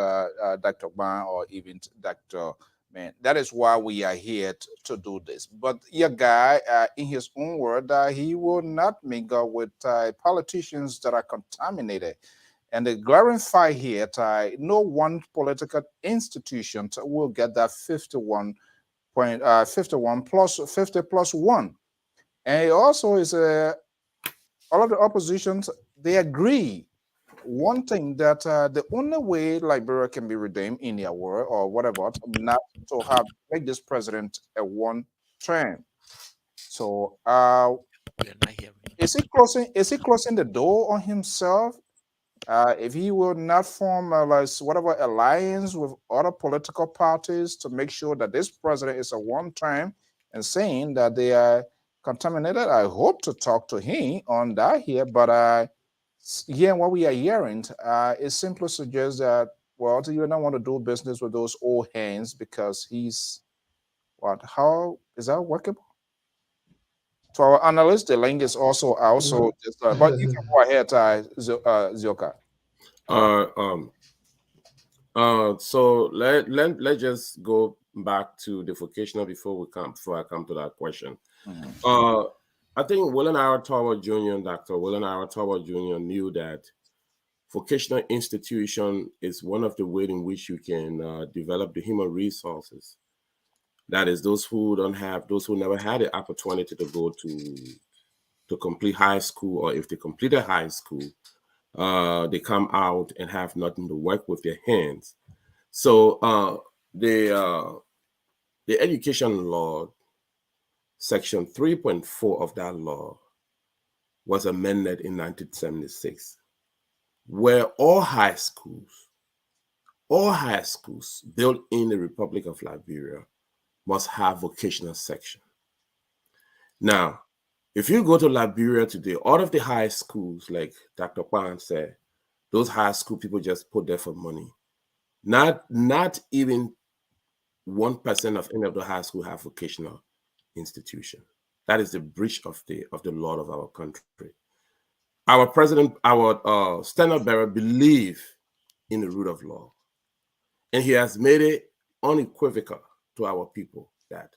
Dr. Ban, or even Dr. Man. That is why we are here to do this. But your guy, in his own word, he will not mingle with politicians that are contaminated. And the glaring fight here, no one political institution will get that 51 plus 50 plus 1. And it also is all of the oppositions, they agree one thing, that the only way Liberia can be redeemed in their world or whatever, not to have make this president a one term. So We are not hearing. is he closing the door on himself? If he will not form like whatever alliance with other political parties to make sure that this president is a one term, and saying that they are contaminated, I hope to talk to him on that here. But what we are hearing, it simply suggests that, well, you don't want to do business with those old hands because he's what? How is that workable? To our analyst, the link is also out. So, just, but you can go ahead, Zioka. Uh, um, so let's just go back to the vocational before I come to that question. I think William R. Tower Jr. Dr. William R. Tower Jr. knew that vocational institution is one of the ways in which you can develop the human resources. That is, those who never had the opportunity to go to complete high school, or if they completed high school, they come out and have nothing to work with their hands. So the education law, section 3.4 of that law, was amended in 1976, where all high schools built in the Republic of Liberia must have vocational section. Now, if you go to Liberia today, all of the high schools, like Dr. Kwan said, those high school people just put there for money. Not even 1% of any of the high school have vocational institution. That is the breach of the law of our country. Our president, our standard bearer, believe in the rule of law, and he has made it unequivocal to our people that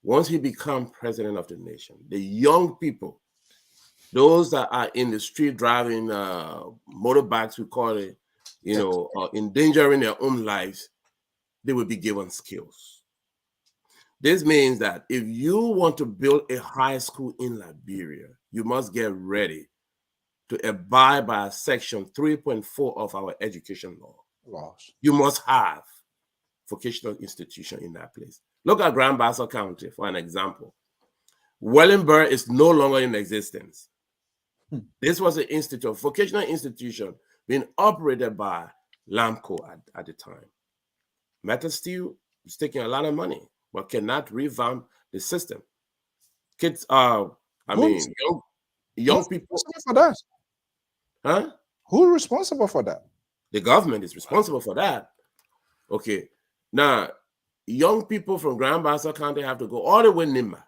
once he becomes president of the nation, the young people, those that are in the street driving motorbikes, we call it, endangering their own lives, they will be given skills. This means that if you want to build a high school in Liberia, you must get ready to abide by section 3.4 of our education laws. You must have vocational institution in that place. Look at Grand Bassa County for an example. Wellingborough is no longer in existence. This was an institute, vocational institution being operated by LAMCO at the time. Metal Steel is taking a lot of money, but cannot revamp the system. Kids young people for that. Huh? Who's responsible for that? The government is responsible for that. Okay. Now, young people from Grand Bassa County have to go all the way Nimba.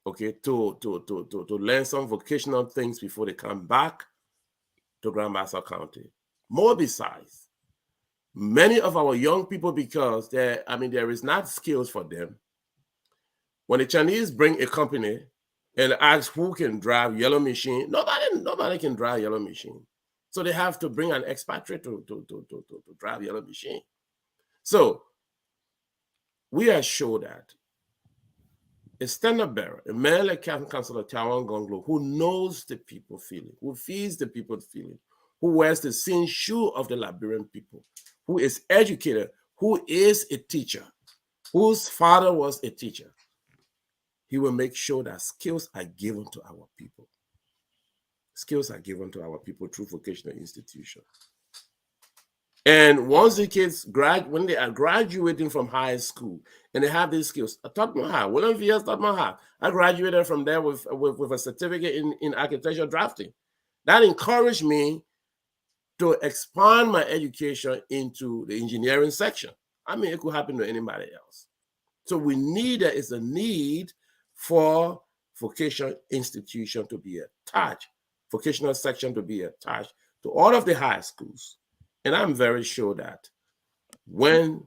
Okay, to learn some vocational things before they come back to Grand Bassa County. More besides, many of our young people, because there is not skills for them. When the Chinese bring a company and ask who can drive yellow machine, nobody can drive yellow machine. So they have to bring an expatriate to drive yellow machine. So we are sure that a standard bearer, a man like Captain Councilor Tiawan Gongloe, who knows the people feeling, who feels the people feeling, who wears the same shoe of the Liberian people, who is educated, who is a teacher, whose father was a teacher, he will make sure that skills are given to our people. Skills are given to our people through vocational institutions. And once the kids when they are graduating from high school and they have these skills, I taught my how. William V.S. taught my how. I graduated from there with a certificate in architectural drafting. That encouraged me to expand my education into the engineering section. I mean, it could happen to anybody else. So there is a need for vocational institution to be attached, vocational section to be attached to all of the high schools. And I'm very sure that when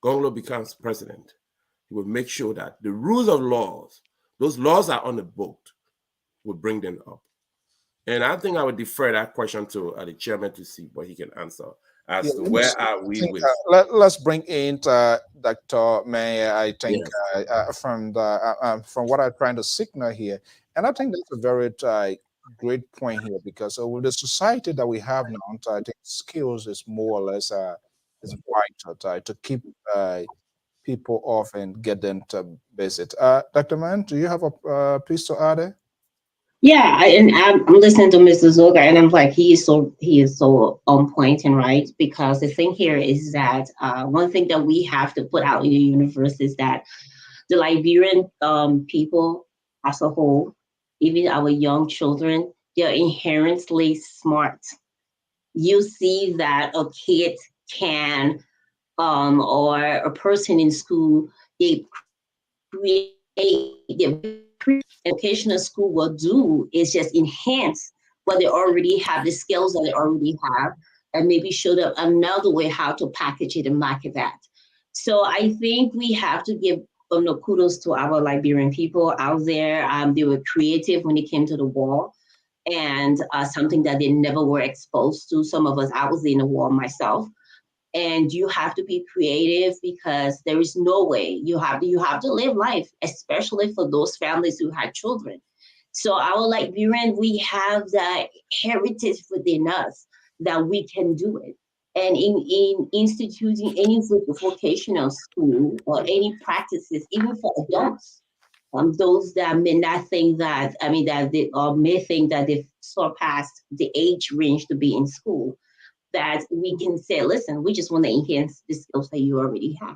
Gongloe becomes president, he will make sure that the rules of laws, those laws are on the book, will bring them up. And I think I would defer that question to the chairman to see what he can answer as to where are we with. Let's bring in Dr. May. I think from what I'm trying to signal here, and I think that's a very great point here, because with the society that we have now, I think skills is more or less is vital to keep people off and get them to visit. Dr. Mann, do you have a piece to add? Yeah, and I'm listening to Mr. Zoga, and I'm like, he is so on point and right, because the thing here is that one thing that we have to put out in the universe is that the Liberian people as a whole, even our young children, they're inherently smart. You see that a kid can, or a person in school, they create educational school will do is just enhance what they already have, the skills that they already have, and maybe show them another way how to package it and market that. So I think we have to give kudos to our Liberian people out there. They were creative when it came to the war, and something that they never were exposed to. Some of us, I was in the war myself. And you have to be creative, because there is no way you have to live life, especially for those families who had children. So our Liberian, we have that heritage within us that we can do it. And in instituting any vocational school or any practices, even for adults, those that may not think that, that they or may think that they've surpassed the age range to be in school, that we can say, listen, we just want to enhance the skills that you already have.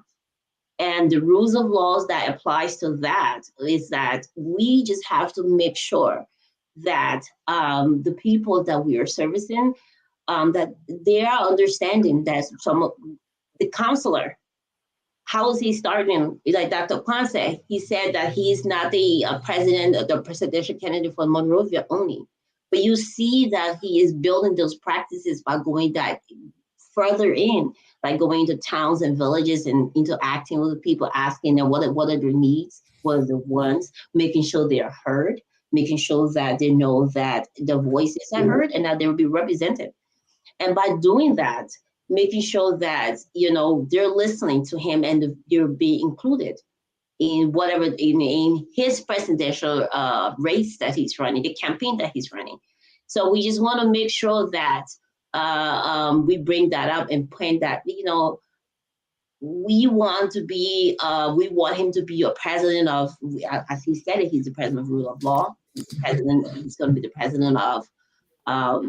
And the rules of laws that applies to that is that we just have to make sure that the people that we are servicing, that they are understanding that the counselor, how is he starting? Like Dr. Kwan said, he said that he's not the president, the presidential candidate for Monrovia only. But you see that he is building those practices by going that further in, like going to towns and villages and interacting with the people, asking them what are their needs, what are the wants, making sure they are heard, making sure that they know that their voices are heard and that they will be represented. And by doing that, making sure that, they're listening to him and they're being included in whatever, in his presidential race that he's running, the campaign that he's running. So we just want to make sure that we bring that up and point that, we want him to be a president of, as he said it, he's the president of rule of law. He's going to be the president of, I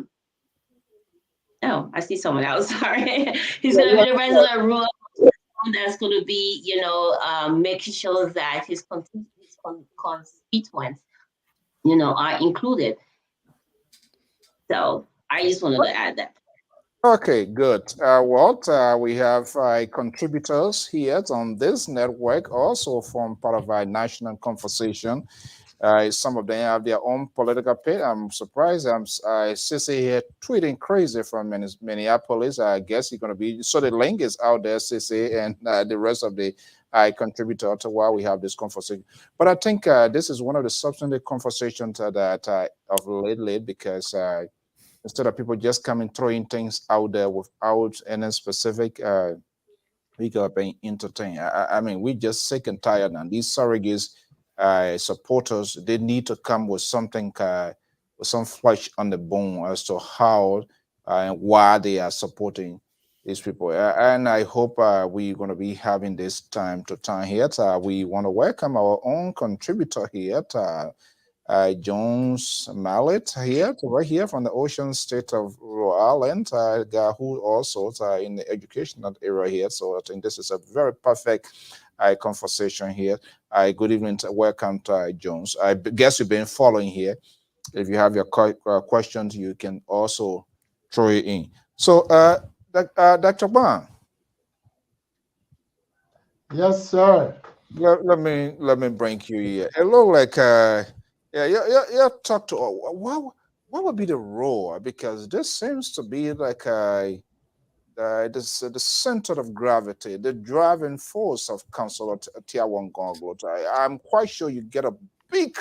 see someone else, sorry. He's going to be the president of rule of law. That's going to be, making sure that his constituents, are included. So I just wanted to add that. Okay, good. We have contributors here on this network, also from part of our national conversation. Some of them have their own political page. I'm surprised. I see here tweeting crazy from Minneapolis. I guess you're going to be. So the link is out there, Sissy, and the rest of the contributor to why we have this conversation. But I think this is one of the substantive conversations that of late, because instead of people just coming throwing things out there without any specific we got being entertained. I mean, we just sick and tired now. These surrogates supporters, they need to come with something, with some flesh on the bone as to how and why they are supporting these people. And I hope we're going to be having this time to time here. We want to welcome our own contributor here, Jones Mallet here, right here from the ocean state of Rhode Island, guy who also in the educational area here. So I think this is a very perfect conversation here. Good evening, welcome to Jones. I guess you've been following here If you have your questions, you can also throw it in. So, Dr. Bang, Yes, sir. let me bring you here. It look like yeah, you talk to what would be the role, because this seems to be like the center of gravity, the driving force of Councilor Tiawan Gongloe. I'm quite sure you get a big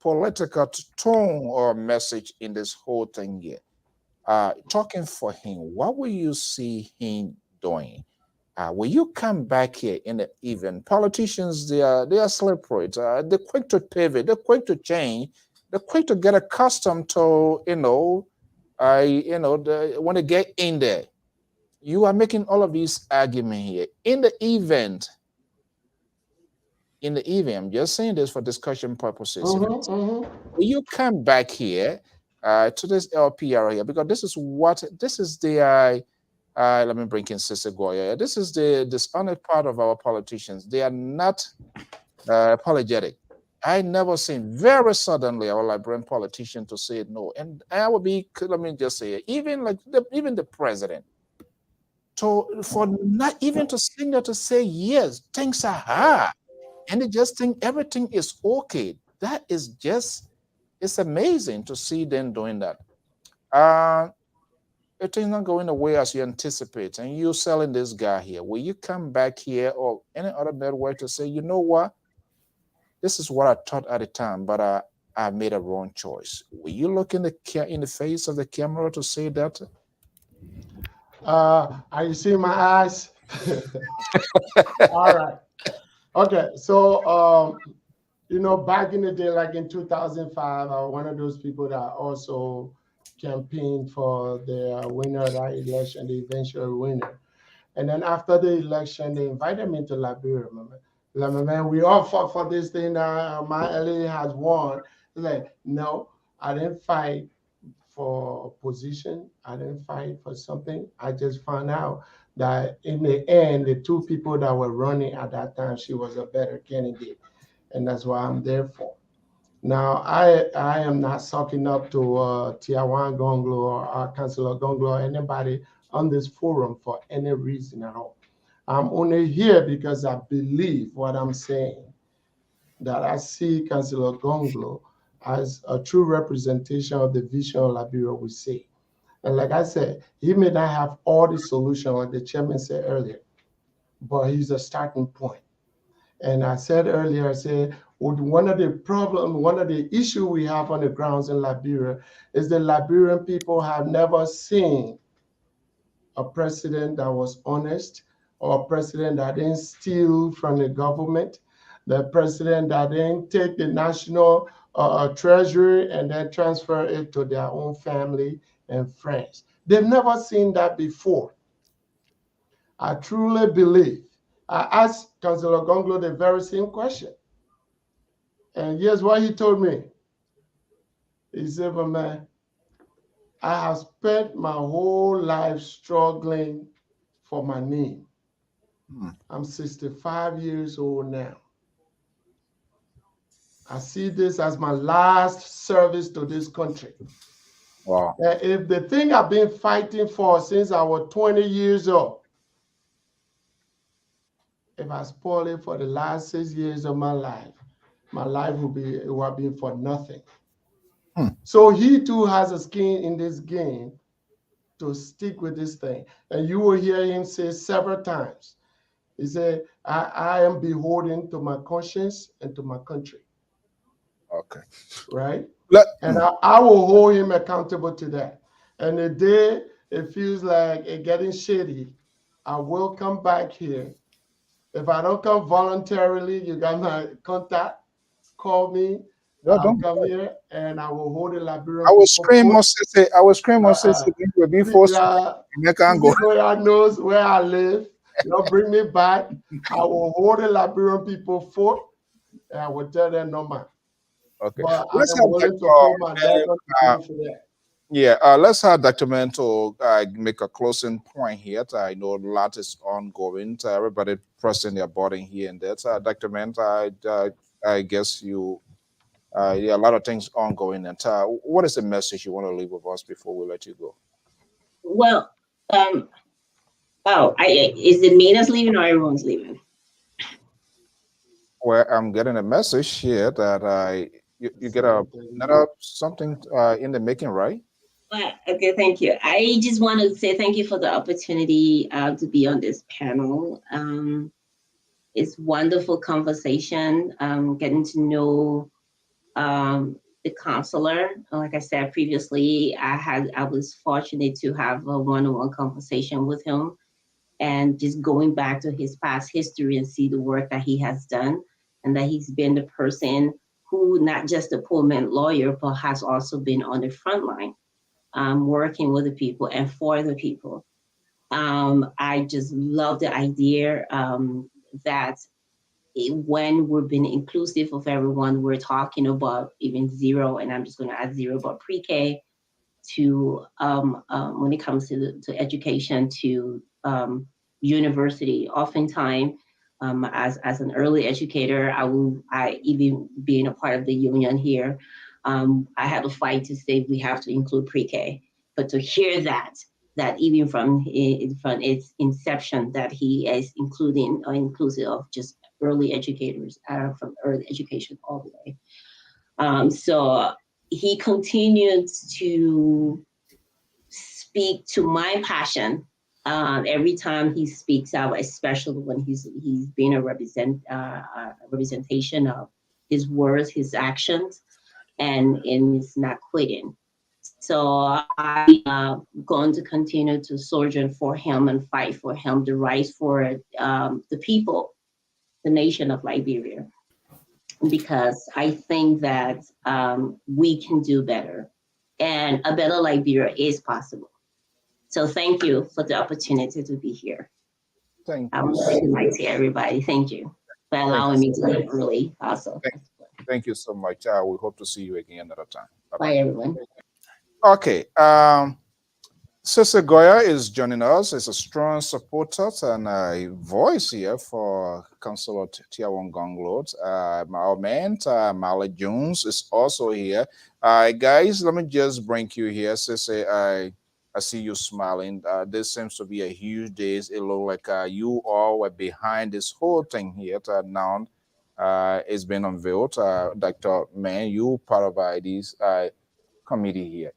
political tone or message in this whole thing here. Talking for him, what will you see him doing? Will you come back here in the event? Politicians, they are slippery. They're quick to pivot. They're quick to change. They're quick to get accustomed to when they get in there. You are making all of these arguments here in the event. I'm just saying this for discussion purposes. Will you come back here to this LPR here, because this is the let me bring in Sister Goya. This is the dishonest part of our politicians. They are not apologetic. I never seen very suddenly our Liberian politician to say no, and I would be. Let me just say, even the president, for not even to signal to say yes, things are hard, and they just think everything is okay. That is just, it's amazing to see them doing that. It is not going away as you anticipate, and you're selling this guy here. Will you come back here or any other network to say, you know what, this is what I thought at the time, but I made a wrong choice? Will you look in the face of the camera to say that? Are you seeing my eyes? All right. Okay. So, back in the day, like in 2005, I was one of those people that also campaigned for the winner of that election, the eventual winner. And then after the election, they invited me to Liberia. Man, we all fought for this thing. My LA has won. It's like, no, I didn't fight for position. I didn't fight for something. I just found out that in the end, the two people that were running at that time, she was a better candidate. And that's why I'm there for. Now, I am not sucking up to Tiawan Gongloe or Councilor Gongloe or anybody on this forum for any reason at all. I'm only here because I believe what I'm saying, that I see Councilor Gongloe as a true representation of the vision of Liberia we see. And like I said, he may not have all the solution, like the chairman said earlier, but he's a starting point. And I said earlier, I said, one of the issues we have on the grounds in Liberia is the Liberian people have never seen a president that was honest, or a president that didn't steal from the government, the president that didn't take the national treasury and then transfer it to their own family and friends. They've never seen that before. I truly believe. I asked Councilor Gongloe the very same question. And here's what he told me. He said, "But man, I have spent my whole life struggling for my name. I'm 65 years old now. I see this as my last service to this country. Wow. If the thing I've been fighting for since I was 20 years old, if I spoil it for the last 6 years of my life will have been for nothing." So he too has a skin in this game to stick with this thing. And you will hear him say several times, he said, I am beholden to my conscience and to my country. Okay. Right? And I will hold him accountable to that. And the day it feels like it's getting shady, I will come back here. If I don't come voluntarily, you got my contact, call me. I'll come here and I will hold the Liberian. I will scream or say, before God knows where I live. Don't bring me back. I will hold the Liberian people foot and I will tell them no man. Okay. But I am willing to put my neck on the table for that. Yeah, let's have Dr. Mento make a closing point here. I know a lot is ongoing. Everybody pressing their button here and there. Dr. Mento, I guess you Yeah, a lot of things ongoing. And what is the message you want to leave with us before we let you go? Well, is it me that's leaving or everyone's leaving? Well, I'm getting a message here that you get another something in the making, right? Well, okay, thank you. I just want to say thank you for the opportunity to be on this panel. It's wonderful conversation, getting to know the counselor. Like I said previously, I was fortunate to have a one-on-one conversation with him, and just going back to his past history and see the work that he has done, and that he's been the person who, not just a poor man lawyer, but has also been on the front line, working with the people and for the people. I just love the idea that when we're being inclusive of everyone, we're talking about even zero, and I'm just going to add zero, but pre-K to when it comes to education, to university. Oftentimes, as an early educator, I even being a part of the union here, I had a fight to say we have to include pre-K, but to hear that even from its inception, that he is including or inclusive of just early educators from early education all the way. So he continued to speak to my passion every time he speaks out, especially when he's being a representation of his words, his actions, and is not quitting. So I'm going to continue to soldier for him and fight for him, the rights for the people, the nation of Liberia, because I think that we can do better, and a better Liberia is possible. So thank you for the opportunity to be here. Thank I you. would say goodnight to everybody. Thank you for allowing me to leave early also. Thank you so much. We hope to see you again another time. Bye, everyone. Okay. Sister Goya is joining us. Is a strong supporter and a voice here for Councillor Tiawan Gongloe. Our man, Mala Jones, is also here. Guys, let me just bring you here. Sister, I see you smiling. This seems to be a huge day. It looks like you all were behind this whole thing here. Now it's been unveiled. Dr. Man, you part of this committee here.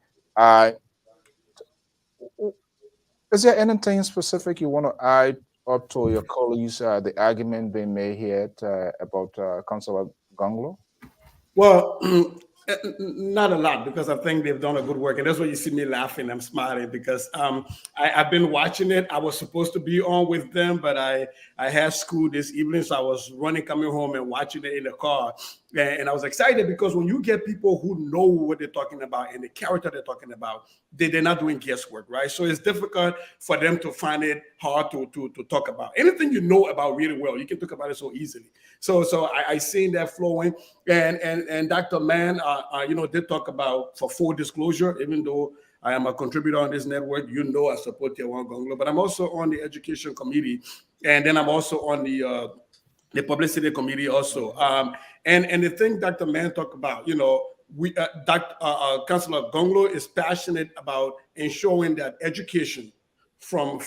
Is there anything specific you want to add up to your colleagues, the argument being made here about Councillor Gongloe? Well, not a lot, because I think they've done a good work, and that's why you see me laughing. I'm smiling because I've been watching it. I was supposed to be on with them, but I had school this evening, so I was coming home and watching it in the car. And I was excited because when you get people who know what they're talking about and the character they're talking about, they're not doing guesswork, right? So it's difficult for them to find it hard to talk about. Anything you know about really well, you can talk about it so easily. So I seen that flowing, and Dr. Mann, did talk about, for full disclosure, even though I am a contributor on this network, I support Tiawan Gongloe, but I'm also on the education committee, and then I'm also on the publicity committee also. And the thing Dr. Mann talked about, Councillor Gongloe is passionate about ensuring that education from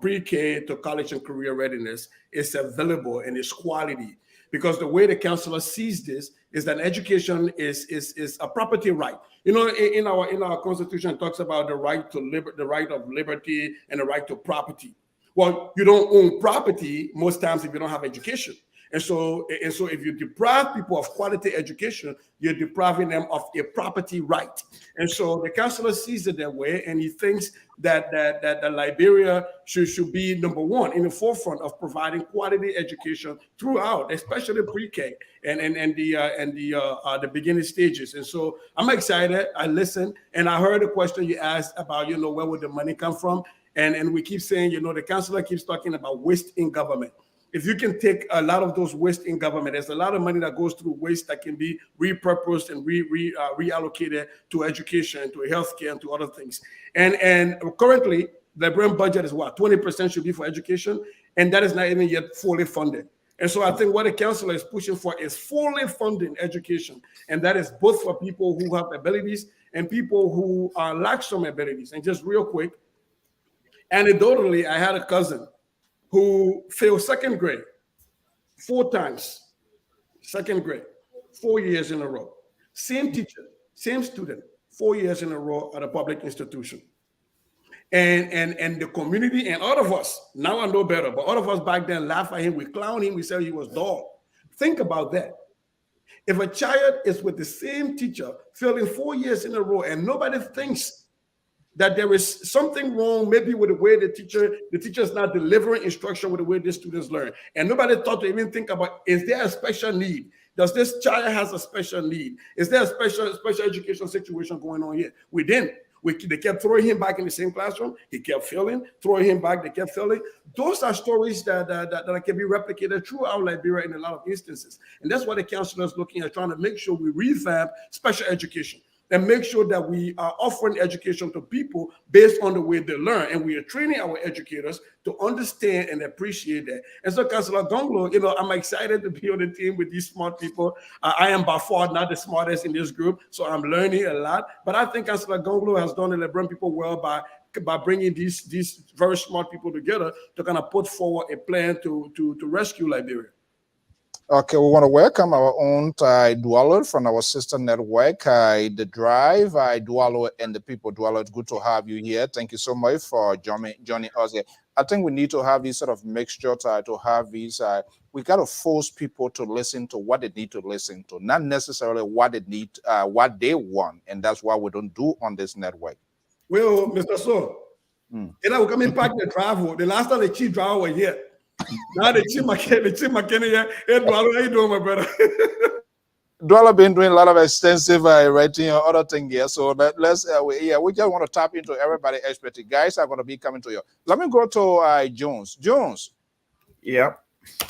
pre-K to college and career readiness is available and is quality. Because the way the councillor sees this is that education is a property right. In our constitution, it talks about the right of liberty and the right to property. Well, you don't own property most times if you don't have education. And so if you deprive people of quality education, you're depriving them of a property right. And so the councillor sees it that way, and he thinks that Liberia should be number one in the forefront of providing quality education throughout, especially pre-K and the beginning stages. And so I'm excited. I listened, and I heard a question you asked about, where would the money come from? And we keep saying, the councillor keeps talking about waste in government. If you can take a lot of those waste in government, there's a lot of money that goes through waste that can be repurposed and reallocated to education, to healthcare, and to other things. And currently, the Liberian budget is what? 20% should be for education, and that is not even yet fully funded. And so I think what the council is pushing for is fully funding education. And that is both for people who have abilities and people who lack some abilities. And just real quick, anecdotally, I had a cousin who failed second grade 4 times, second grade, 4 years in a row. Same teacher, same student, 4 years in a row at a public institution. And the community and all of us, now I know better, but all of us back then laugh at him, we clown him, we say he was dull. Think about that. If a child is with the same teacher failing 4 years in a row and nobody thinks that there is something wrong, maybe with the way the teacher is not delivering instruction with the way the students learn, and nobody thought to even think about, is there a special need? Does this child has a special need? Is there a special education situation going on here? We didn't. They kept throwing him back in the same classroom. He kept failing, throwing him back. They kept failing. Those are stories that can be replicated throughout Liberia in a lot of instances. And that's what the council is looking at, trying to make sure we revamp special education and make sure that we are offering education to people based on the way they learn. And we are training our educators to understand and appreciate that. And so, Councilor Gongloe, I'm excited to be on the team with these smart people. I am by far not the smartest in this group, so I'm learning a lot. But I think Councilor Gongloe has done the Liberian people well by bringing these very smart people together to kind of put forward a plan to rescue Liberia. Okay, we want to welcome our own Dualo from our sister network, The Drive. Dualo and the people, Dualo, it's good to have you here. Thank you so much for joining us here. I think we need to have this sort of mixture to have these. We got to force people to listen to what they need to listen to, not necessarily what they need, what they want. And that's what we don't do on this network. Well, Mr. So, we're coming back to the drive. The last time the chief driver was here. Now the chief McKinney, hey, Dualo, how you doing, my brother? Dualo been doing a lot of extensive writing and other things here. So let's we just want to tap into everybody's expertise. Guys are going to be coming to you. Let me go to Jones. Jones. Yeah.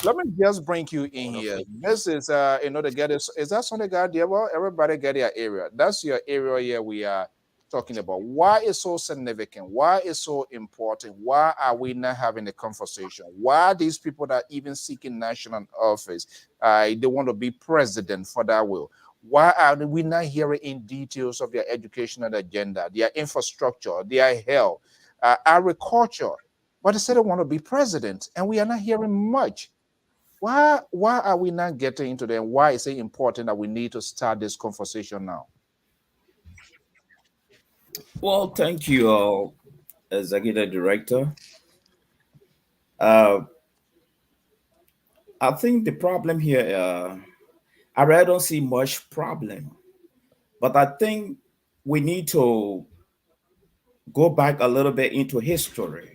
Let me just bring you in here. This is to get this. Is that something God there? Well, everybody get your area. That's your area here we are talking about. Why is so significant? Why is so important? Why are we not having a conversation? Why are these people that are even seeking national office, they want to be president for that will? Why are we not hearing in details of their educational agenda, their infrastructure, their health, agriculture? But they said they want to be president, and we are not hearing much. Why are we not getting into them? Why is it important that we need to start this conversation now? Well, thank you, Executive Director. I think the problem here, I really don't see much problem, but I think we need to go back a little bit into history.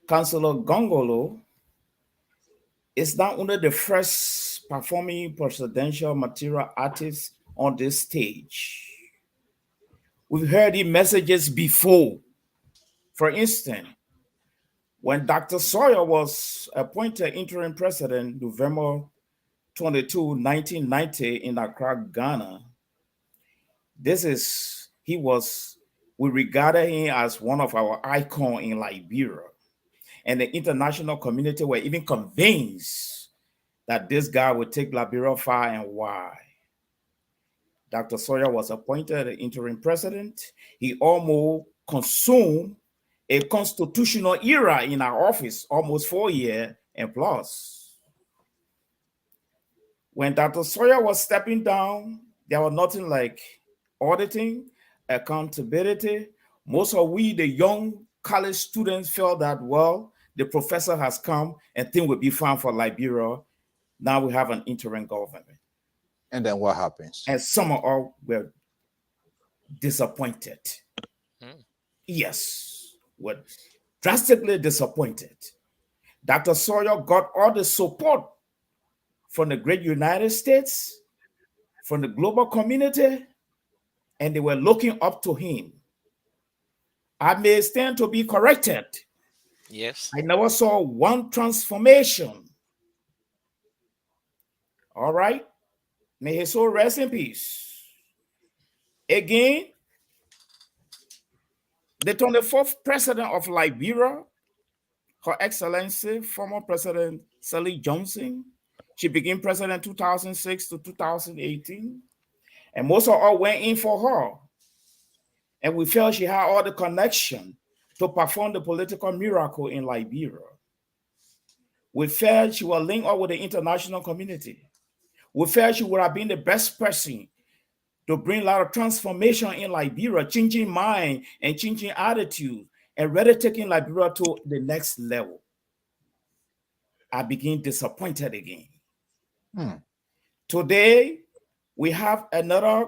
Councillor Gongloe is not only the first performing presidential material artist on this stage. We've heard the messages before. For instance, when Dr. Saye was appointed interim president November 22, 1990 in Accra, Ghana, we regarded him as one of our icons in Liberia. And the international community were even convinced that this guy would take Liberia far, and why. Dr. Saye was appointed the interim president. He almost consumed a constitutional era in our office, almost 4 years and plus. When Dr. Saye was stepping down, there was nothing like auditing, accountability. Most of we, the young college students, felt that, well, the professor has come and things will be fine for Liberia. Now we have an interim government. And then what happens? And some of us were disappointed. Yes, were drastically disappointed. Dr. Saye got all the support from the great United States, from the global community, and they were looking up to him. I may stand to be corrected. Yes. I never saw one transformation. All right. May his soul rest in peace. Again, the 24th president of Liberia Her Excellency, former President Sally Johnson. She became president 2006 to 2018. And most of all went in for her. And we felt she had all the connection to perform the political miracle in Liberia. We felt she was linked up with the international community. We felt she would have been the best person to bring a lot of transformation in Liberia, changing mind and changing attitude, and really taking Liberia to the next level. I became disappointed again. Today, we have another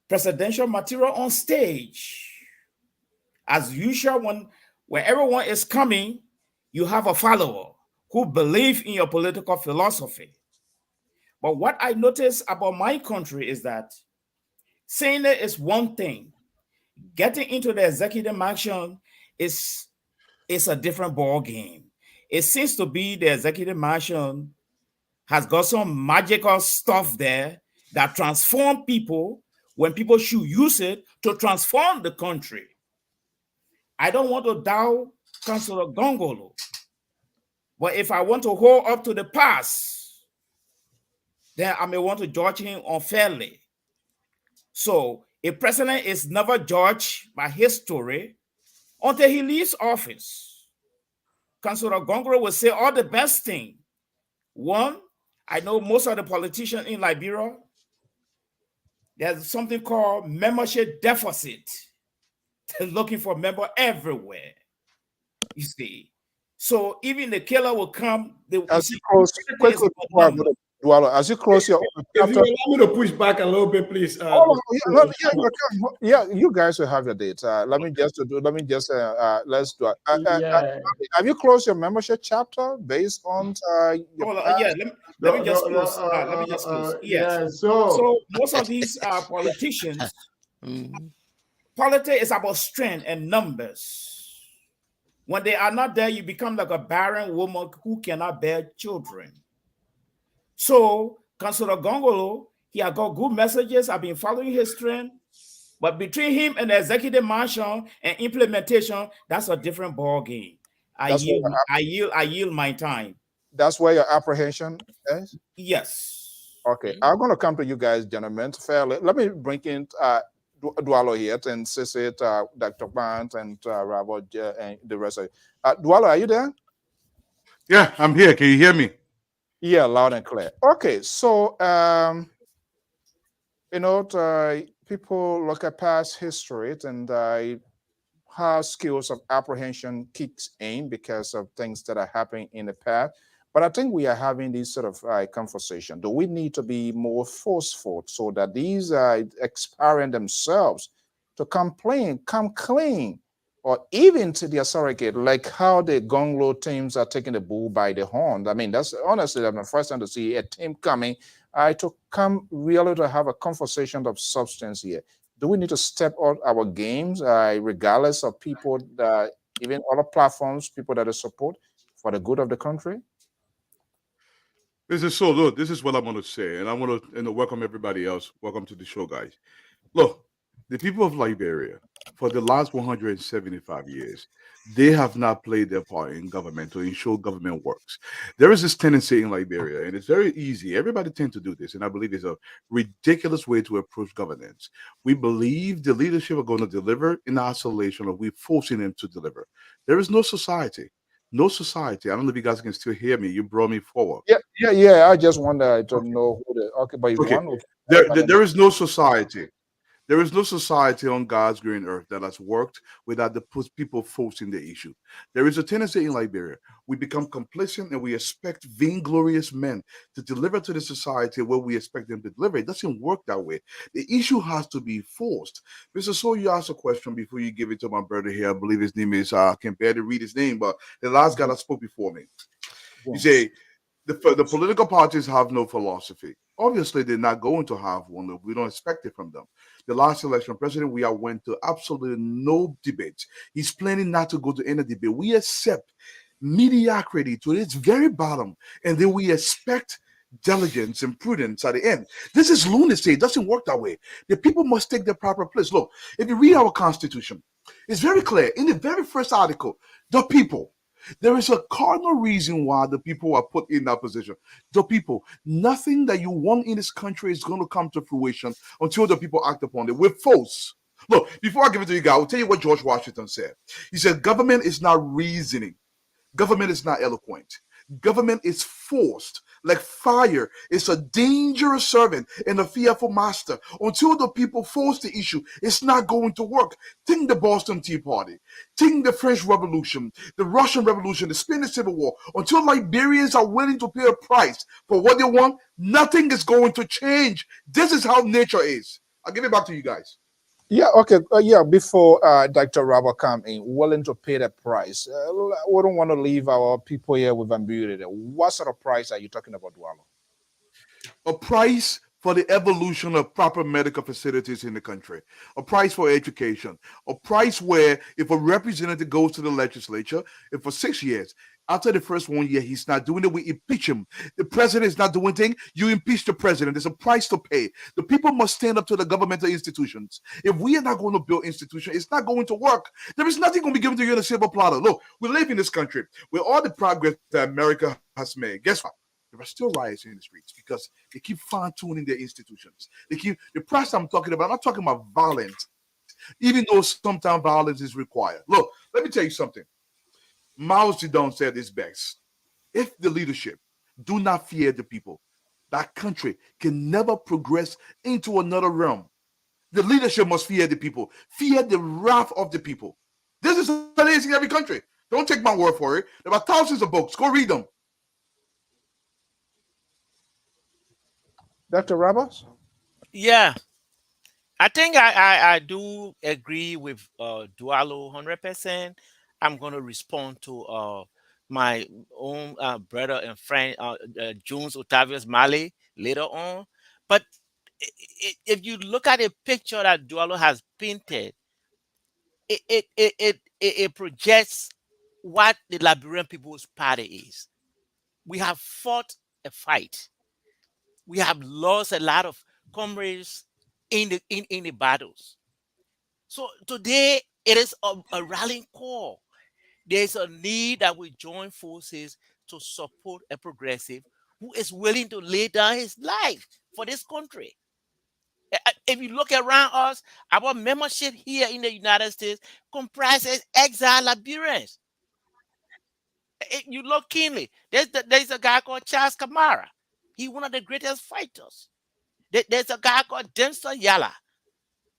presidential material on stage. As usual, when everyone is coming, you have a follower who believes in your political philosophy. But what I notice about my country is that saying it is one thing. Getting into the executive mansion is a different ball game. It seems to be the executive mansion has got some magical stuff there that transform people when people should use it to transform the country. I don't want to doubt Councillor Gongloe, but if I want to hold up to the past, then I may want to judge him unfairly. So a president is never judged by history until he leaves office. Councillor Gongloe will say all the best thing. One, I know most of the politicians in Liberia, there's something called membership deficit. They're looking for members everywhere. You see. So even the killer will come. As you close your if you allow me to push back a little bit, please. You guys will have your data. Let's do it. Have you closed your membership chapter based on let me just close. So most of these politicians, politics is about strength and numbers. When they are not there, you become like a barren woman who cannot bear children. So, Councillor Gongloe, he has got good messages. I've been following his trend. But between him and the executive mansion and implementation, that's a different ball game. I yield my time. That's where your apprehension is? Yes. Okay. I'm going to come to you guys, gentlemen, fairly. Let me bring in Dualo here and Saye, Dr. Barnes, and Robert, and the rest of it. Dualo, are you there? Yeah, I'm here. Can you hear me? Yeah, loud and clear. Okay, so people look at past history and how skills of apprehension kicks in because of things that are happening in the past. But I think we are having this sort of conversation. Do we need to be more forceful so that these expiring themselves to come clean, or even to their surrogate, like how the Gongloe teams are taking the bull by the horn? I mean, that's honestly the first time to see a team coming to come really to have a conversation of substance here. Do we need to step out our games, regardless of people, even other platforms, people that are support for the good of the country? This is what I'm going to say, and I want to welcome everybody else. Welcome to the show, guys. Look, the people of Liberia, for the last 175 years, they have not played their part in government to ensure government works. There is this tendency in Liberia, and it's very easy. Everybody tends to do this, and I believe it's a ridiculous way to approach governance. We believe the leadership are going to deliver in isolation, or we're forcing them to deliver. There is no society. No society. I don't know if you guys can still hear me. You brought me forward. Yeah. I just wonder to know who the There is no society. There is no society on God's green earth that has worked without the people forcing the issue. There is a tendency in Liberia. We become complacent and we expect vainglorious men to deliver to the society where we expect them to deliver. It doesn't work that way. The issue has to be forced. Mr. So, you asked a question before you give it to my brother here. I believe his name is, I can barely read his name, but the last guy that spoke before me. You say, the political parties have no philosophy. Obviously, they're not going to have one. We don't expect it from them. The last election, President Weah went to absolutely no debate. He's planning not to go to any debate. We accept mediocrity to its very bottom, and then we expect diligence and prudence at the end. This is lunacy. It doesn't work that way. The people must take their proper place. Look, if you read our Constitution, it's very clear. In the very first article, the people. There is a cardinal reason why the people are put in that position. The people, nothing that you want in this country is going to come to fruition until the people act upon it with force. Look, before I give it to you guys, I'll tell you what George Washington said. He said, government is not reasoning. Government is not eloquent. Government is forced. Like fire, it's a dangerous servant and a fearful master. Until the people force the issue, it's not going to work. Think the Boston Tea Party. Think the French Revolution, the Russian Revolution, the Spanish Civil War. Until Liberians are willing to pay a price for what they want, nothing is going to change. This is how nature is. I'll give it back to you guys. Yeah, okay. Yeah, before Dr. Robert come in, willing to pay the price. We don't want to leave our people here with ambiguity. What sort of price are you talking about, Dualo? A price for the evolution of proper medical facilities in the country, a price for education, a price where if a representative goes to the legislature, if for 6 years, after the first 1 year, he's not doing it, we impeach him. The president is not doing things, you impeach the president. There's a price to pay. The people must stand up to the governmental institutions. If we are not going to build institutions, it's not going to work. There is nothing going to be given to you in a silver platter. Look, we live in this country with all the progress that America has made. Guess what? There are still riots in the streets because they keep fine-tuning their institutions. The price I'm talking about, I'm not talking about violence, even though sometimes violence is required. Look, let me tell you something. Mao Zedong said this best. If the leadership do not fear the people, that country can never progress into another realm. The leadership must fear the people, fear the wrath of the people. This is how it is in every country. Don't take my word for it. There are thousands of books. Go read them. Dr. Roberts? Yeah, I think I do agree with Dualo 100%. I'm going to respond to my own brother and friend, Jones Otavius Mali, later on. But if you look at a picture that Dualo has painted, it projects what the Liberian People's Party is. We have fought a fight. We have lost a lot of comrades in the battles. So today it is a rallying call. There's a need that we join forces to support a progressive who is willing to lay down his life for this country. If you look around us, our membership here in the United States comprises exiled Liberians. You look keenly. There's a guy called Charles Kamara. He's one of the greatest fighters. There's a guy called Dempster Yala.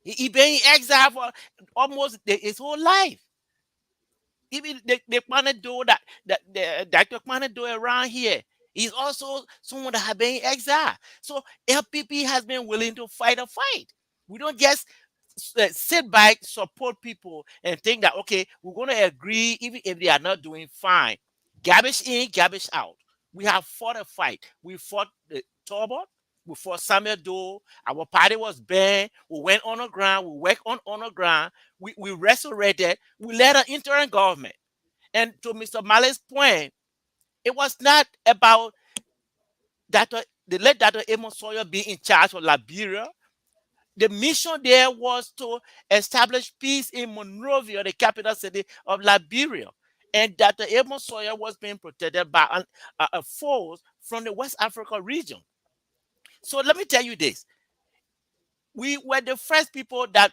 He been in exile for almost his whole life. Even the Kwanado that the Dr. Kwanado around here, he's also someone that has been in exile. So LPP has been willing to fight a fight. We don't just sit back, support people, and think that okay, we're going to agree even if they are not doing fine. Garbage in, garbage out. We have fought a fight. We fought the Torbot. We fought Samuel Doe. Our party was banned. We went on the ground. We worked on the ground. We resurrected. We led an interim government. And to Mr. Malley's point, it was not about the late Dr. Amos Sawyer being in charge of Liberia. The mission there was to establish peace in Monrovia, the capital city of Liberia. And Dr. Amos Sawyer was being protected by a force from the West Africa region. So let me tell you this. We were the first people that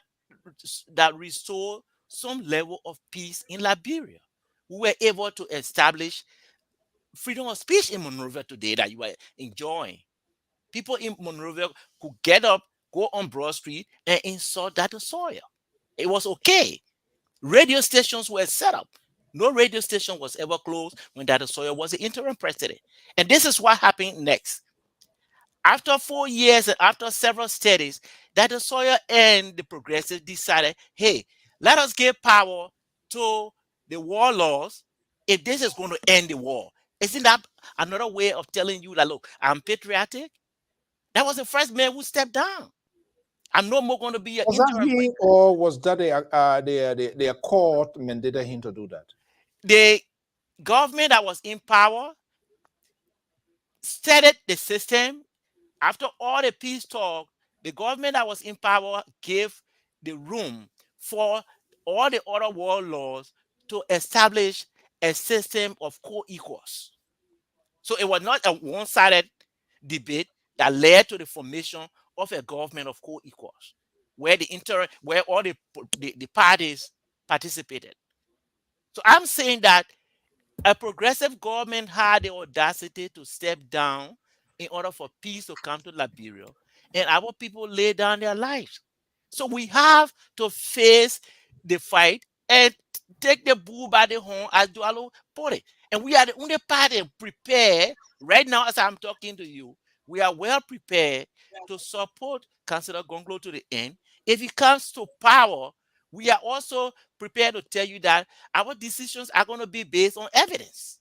restored some level of peace in Liberia. We were able to establish freedom of speech in Monrovia today that you are enjoying. People in Monrovia could get up, go on Broad Street, and insult Dr. Sawyer. It was okay. Radio stations were set up. No radio station was ever closed when Dr. Sawyer was the interim president. And this is what happened next. After 4 years and after several studies, Dr. Sawyer and the progressives decided, hey, let us give power to the warlords if this is going to end the war. Isn't that another way of telling you that, look, I'm patriotic? That was the first man who stepped down. I'm no more going to be an Was that he, or was that their court mandated him to do that? The government that was in power started the system. After all the peace talk, the government that was in power gave the room for all the other warlords to establish a system of co-equals. So it was not a one-sided debate that led to the formation of a government of co-equals, where where all the parties participated. So I'm saying that a progressive government had the audacity to step down in order for peace to come to Liberia, and our people lay down their lives. So we have to face the fight and take the bull by the horn, as Dualo put it. And we are the only party prepared right now, as I'm talking to you. We are well prepared to support Councillor Gongloe to the end. If it comes to power, we are also prepared to tell you that our decisions are going to be based on evidence.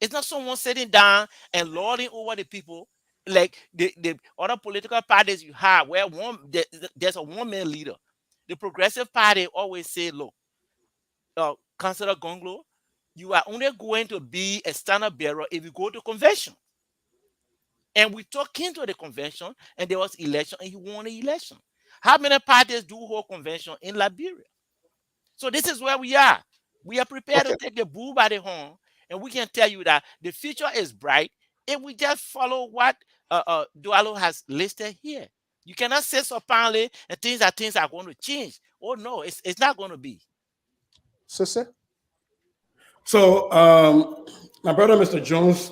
It's not someone sitting down and lording over the people like the other political parties you have, where there's a one-man leader. The Progressive Party always say, look, Councillor Gongloe, you are only going to be a standard bearer if you go to convention. And we took him to the convention, and there was election, and he won the election. How many parties do hold convention in Liberia? So this is where we are. We are prepared to take the bull by the horn, and we can tell you that the future is bright if we just follow what Dualo has listed here. You cannot say so apparently and things are going to change. Oh no, it's not going to be. So my brother, Mr. Jones,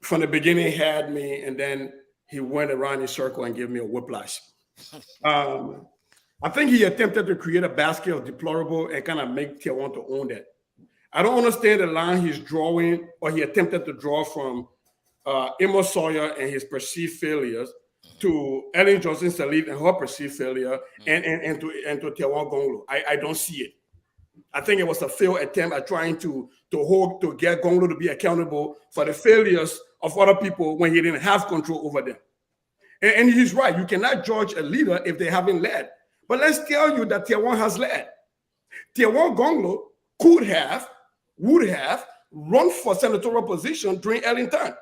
from the beginning had me, and then he went around in circle and gave me a whiplash. I think he attempted to create a basket of deplorable and kind of make Tiawan to own that. I don't understand the line he's drawing, or he attempted to draw from Amos Sawyer and his perceived failures to Ellen Johnson Sirleaf and her perceived failure, and to Tiawan Gongloe. I don't see it. I think it was a failed attempt at trying to get Gongloe to be accountable for the failures of other people when he didn't have control over them. And he's right. You cannot judge a leader if they haven't led. But let's tell you that Tiawan has led. Tiawan Gongloe would have run for senatorial position during Ellington.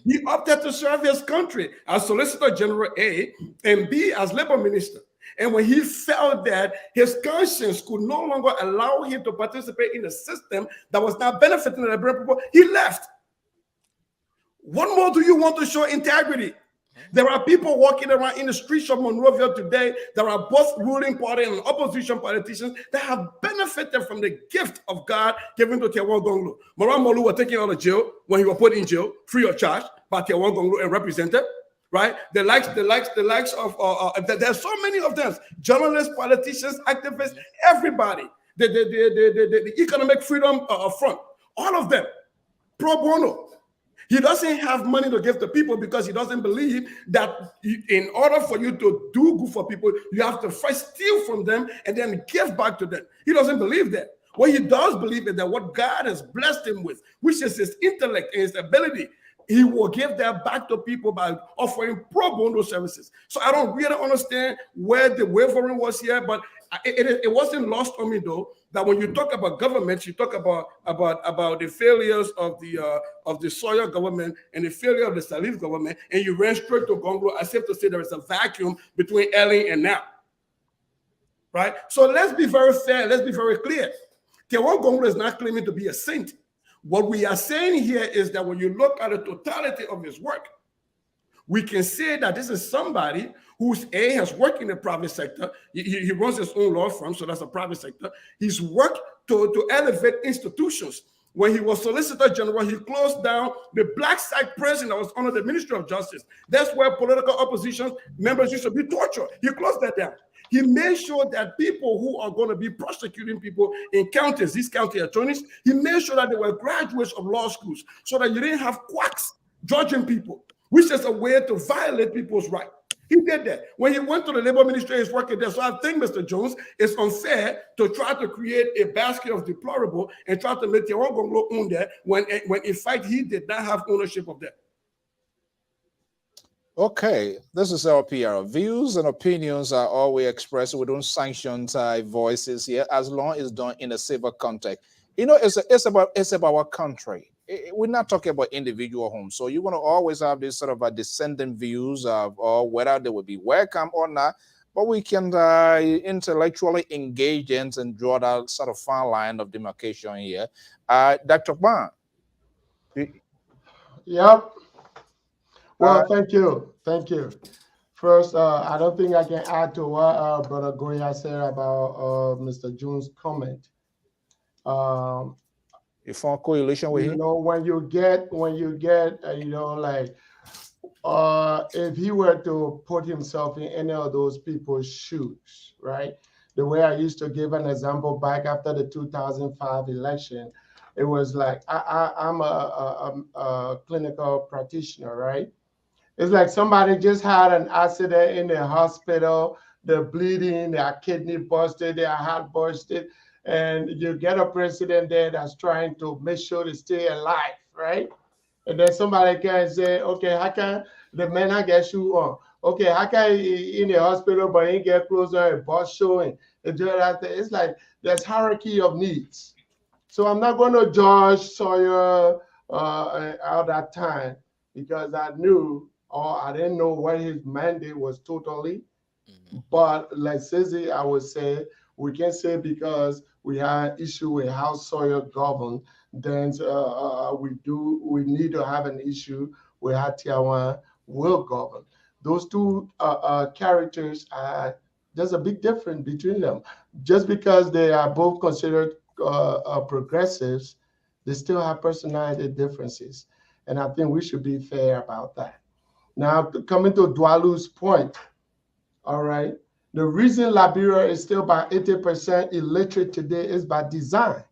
He opted to serve his country as Solicitor General A and B as Labor Minister. And when he felt that his conscience could no longer allow him to participate in a system that was not benefiting the Liberian people, he left. What more do you want to show integrity? There are people walking around in the streets of Monrovia today that are both ruling party and opposition politicians that have benefited from the gift of God given to Tiawan Gongloe. Moran Molu was taken out of jail when he was put in jail, free of charge, by Tiawan Gongloe and represented. Right? The likes of there's so many of them. Journalists, politicians, activists, everybody. The economic freedom front, all of them, pro bono. He doesn't have money to give to people because he doesn't believe that in order for you to do good for people, you have to first steal from them and then give back to them. He doesn't believe that. What he does believe is that what God has blessed him with, which is his intellect and his ability, he will give that back to people by offering pro bono services. So I don't really understand where the wavering was here, but it wasn't lost on me though that when you talk about government, you talk about the failures of the Sawyer government and the failure of the Sirleaf government, and you ran straight to Gongloe as if to say there is a vacuum between Ellen and now. Right? So let's be very fair. Let's be very clear. Tiawan Gongloe is not claiming to be a saint. What we are saying here is that when you look at the totality of his work, we can say that this is somebody who's has worked in the private sector. He runs his own law firm, so that's a private sector. He's worked to elevate institutions. When he was Solicitor General, he closed down the black site prison that was under the Ministry of Justice. That's where political opposition members used to be tortured. He closed that down. He made sure that people who are going to be prosecuting people in counties, these county attorneys, he made sure that they were graduates of law schools so that you didn't have quacks judging people, which is a way to violate people's rights. He did that. When he went to the labor ministry, he's working there. So I think, Mr. Jones, it's unfair to try to create a basket of deplorable and try to make Tiawan Gongloe own that when in fact he did not have ownership of that. Okay, this is LPR. Views and opinions are always expressed. We don't sanction voices here as long as it's done in a civil context. You know, it's about our country. We're not talking about individual homes. So you want to always have this sort of a dissenting views of or whether they will be welcome or not. but we can intellectually engage and draw that sort of fine line of demarcation here. Dr. Ban. Yep. Well, thank you. Thank you. First, I don't think I can add to what Brother Goya said about Mr. June's comment. If on coalition with him, when you get, like, if he were to put himself in any of those people's shoes, right? The way I used to give an example back after the 2005 election, it was like I'm a clinical practitioner, right? It's like somebody just had an accident in the hospital, they're bleeding, their kidney busted, their heart busted, and you get a president there that's trying to make sure they stay alive, right? And then somebody can say, okay, how can the man I get you on? Okay, how can he in the hospital but he get closer and bus showing? It's like there's hierarchy of needs. So I'm not going to judge Sawyer at that time because I knew or I didn't know what his mandate was totally. But like Saye, I would say, we can say because we had an issue with how Sawyer governed, then we need to have an issue with how Tiawan will govern. Those two characters, there's a big difference between them. Just because they are both considered progressives, they still have personality differences. And I think we should be fair about that. Now, coming to Dwalu's point, all right, the reason Liberia is still by 80% illiterate today is by design.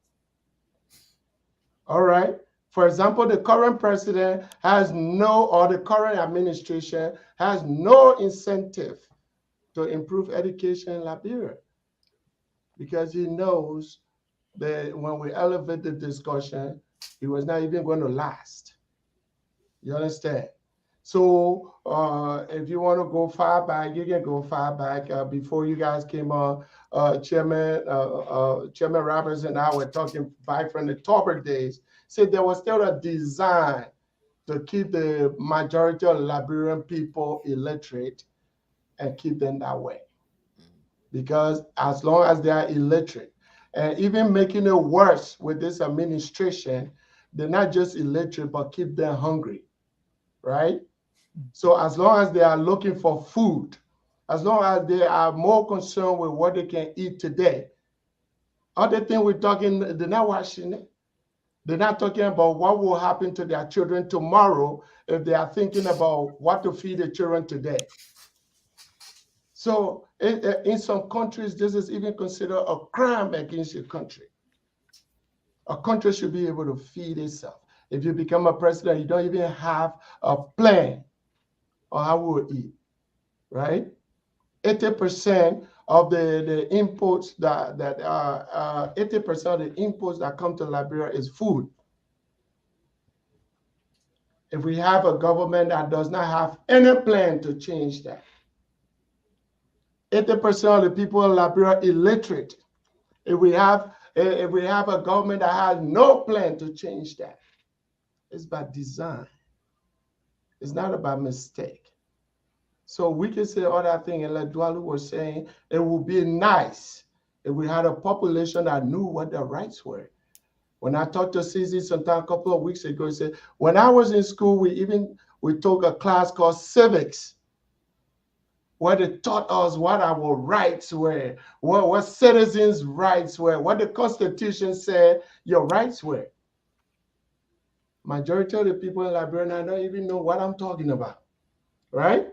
All right. For example, the current president the current administration has no incentive to improve education in Liberia because he knows that when we elevate the discussion, it was not even going to last. You understand? So if you want to go far back, you can go far back. Before you guys came on, Chairman Roberts and I were talking back from the Tauber days, said there was still a design to keep the majority of Liberian people illiterate and keep them that way. Because as long as they are illiterate, and even making it worse with this administration, they're not just illiterate, but keep them hungry, right? So as long as they are looking for food, as long as they are more concerned with what they can eat today, other thing we're talking, they're not watching it. They're not talking about what will happen to their children tomorrow if they are thinking about what to feed the children today. So in some countries, this is even considered a crime against your country. A country should be able to feed itself. If you become a president, you don't even have a plan on how we will eat, right? 80% of the imports that 80% of the imports that come to Liberia is food. If we have a government that does not have any plan to change that, 80% of the people in Liberia are illiterate. If we have a government that has no plan to change that, it's by design. It's not about mistake. So we can say other things, and like Dwalu was saying, it would be nice if we had a population that knew what their rights were. When I talked to Saye sometime a couple of weeks ago, he said, when I was in school, we took a class called civics, where they taught us what our rights were, what citizens' rights were, what the Constitution said your rights were. Majority of the people in Liberia don't even know what I'm talking about, right?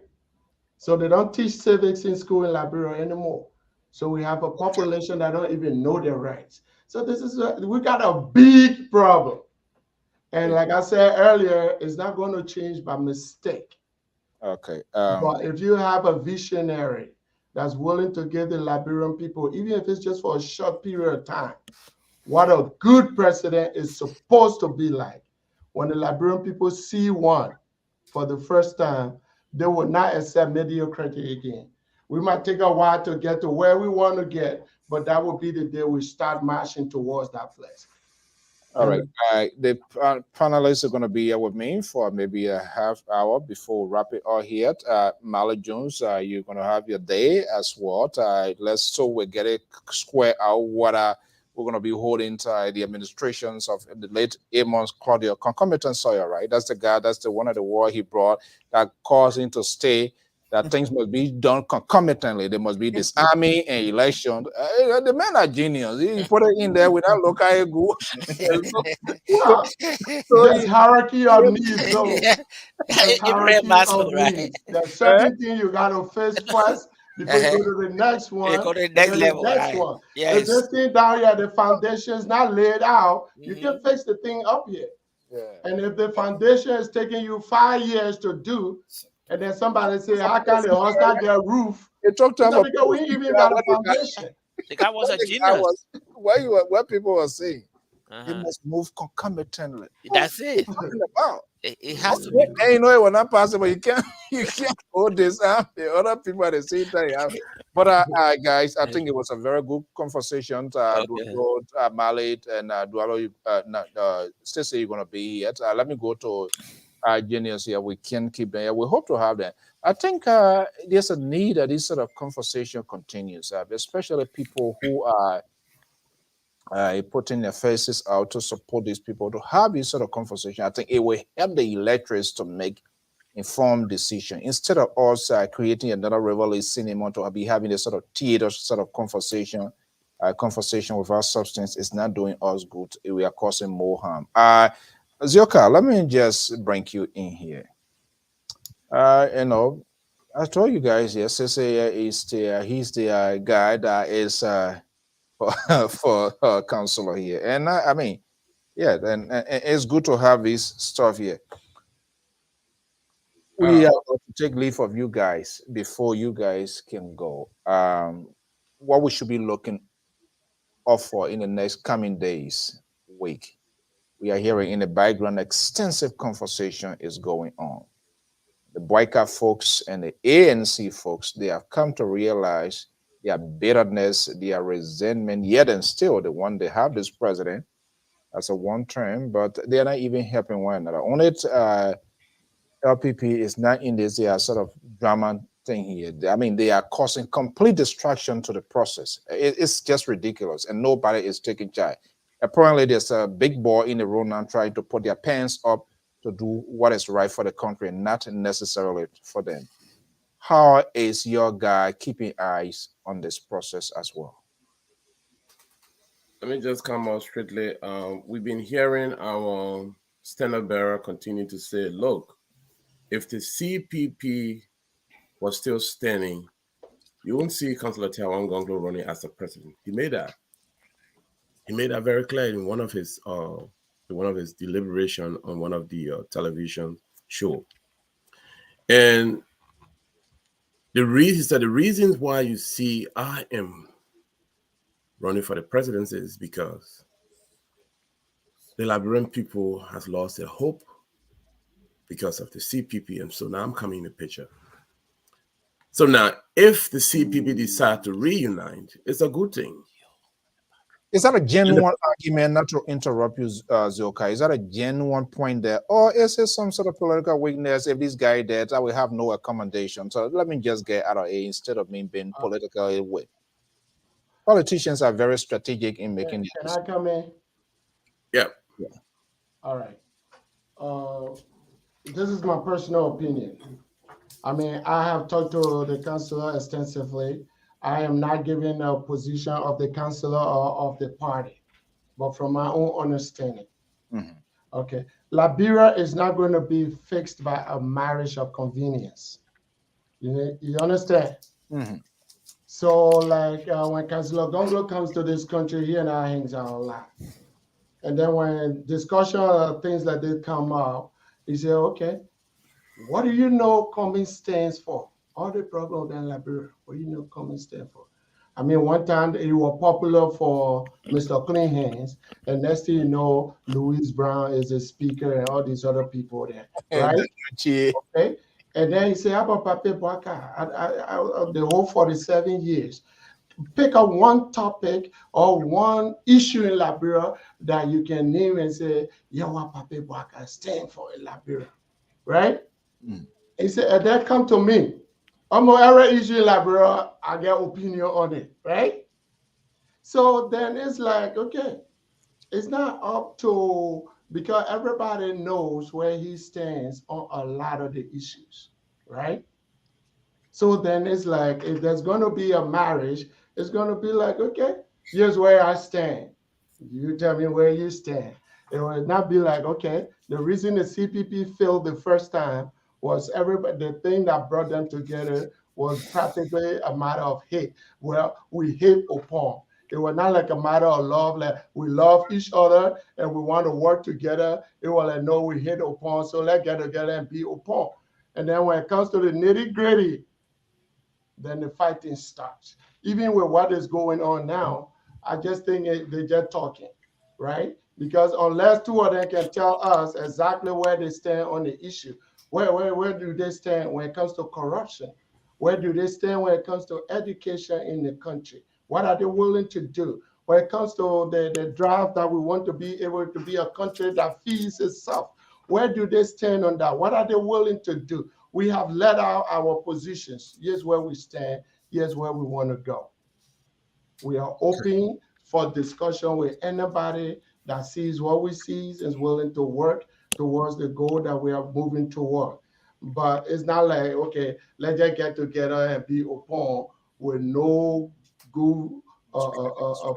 So they don't teach civics in school in Liberia anymore. So we have a population that don't even know their rights. So we got a big problem. And like I said earlier, it's not going to change by mistake. Okay. But if you have a visionary that's willing to give the Liberian people, even if it's just for a short period of time, what a good president is supposed to be like. When the Liberian people see one for the first time, they will not accept mediocrity again. We might take a while to get to where we want to get, but that will be the day we start marching towards that place. All right. The panelists are going to be here with me for maybe a half hour before we wrap it all here. Mally Jones, you're going to have your day as well. Let's so we get it square out what we're going to be holding to the administrations of the late Amos Claudio Concomitant Sawyer, right? That's the guy, that's the one of the war he brought that caused him to stay. That things must be done concomitantly. There must be this army and election. The men are genius. He put it in there without local go. There's hierarchy of needs, though. There's hierarchy of right? needs. There's certain things you got to face first before you go to the next one. Go to the next level, right? One. Yes. If this thing down here, the foundation is not laid out, you can fix the thing up here. And if the foundation is taking you 5 years to do, and then somebody say, how can the horse not get a roof? It talked to him because we ain't even got a foundation. The guy was a genius. What people were saying, it must move concomitantly. That's it. It has to be. And you know it was not possible. You can't hold this up. The other people at the same time. But guys, I think it was a very good conversation. Malit and Dualo, Stacey, you're gonna be here. Let me go to Genius here. We can keep them here. We hope to have them. I think there's a need that this sort of conversation continues, especially people who are putting their faces out to support these people, to have this sort of conversation. I think it will help the electors to make informed decision instead of us creating another revelation cinema to be having this sort of theater sort of conversation. Conversation without substance is not doing us good. We are causing more harm. Zioka, let me just bring you in here. You know, I told you guys, yes, he's the guy that is for counselor here. And I mean, yeah, and it's good to have this stuff here. We are going to take leave of you guys before you guys can go. What we should be looking out for in the next coming days, week. We are hearing in the background extensive conversation is going on. The boycott folks and the ANC folks, they have come to realize their bitterness, their resentment, yet and still the one they have this president as a one term, but they're not even helping one another. Only LPP is not in this sort of drama thing here. I mean, they are causing complete distraction to the process. It's just ridiculous, and nobody is taking charge. Apparently, there's a big boy in the room now trying to put their pants up to do what is right for the country and not necessarily for them. How is your guy keeping eyes on this process as well? Let me just come out straightly. We've been hearing our standard bearer continue to say, look, if the CPP was still standing, you won't see Councillor Tiawan Gongloe running as the president. He made that very clear in one of his deliberation on one of the television show. And the reasons why you see I am running for the presidency is because the Liberian people has lost their hope because of the CPP, and so now I'm coming in the picture. So now, if the CPP decide to reunite, it's a good thing. Is that a genuine argument, not to interrupt you, Zioka? Is that a genuine point there? Or is it some sort of political weakness? If this guy dead, I will have no accommodation. So let me just get out of it instead of me being politically weak. Politicians are very strategic in making Can I come in? Yeah. All right. This is my personal opinion. I mean, I have talked to the councillor extensively. I am not giving a position of the councillor or of the party, but from my own understanding. Okay. Liberia is not going to be fixed by a marriage of convenience. You understand? So like when Councillor Gongloe comes to this country, he and I hangs out a lot. And then when discussion of things like this come up, he said, okay, what do you know Cummins stands for? All the problems in Liberia, what do you know Cummins stands for? I mean, one time he was popular for Mr. Clean Hands, and next thing you know, Louise Brown is a speaker and all these other people there, right? Okay. And then he said, how about Pape Boaka? The whole 47 years. pick up one topic or one issue in Liberia that you can name and say, yo, what Papa I stand for in Liberia, right? He said, and then come to me. Almost every issue in Liberia, I get opinion on it, right? So then it's like, okay, it's not up to, because everybody knows where he stands on a lot of the issues, right? So then it's like, if there's going to be a marriage, it's going to be like, okay, here's where I stand. You tell me where you stand. It will not be like, okay, the reason the CPP failed the first time was everybody, the thing that brought them together was practically a matter of hate. Well, we hate upon. It was not like a matter of love, like we love each other and we want to work together. It was like, no, we hate upon, so let's get together and be upon. And then when it comes to the nitty gritty, then the fighting starts. Even with what is going on now, I just think they're just talking, right? Because unless two of them can tell us exactly where they stand on the issue, where do they stand when it comes to corruption? Where do they stand when it comes to education in the country? What are they willing to do? When it comes to the drive that we want to be able to be a country that feeds itself, where do they stand on that? What are they willing to do? We have let out our positions. Here's where we stand. Here's where we want to go. We are open for discussion with anybody that sees what we see and is willing to work towards the goal that we are moving toward. But it's not like, okay, let's just get together and be open with no good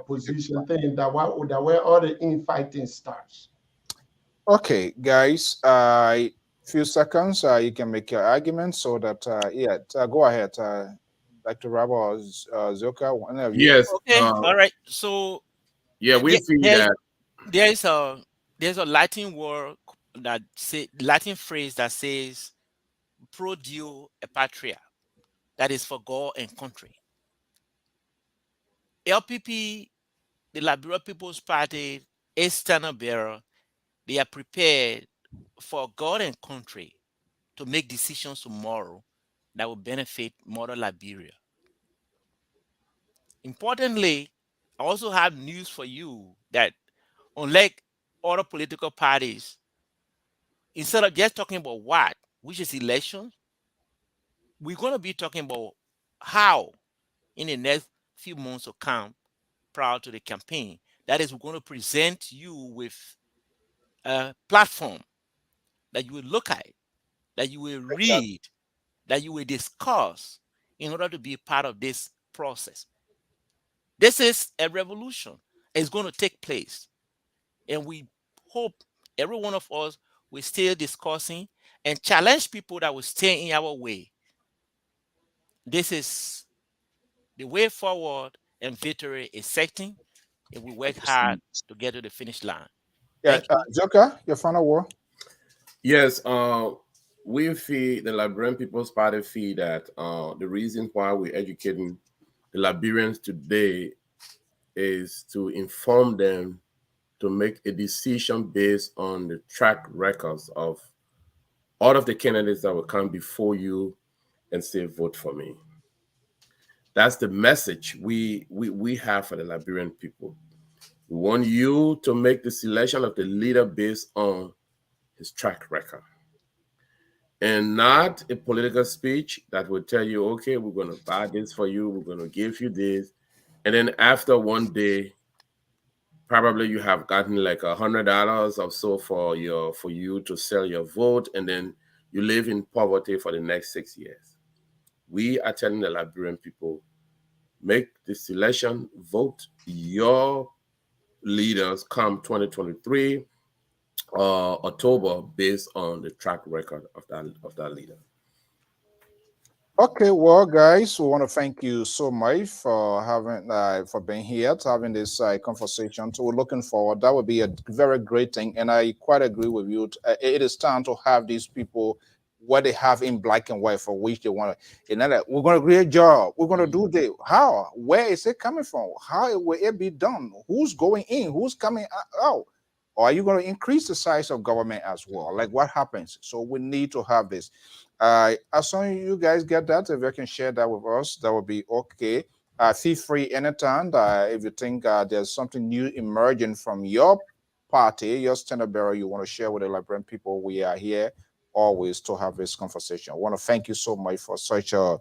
position thing that where all the infighting starts. Okay, guys, few seconds, you can make your argument so that, go ahead, Dr. Rabo or Zoka, one of you. Yes. Okay, all right. So Yeah, we feel there's, that. there's a Latin word that say Latin phrase that says pro Dio et patria, that is for God and country. LPP, the Liberal People's Party, is standard bearer. They are prepared for God and country to make decisions tomorrow that will benefit modern Liberia. Importantly, I also have news for you that unlike other political parties, instead of just talking about what, which is election, we're going to be talking about how in the next few months to come prior to the campaign. That is, we're going to present you with a platform that you will look at, that you will read, that you will discuss in order to be part of this process. This is a revolution. It's going to take place. And we hope every one of us will still discussing and challenge people that will stay in our way. This is the way forward, and victory is certain if we work hard to get to the finish line. Yeah, Zoka, your final word. Yes, we feel the Liberian People's Party feel that the reason why we're educating the Liberians today is to inform them to make a decision based on the track records of all of the candidates that will come before you and say, vote for me. That's the message we have for the Liberian people. We want you to make the selection of the leader based on his track record, and not a political speech that will tell you, okay, we're going to buy this for you, we're going to give you this, and then after one day, probably you have gotten like $100 or so for you to sell your vote, and then you live in poverty for the next 6 years. We are telling the Liberian people, make the selection, vote your leaders come 2023 October based on the track record of that leader. Okay, well, guys, we want to thank you so much for having for being here, to having this conversation. So we're looking forward. That would be a very great thing, and I quite agree with you. It is time to have these people what they have in black and white for which they want to. And then we're going to create a job. We're going to do this. How? Where is it coming from? How will it be done? Who's going in? Who's coming out? Or are you going to increase the size of government as well? Like what happens? So we need to have this. As soon as you guys get that, if you can share that with us, that would be okay. Feel free anytime if you think there's something new emerging from your party, your standard bearer, you want to share with the Liberian people. We are here always to have this conversation. I want to thank you so much for such a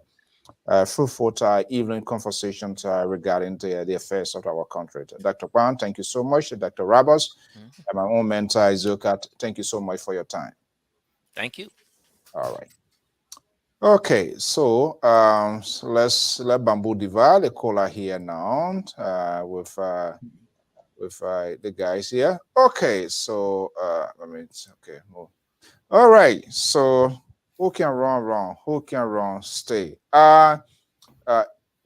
fruitful evening conversation regarding the affairs of our country. Dr. Brown, thank you so much. Dr. Rabos, and my own mentor, Izokat, thank you so much for your time. Thank you. All right. Okay, so let's let Bamboo Diva, the caller here now, with the guys here. Okay, so I mean, okay. All right, so who can run? Who can run? Stay.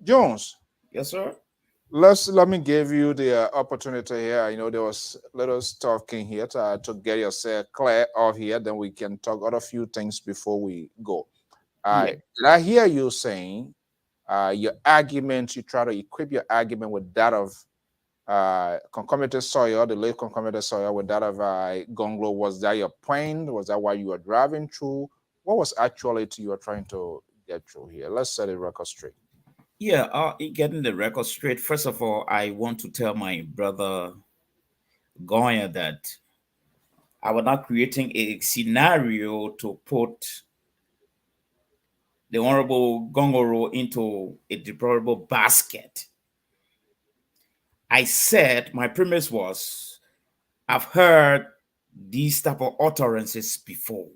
Jones. Yes, sir. Let me give you the opportunity here. You know, there was little talking here to get yourself clear of here. Then we can talk other few things before we go. Did I hear you saying your argument? You try to equip your argument with that of concomitant soil, the late concomitant soil, with that of Gongloe. Was that your point? Was that why you were driving through? What was actually you were trying to get through here? Let's set the record straight. Yeah, getting the record straight. First of all, I want to tell my brother Goya that I was not creating a scenario to put the Honorable Gongoro into a deplorable basket. I said my premise was I've heard these type of utterances before.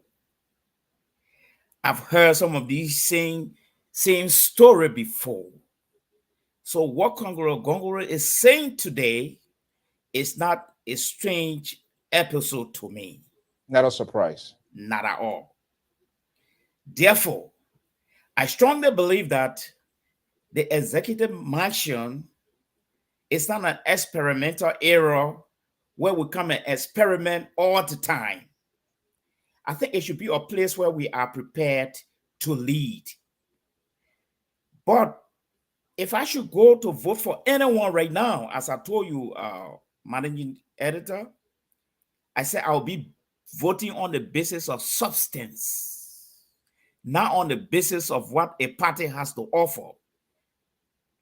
I've heard some of these same story before. So what Gongoro is saying today is not a strange episode to me. Not a surprise. Not at all. Therefore, I strongly believe that the executive mansion is not an experimental era where we come and experiment all the time. I think it should be a place where we are prepared to lead. But if I should go to vote for anyone right now, as I told you, managing editor, I said I'll be voting on the basis of substance, not on the basis of what a party has to offer.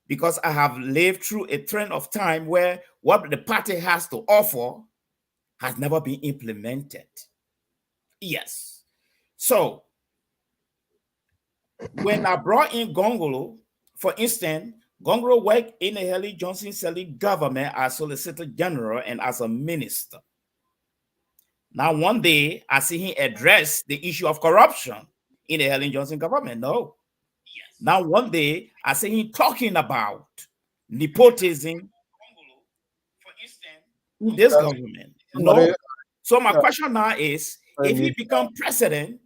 Because I have lived through a trend of time where what the party has to offer has never been implemented. Yes. So when I brought in Gongolo, for instance, Gongolo worked in the Haley Johnson Sirleaf government as Solicitor General and as a minister. Now, one day, I see him address the issue of corruption in the Helen Johnson government. No. Yes. Now, one day, I see him talking about nepotism in this government. No. So my question now is, if he become president,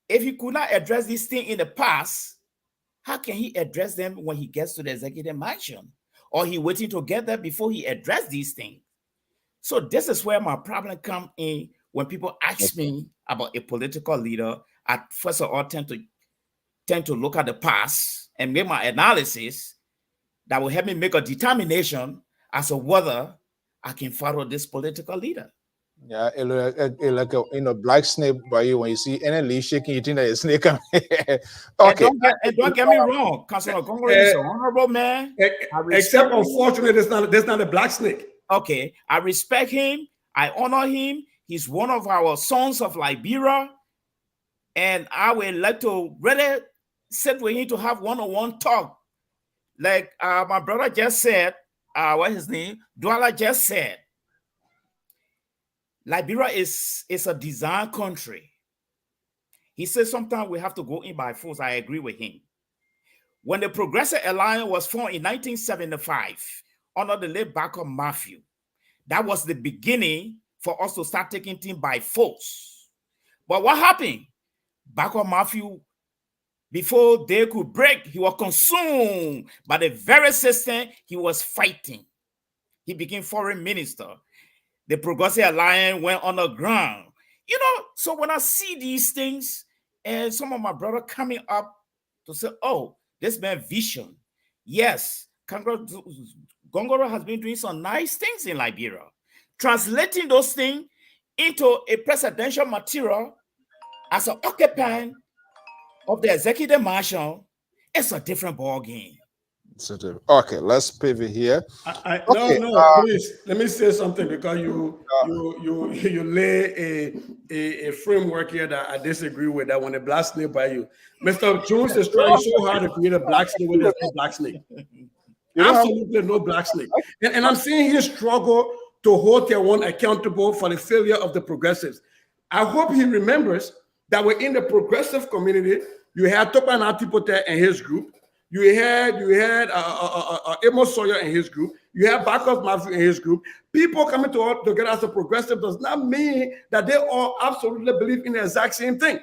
if he could not address this thing in the past, how can he address them when he gets to the executive mansion? Or he waiting to get there before he address these things? So this is where my problem comes in when people ask me about a political leader. I first of all tend to look at the past and make my analysis that will help me make a determination as to whether I can follow this political leader. Yeah, like a black snake by you. When you see any leaf shaking, you think that it's snake. Okay. And don't get me wrong, Councilor Gongolo is an honorable man. Except, unfortunately, there's not a black snake. Okay, I respect him. I honor him. He's one of our sons of Liberia. And I would like to really sit with him to have one-on-one talk. Like my brother just said, what's his name? Douala just said, Liberia is a design country. He says sometimes we have to go in by force. I agree with him. When the Progressive Alliance was formed in 1975, under the late Backup Matthew, that was the beginning for us to start taking things by force. But what happened? Backup Matthew, before they could break, he was consumed by the very system he was fighting. He became foreign minister. The Progressive Alliance went underground. You know, so when I see these things and some of my brother coming up to say, oh, this man vision. Yes, Gongolo has been doing some nice things in Liberia. Translating those things into a presidential material as an occupant of the executive mansion, it's a different ball game. Okay, let's pivot here. No, Okay, no, please let me say something because you lay a framework here that I disagree with. That when a black snake by you, Mr. Jones is trying so hard to create a black snake when there's no black snake. Absolutely no black snake. And I'm seeing his struggle to hold Tiawan accountable for the failure of the progressives. I hope he remembers that we're in the progressive community. You had Topan Atipote and his group. You had Amos Sawyer and his group. You have Bacchus Matthew and his group. People coming together as a progressive does not mean that they all absolutely believe in the exact same thing.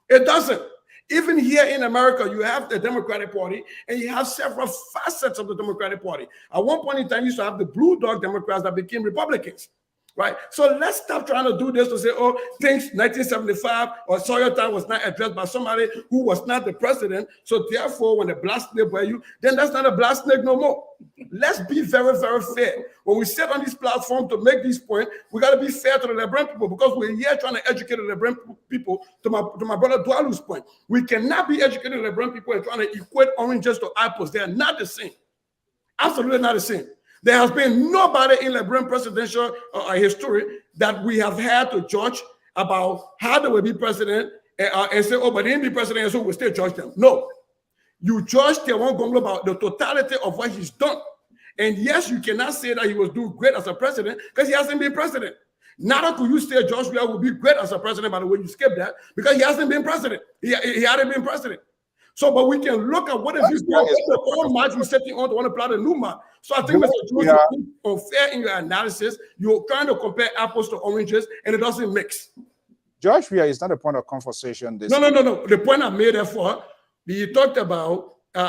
It doesn't. Even here in America, you have the Democratic Party and you have several facets of the Democratic Party. At one point in time, you used to have the blue dog Democrats that became Republicans, right? So let's stop trying to do this to say, oh, things 1975 or Sawyer time was not addressed by somebody who was not the president. So therefore, when the black snake by you, then that's not a black snake no more. Let's be very, very fair. When we sit on this platform to make this point, we got to be fair to the Lebron people because we're here trying to educate the Lebron people. To my brother Dwalu's point, we cannot be educating the Lebron people and trying to equate oranges to apples. They are not the same. Absolutely not the same. There has been nobody in Lebron presidential history that we have had to judge about how they will be president and say, oh, but they didn't be president, so we still judge them. No. You judge Tiawan Gongloe about the totality of what he's done. And yes, you cannot say that he was doing great as a president because he hasn't been president. Neither could you say Josh Weah will be great as a president, by the way you skip that, because he hasn't been president. He hadn't been president. So, but we can look at what if he's doing the old match we're setting on to want to plot a new match. So I think, Mr. Jones, you're unfair in your analysis. You're trying to compare apples to oranges, and it doesn't mix. Josh Weah is not a point of conversation. No. The point I made, therefore, he talked about the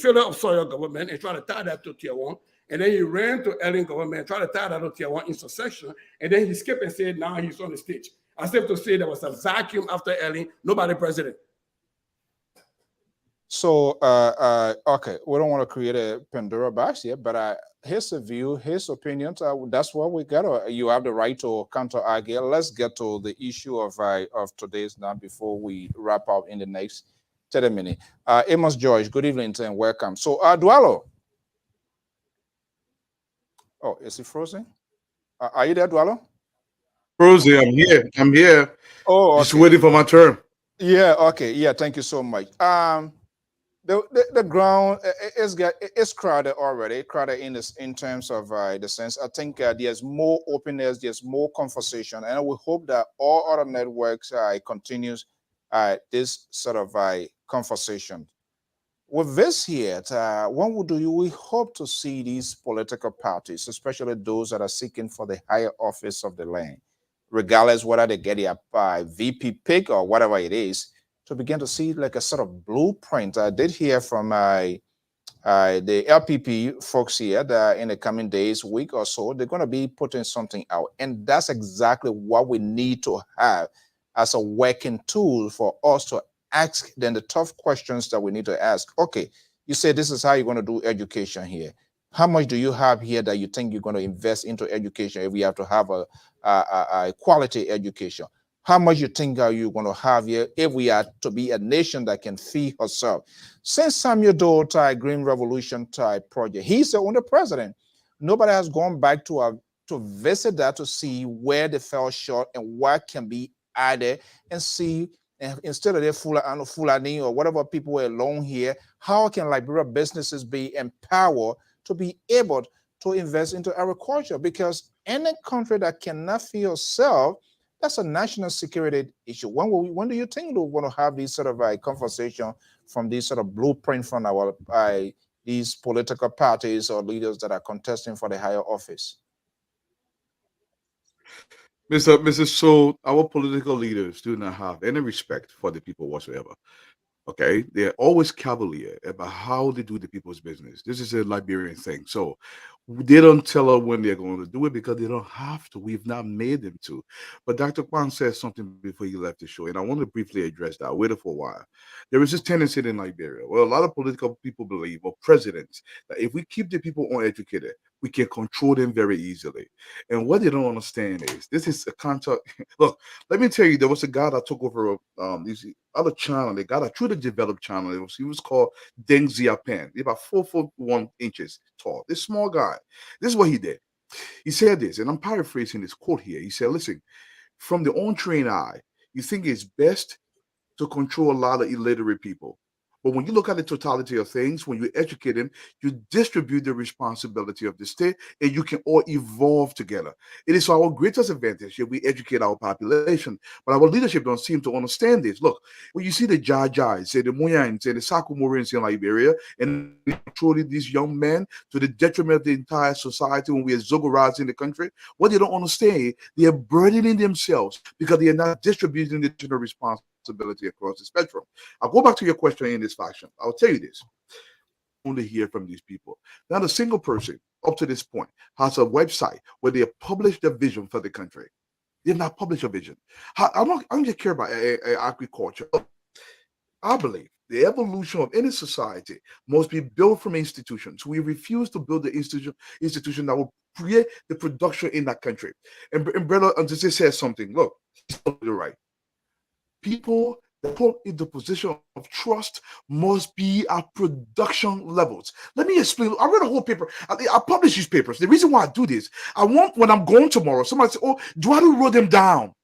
failure of Sawyer government and trying to tie that to Tiawan. And then he ran to Ellen government and tried to tie that to Tiawan in succession. And then he skipped and said, now he's on the stage. I have to say there was a vacuum after Ellen, nobody president. So, okay, we don't want to create a Pandora box here, but his view, his opinion, that's what we got. You have the right to counter argue. Let's get to the issue of today's now before we wrap up in the next 30 minutes. Amos George, good evening and welcome. So, Dwalo. Oh, is he frozen? Are you there, Dwalo? Frozen, I'm here. Oh, okay. Just waiting for my turn. Yeah, okay. Yeah, thank you so much. The ground is crowded already, crowded in terms of the sense. I think there's more openness, there's more conversation, and we hope that all other networks continues this sort of conversation. With this here, when do we hope to see these political parties, especially those that are seeking for the higher office of the land, regardless whether they get a VP pick or whatever it is, to begin to see like a sort of blueprint? I did hear from the LPP folks here that in the coming days, week or so, they're going to be putting something out. And that's exactly what we need to have as a working tool for us to ask then the tough questions that we need to ask. Okay, you say this is how you're going to do education here. How much do you have here that you think you're going to invest into education if we have to have a quality education? How much you think are you going to have here if we are to be a nation that can feed herself? Since Samuel Doe type Green Revolution type project, he's the only president. Nobody has gone back to visit that to see where they fell short and what can be added and see. And instead of their Fulani or whatever people were alone here, how can Liberia businesses be empowered to be able to invest into agriculture? Because any country that cannot feed itself, that's a national security issue. When do you think we're going to have these sort of conversation from these sort of blueprint from our these political parties or leaders that are contesting for the higher office? Mr. So our political leaders do not have any respect for the people whatsoever. Okay, they're always cavalier about how they do the people's business. This is a Liberian thing. So they don't tell us when they're going to do it because they don't have to. We've not made them to. But Dr. Kwan said something before he left the show, and I want to briefly address that. I waited for a while. There is this tendency in Liberia, well, a lot of political people believe, or presidents, that if we keep the people uneducated, we can control them very easily. And what they don't understand is this is a contact. Look, let me tell you, there was a guy that took over other channel. They got a truly developed channel. He was called Deng Xiaoping. He's about 4'1" tall. This small guy. This is what he did. He said this, and I'm paraphrasing this quote here. He said, listen, from the untrained eye, you think it's best to control a lot of illiterate people. But when you look at the totality of things, when you educate them, you distribute the responsibility of the state and you can all evolve together. It is our greatest advantage if we educate our population. But our leadership don't seem to understand this. Look, when you see the Jajais, the Muyans, and the Sakumurians in Liberia, and controlling these young men to the detriment of the entire society when we are zogorazing the country, what they don't understand, they are burdening themselves because they are not distributing the general responsibility across the spectrum. I'll go back to your question in this fashion. I'll tell you this. Only hear from these people. Not a single person up to this point has a website where they have published their vision for the country. They have not published a vision. I don't just care about agriculture. I believe the evolution of any society must be built from institutions. We refuse to build the institution that will create the production in that country. And Brother Antese says something. Look, he's totally right. People that put in the position of trust must be at production levels. Let me explain. I read a whole paper. I publish these papers. The reason why I do this, I want when I'm going tomorrow, somebody say, oh, do I to wrote them down?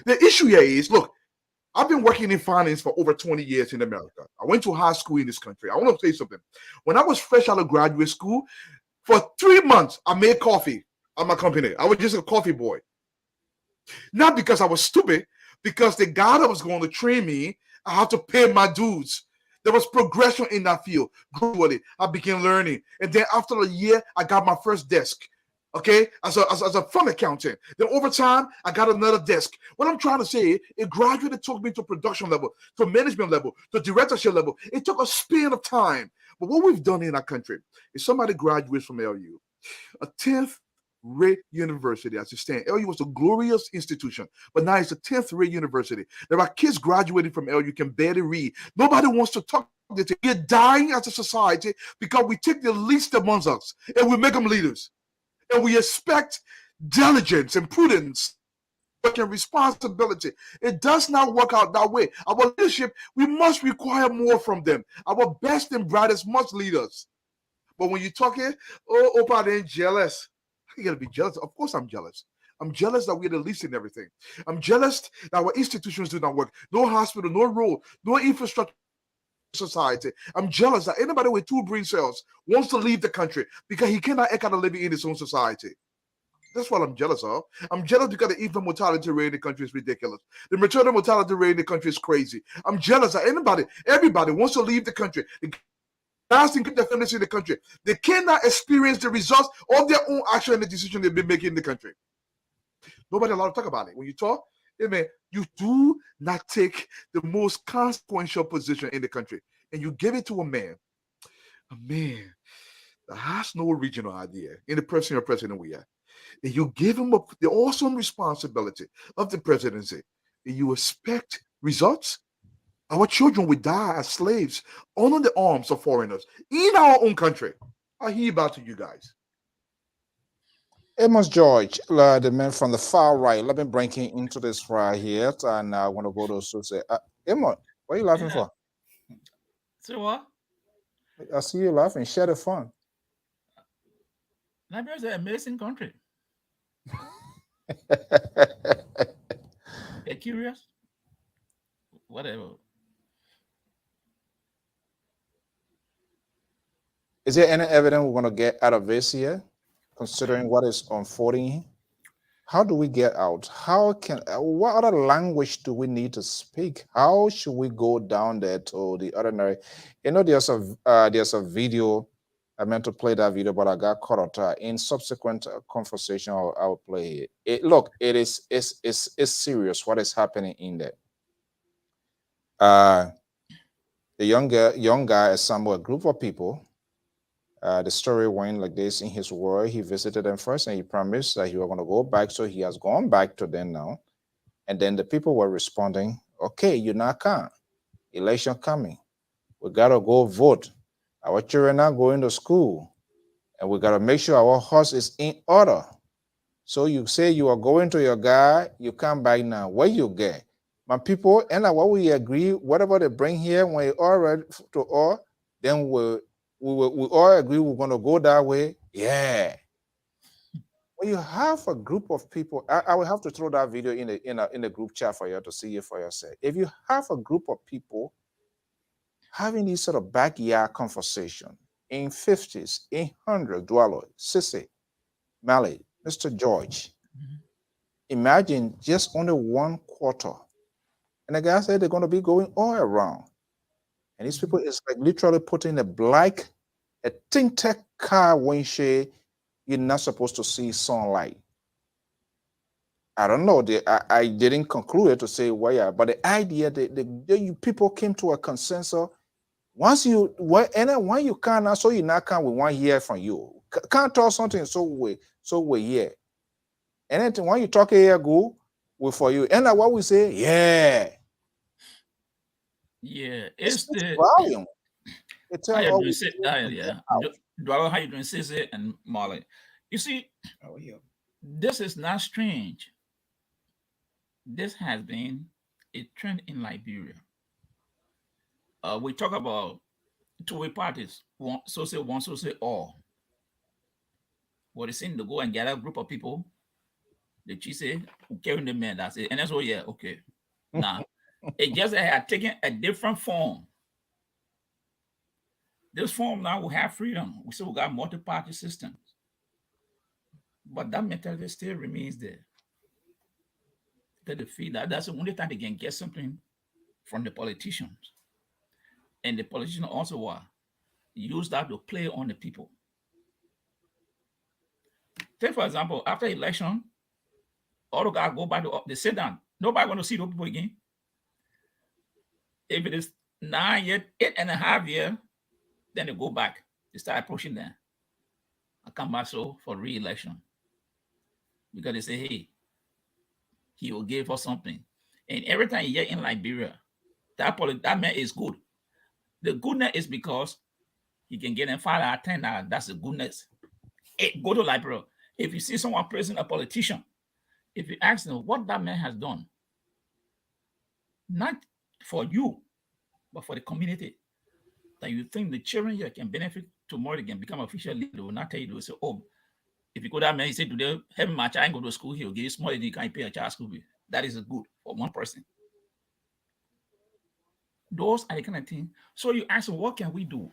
The issue here is, look, I've been working in finance for over 20 years in America. I went to high school in this country. I want to say something. When I was fresh out of graduate school, for 3 months, I made coffee at my company. I was just a coffee boy. Not because I was stupid, because the guy that was going to train me, I had to pay my dues. There was progression in that field. Gradually, I began learning. And then after a year, I got my first desk. Okay, as a fund accountant. Then over time, I got another desk. What I'm trying to say, it gradually took me to production level, to management level, to directorship level. It took a span of time. But what we've done in our country is somebody graduates from LU, a 10th rate university as it stands. LU was a glorious institution, but now it's a 10th rate university. There are kids graduating from LU can barely read. Nobody wants to talk to them. We're dying as a society because we take the least amongst us and we make them leaders. And we expect diligence and prudence and responsibility. It does not work out that way. Our leadership, we must require more from them. Our best and brightest must lead us. But when you're talking, oh, Opa, they're jealous. You gotta be jealous. Of course, I'm jealous. I'm jealous that we're the least in everything. I'm jealous that our institutions do not work. No hospital, no road, no infrastructure. Society. I'm jealous that anybody with 2 brain cells wants to leave the country because he cannot eke out a living in his own society. That's what I'm jealous of. I'm jealous because the infant mortality rate in the country is ridiculous. The maternal mortality rate in the country is crazy. I'm jealous that everybody wants to leave the country. The guys can keep their families in the country. They cannot experience the results of their own action and the decision they've been making in the country. Nobody allowed to talk about it. When you talk, amen, you do not take the most consequential position in the country and you give it to a man that has no original idea in the person or president we are. And you give him the awesome responsibility of the presidency and you expect results. Our children will die as slaves under the arms of foreigners in our own country. I hear about to you guys. Amos George, the man from the far right. Let me bring him into this right here. And I want to go to Susie. Amos, what are you laughing for? So what? I see you laughing. Share the fun. Liberia is an amazing country. You're curious? Whatever. Is there any evidence we're going to get out of this here? Considering what is unfolding, how do we get out? What other language do we need to speak? How should we go down there to the ordinary? You know, there's a video. I meant to play that video, but I got caught up in subsequent conversation. I'll play it. Look, it's serious what is happening in there. The young guy assembled a group of people. The story went like this. In his word, he visited them first and he promised that he was going to go back. So he has gone back to them now. And then the people were responding, okay, you now come. Election coming. We got to go vote. Our children are going to school. And we got to make sure our house is in order. So you say you are going to your guy, you come back now. Where you get? my people, and what we agree, whatever they bring here, when it all ready to all, then we all agree we're going to go that way. Yeah. When you have a group of people, I will have to throw that video in the group chat for you to see it for yourself. If you have a group of people having this sort of backyard conversation in 50s, in 100, Dwello, Sissy, Mally, Mr. George, imagine just only 1/4. And the guy said they're going to be going all around. And these people is like literally putting a tinted car windshield. You're not supposed to see sunlight. I don't know. I didn't conclude to say why, but the idea that you people came to a consensus. When you can't, so you not can, we want to hear from you. Can't talk something so we hear. And then when you talk here, go for you. And what we say, yeah. Yeah, it's the volume. how you doing, yeah. How you doing, Sissy and Molly? You see, this is not strange. This has been a trend in Liberia. We talk about two-way parties, one so say all. What is in to go and gather a group of people, the chief say, carrying the men, that's it. And that's what, yeah, okay. Now, it just had taken a different form. This form now will have freedom. We still got multi-party systems. But that mentality still remains there. That they feel that's the only time they can get something from the politicians. And the politicians also use that to play on the people. Take, for example, after election, all the guys go back to they sit down. Nobody want to see those people again. If it is 9 years, 8.5 years, then they go back. They start approaching them. I come back for re-election. Because they say, hey, he will give us something. And every time you hear in Liberia, that man is good. The goodness is because he can get them 5 out of 10. That's the goodness. Hey, go to Liberia. If you see someone praising a politician, if you ask them what that man has done, not for you, but for the community, that you think the children here can benefit tomorrow, they can become official leader, they will not tell you, they will say, oh, if you go that man, he said today, have my child go to school, he'll give you small, you can't pay a child school fee. That is good for one person. Those are the kind of things. So you ask, what can we do?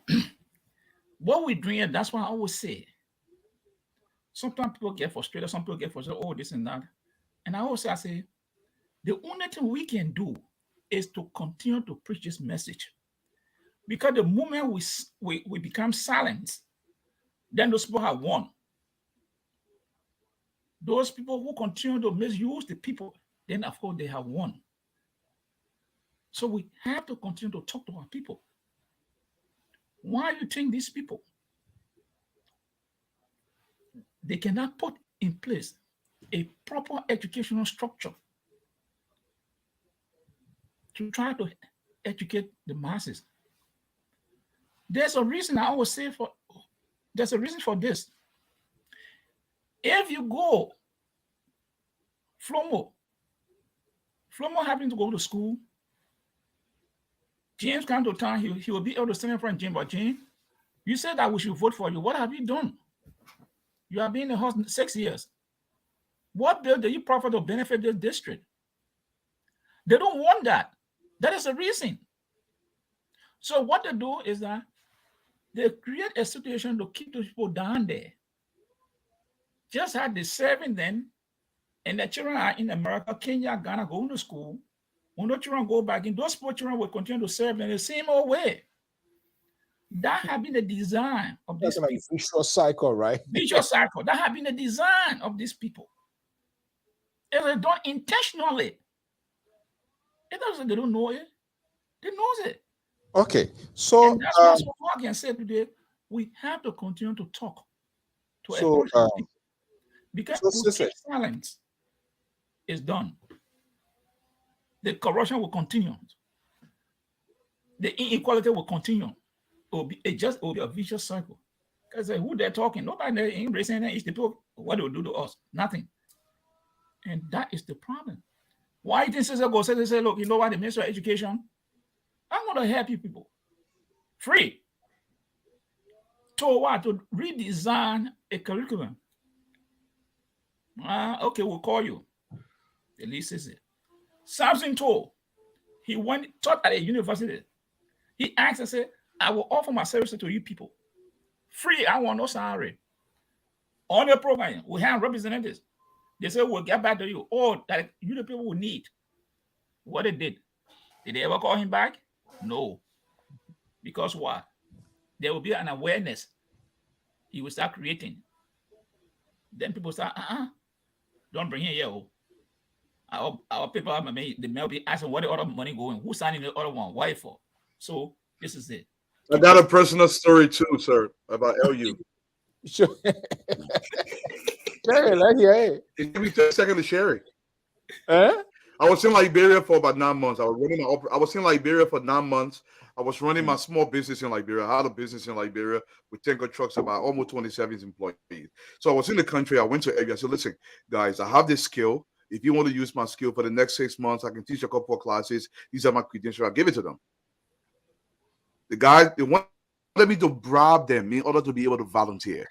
What we're doing, that's what I always say. Sometimes people get frustrated, some people get frustrated, oh, this and that. And I always say, the only thing we can do is to continue to preach this message. Because the moment we become silent, then those people have won. Those people who continue to misuse the people, then of course they have won. So we have to continue to talk to our people. Why do you think these people, they cannot put in place a proper educational structure to try to educate the masses? There's a reason I always say there's a reason for this. If you go, Flomo having to go to school, James come to town, he will be able to stand in front of James, but James, you said that we should vote for you. What have you done? You have been in the house 6 years. What bill do you proffer to benefit this district? They don't want that. That is the reason. So what they do is that they create a situation to keep those people down there. Just had the serving them, and the children are in America, Kenya, Ghana, going to school. When the children go back in, those poor children will continue to serve them the same old way. That has been the design of this people. Vicious cycle, right? Vicious cycle. That has been the design of these people. It was done intentionally. It doesn't, they don't know it. They know it. Okay, so and that's what I can say today. We have to continue to talk to approach people. Because silence is done. The corruption will continue. The inequality will continue. It will be a vicious cycle. Because who they're talking, nobody ain't raising anything. It's the people, what they will do to us? Nothing. And that is the problem. Why you think Sister go say, look, you know what, the Ministry of Education, I'm going to help you people. Free. To what? To redesign a curriculum. Okay, we'll call you. The least is it. Samson told, he went, taught at a university. He asked and said, I will offer my services to you people. Free, I want no salary. On your program, we have representatives. They said, we'll get back to you. All that you the people will need. What they did they ever call him back? No. Because what? There will be an awareness. He will start creating. Then people start, don't bring him here. Our people, the mail be asking where the other money going. Who's signing the other one? Why for? So this is it. I got a personal story too, sir, about LU. Sure. Sherry, let's hear it. Give me 10 seconds to share it. Huh? I was in Liberia for about 9 months. I was in Liberia for 9 months. I was running my small business in Liberia. I had a business in Liberia with 10 trucks, about almost 27 employees. So I was in the country. I went to area. I said, listen, guys, I have this skill. If you want to use my skill for the next 6 months, I can teach a couple of classes. These are my credentials. I'll give it to them. The guys, they wanted me to bribe them in order to be able to volunteer.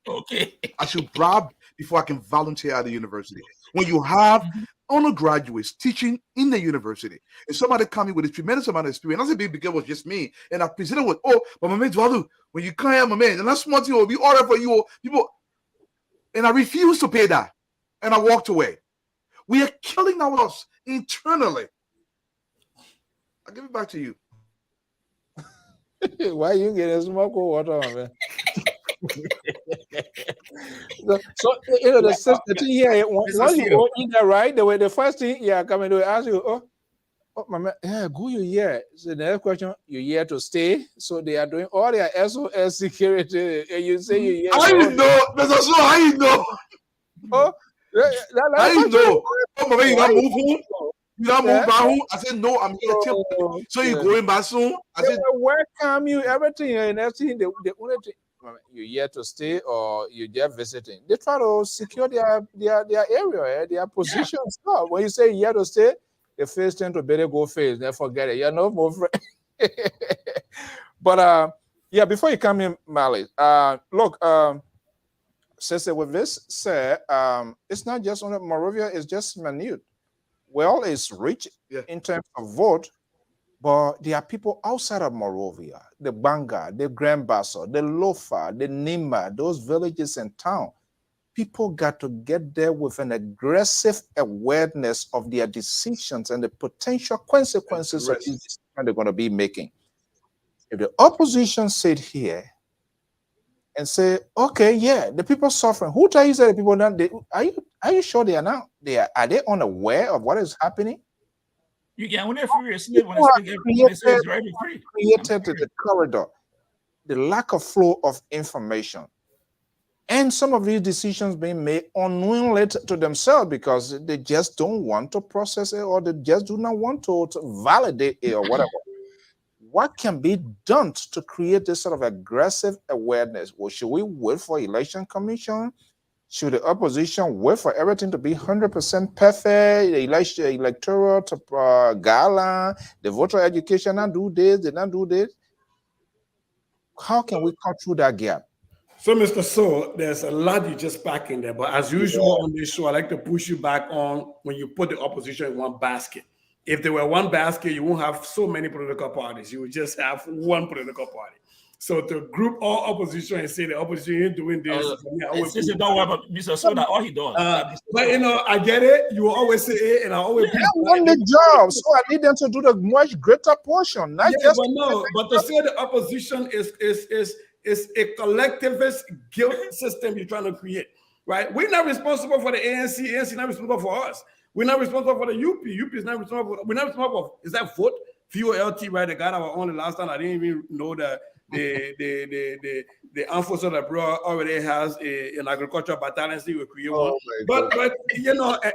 Okay. I should bribe before I can volunteer at the university. When you have undergraduates teaching in the university, and somebody coming with a tremendous amount of experience, that's a big because it was just me, and I presented with, but my man, Eduardo, when you come here, my man, and that's smart thing will be ordered for you people, and I refused to pay that, and I walked away. We are killing ourselves internally. I'll give it back to you. Why you getting smoke water, man? so you know the thing here, once you go in there, right? The first thing, come and ask you, oh my man, go you here. So the next question, you here to stay? So they are doing all their SOS security, and you say you here. How you know? That's so how you know? Oh, how you know? Oh my man, you not move home? You not move back home? I said no, I'm here. So you going back soon? I said welcome you, everything, and everything. The only thing, you here to stay or you just visiting? They try to secure their area, their positions. Yeah. When you say you here to stay, the first thing to better go face. Then forget it. You're no more friend. But before you come in, Mali, look, Sister, with this said, it's not just on Monrovia, it's just minute. Well, it's rich in terms of vote, but there are people outside of Monrovia, the Banga, the Grand Basso, the Lofa, the Nima, those villages and town. People got to get there with an aggressive awareness of their decisions and the potential consequences of these decisions they're going to be making. If the opposition sit here and say, okay, the people suffering. Who tell you that the people not? Are you sure they are not? Are they unaware of what is happening? You get when they're free, created the corridor, the lack of flow of information, and some of these decisions being made unknowingly to themselves because they just don't want to process it or they just do not want to validate it or whatever. What can be done to create this sort of aggressive awareness? Well, should we wait for election commission? Should the opposition wait for everything to be 100% perfect? The electoral gala, the voter education, not do this, they not do this. How can we cut through that gap? So, Mr. So, there's a lot you just pack in there, but as usual on this show, I like to push you back on when you put the opposition in one basket. If there were one basket, you won't have so many political parties. You would just have one political party. So to group all opposition and say the opposition ain't doing this. Don't worry about Mr. Soda, all he does. But I get it. You will always say it, and I always won the job. So I need them to do the much greater portion. Not just but to say the opposition is a collectivist guilt system you're trying to create, right? We're not responsible for the ANC. ANC is not responsible for us. We're not responsible for the UP. UP is not responsible. We're not responsible for, is that vote? VOLT, right? The guy that was on the last time, I didn't even know that the armed forces of the Bureau already has an agricultural battalion. We create one. But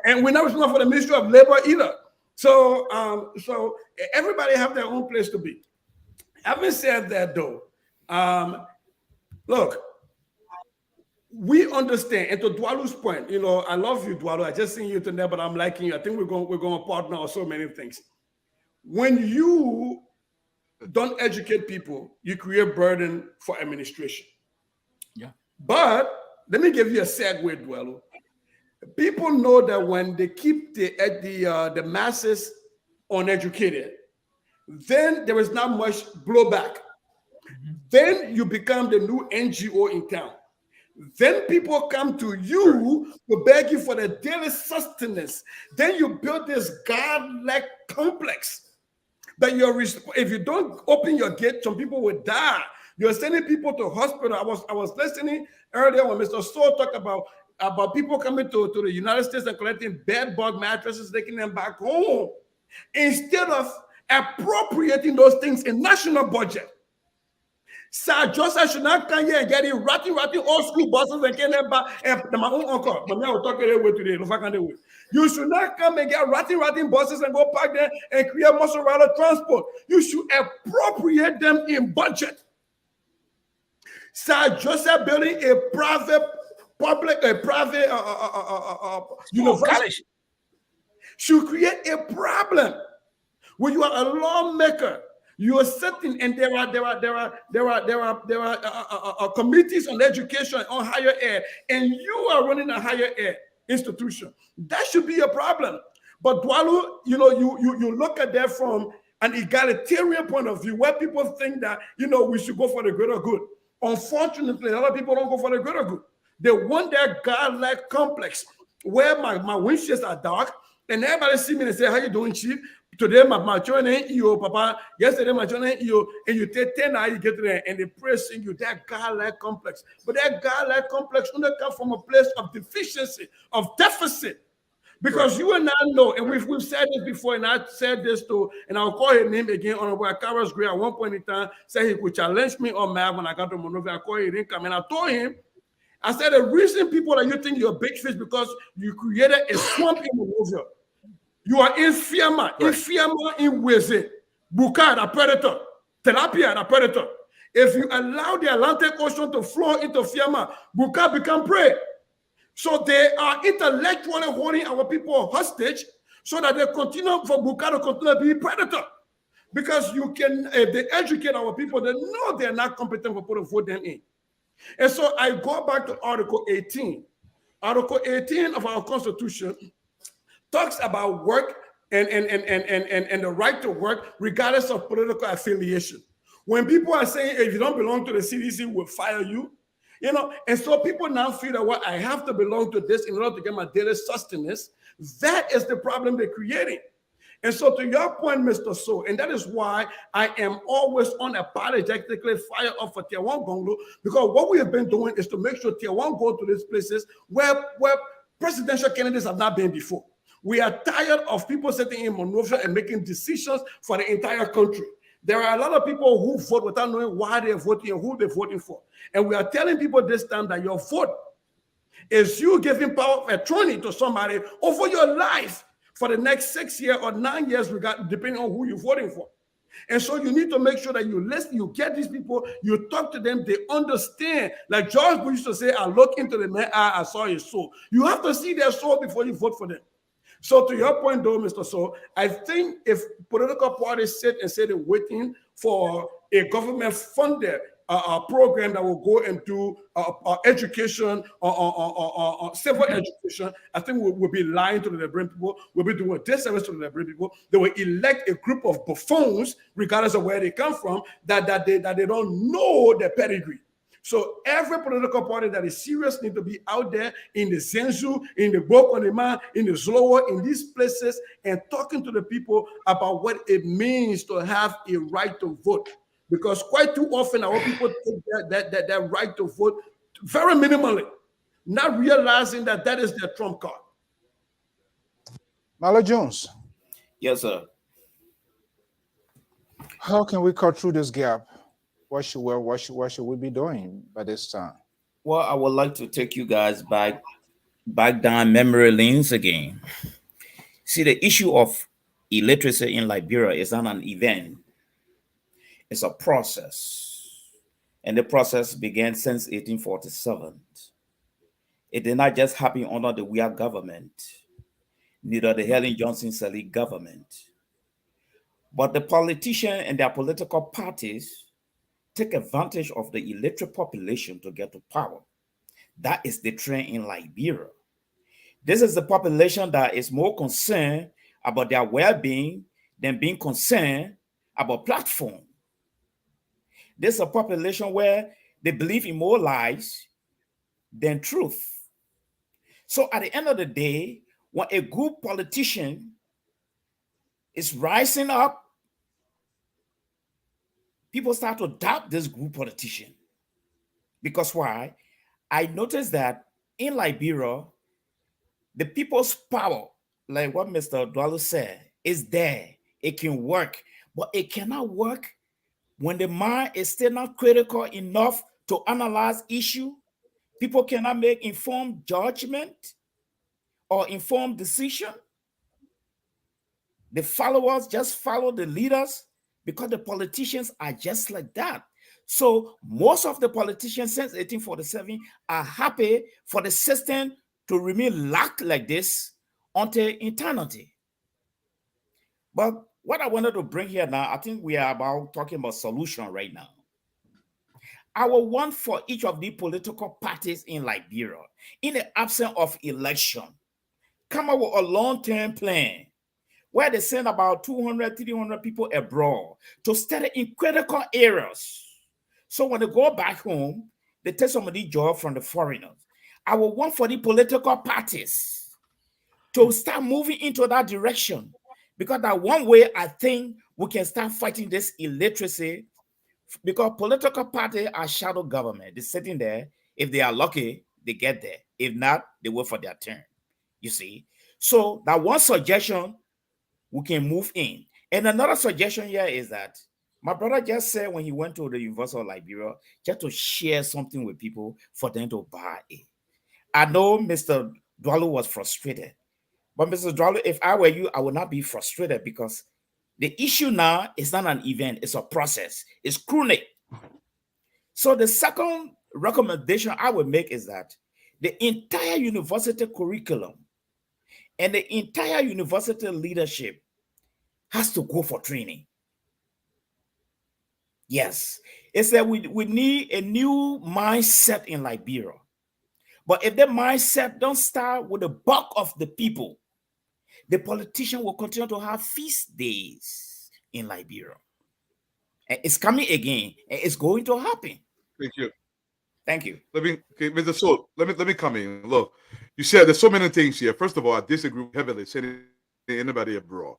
and we're not responsible for the Ministry of Labor either. So so everybody have their own place to be. Having said that, though, look, we understand, and to Dwalu's point, you know, I love you, Dwalu. I just seen you today, but I'm liking you. I think we're going to partner on so many things. When you don't educate people, you create burden for administration. Yeah. But let me give you a segue, Dwalu. People know that when they keep the masses uneducated, then there is not much blowback. Then you become the new NGO in town. Then people come to you to beg you for the daily sustenance. Then you build this God-like complex that if you don't open your gate, some people will die. You're sending people to hospital. I was listening earlier when Mr. Soul talked about people coming to the United States and collecting bed bug mattresses, taking them back home, instead of appropriating those things in national budget. Sir Joseph should not come here and get in ratting old school buses and get them back. And my own uncle, but me I will talk away today. You should not come and get ratting buses and go park there and create muscle rider transport. You should appropriate them in budget. Sir Joseph building a private university should create a problem. When you are a lawmaker, you are sitting, and there are committees on education, on higher ed, and you are running a higher ed institution. That should be a problem. But Dwalu, you know, you look at that from an egalitarian point of view, where people think that, you know, we should go for the greater good. Unfortunately, a lot of people don't go for the greater good. They want that God-like complex where my windshields are dark, and everybody see me and say, "How you doing, Chief?" Today, my children ain't you, Papa. Yesterday, my children ain't you. And you take 10 hours, you get there, and they praising you, that God-like complex. But that God-like complex only comes from a place of deficiency, of deficit. Because you and I know, and we've said this before, and I said this too, and I'll call his name again, Honorable Akaras Gray, at one point in time, said he could challenge me on math when I got to Monrovia. I called him, he didn't come. And I told him, I said, the reason people that you think you're a big fish because you created a swamp in Monrovia. You are in Fiamma, in Weze, Buka, the predator, Tilapia, the predator. If you allow the Atlantic Ocean to flow into Fiamma, Buka become prey. So they are intellectually holding our people hostage so that they continue for Buka to continue to be predator. Because you can, if they educate our people, they know they're not competent for putting vote them in. And so I go back to Article 18. Article 18 of our Constitution talks about work and the right to work regardless of political affiliation. When people are saying, if you don't belong to the CDC, we'll fire you, you know, and so people now feel that, well, I have to belong to this in order to get my daily sustenance. That is the problem they're creating. And so to your point, Mr. So, and that is why I am always unapologetically fired up for Tiawan Gongloe, because what we have been doing is to make sure Tiawan go to these places where presidential candidates have not been before. We are tired of people sitting in Monrovia and making decisions for the entire country. There are a lot of people who vote without knowing why they're voting and who they're voting for. And we are telling people this time that your vote is you giving power of attorney to somebody over your life for the next 6 years or 9 years, depending on who you're voting for. And so you need to make sure that you listen, you get these people, you talk to them, they understand. Like George Bush used to say, I look into the man's eye, I saw his soul. You have to see their soul before you vote for them. So to your point, though, Mr. So, I think if political parties sit and say they're waiting for a government-funded program that will go and do education or civil education, I think we'll be lying to the Liberian people. We'll be doing a disservice to the Liberian people. They will elect a group of buffoons, regardless of where they come from, that they don't know their pedigree. So every political party that is serious needs to be out there in the Zenzu, in the Bokonema, in the Zlowo, in these places, and talking to the people about what it means to have a right to vote. Because quite too often our people take that right to vote very minimally, not realizing that that is their trump card. Marla Jones. Yes, sir. How can we cut through this gap? What should we be doing by this time? Well, I would like to take you guys back down memory lanes again. See, the issue of illiteracy in Liberia is not an event. It's a process. And the process began since 1847. It did not just happen under the Weah government, neither the Helen Johnson Sirleaf government. But the politicians and their political parties take advantage of the illiterate population to get to power. That is the trend in Liberia. This is the population that is more concerned about their well-being than being concerned about platform. This is a population where they believe in more lies than truth. So at the end of the day, when a good politician is rising up, people start to doubt this good politician. Because why? I noticed that in Liberia, the people's power, like what Mr. Dwalo said, is there. It can work, but it cannot work when the mind is still not critical enough to analyze issue. People cannot make informed judgment or informed decision. The followers just follow the leaders because the politicians are just like that. So most of the politicians since 1847 are happy for the system to remain locked like this until eternity. But what I wanted to bring here now, I think we are about talking about solution right now. Our want for each of the political parties in Liberia, in the absence of election, come up with a long-term plan where they send about 200, 300 people abroad to study in critical areas. So when they go back home, they take some of the job from the foreigners. I will want for the political parties to start moving into that direction, because that one way I think we can start fighting this illiteracy, because political parties are shadow government. They're sitting there. If they are lucky, they get there. If not, they wait for their turn. You see? So that one suggestion, we can move in. And another suggestion here is that my brother just said when he went to the University of Liberia, just to share something with people for them to buy it. I know Mr. Dwalo was frustrated. But Mr. Dwalo, if I were you, I would not be frustrated, because the issue now is not an event, it's a process. It's chronic. So the second recommendation I would make is that the entire university curriculum and the entire university leadership has to go for training. Yes, it's that we need a new mindset in Liberia. But if the mindset don't start with the bulk of the people, the politician will continue to have feast days in Liberia. And it's coming again, and it's going to happen. Thank you. Thank you. Okay, Mr. Soul, let me come in. Look, you said there's so many things here. First of all, I disagree heavily sending anybody abroad.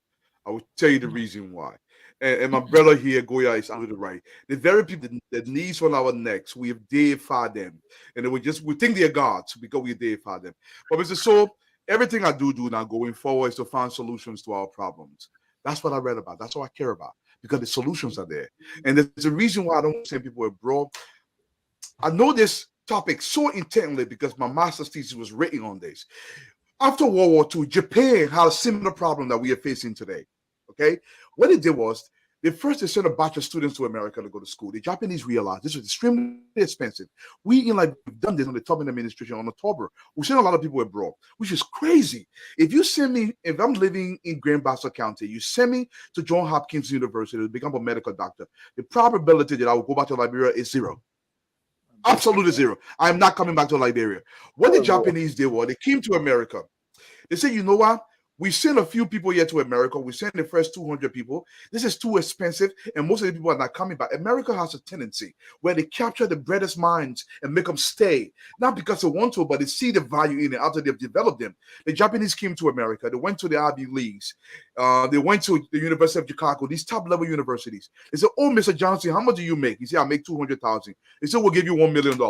I will tell you the reason why. And my brother here, Goya, is absolutely right. The very people that knees on our necks, we have deified them. And we think they're gods because we deify them. But Mr. Soul, everything I do now going forward is to find solutions to our problems. That's what I read about. That's what I care about, because the solutions are there. And there's a reason why I don't send people abroad. I know this topic so intently because my master's thesis was written on this. After World War II, Japan had a similar problem that we are facing today. Okay? What they did was, they sent a batch of students to America to go to school. The Japanese realized this was extremely expensive. We've done this on the Tubman administration on October. We sent a lot of people abroad, which is crazy. If I'm living in Grand Bassa County, you send me to Johns Hopkins University to become a medical doctor, the probability that I will go back to Liberia is zero. Absolutely zero. I am not coming back to Liberia. What the Japanese did was, they came to America. They said, you know what? We sent a few people here to America. We sent the first 200 people. This is too expensive, and most of the people are not coming back. America has a tendency where they capture the brightest minds and make them stay, not because they want to, but they see the value in it after they've developed them. The Japanese came to America. They went to the Ivy Leagues. They went to the University of Chicago, these top-level universities. They said, oh, Mr. Johnson, how much do you make? He said, I make $200,000. They said, we'll give you $1 million.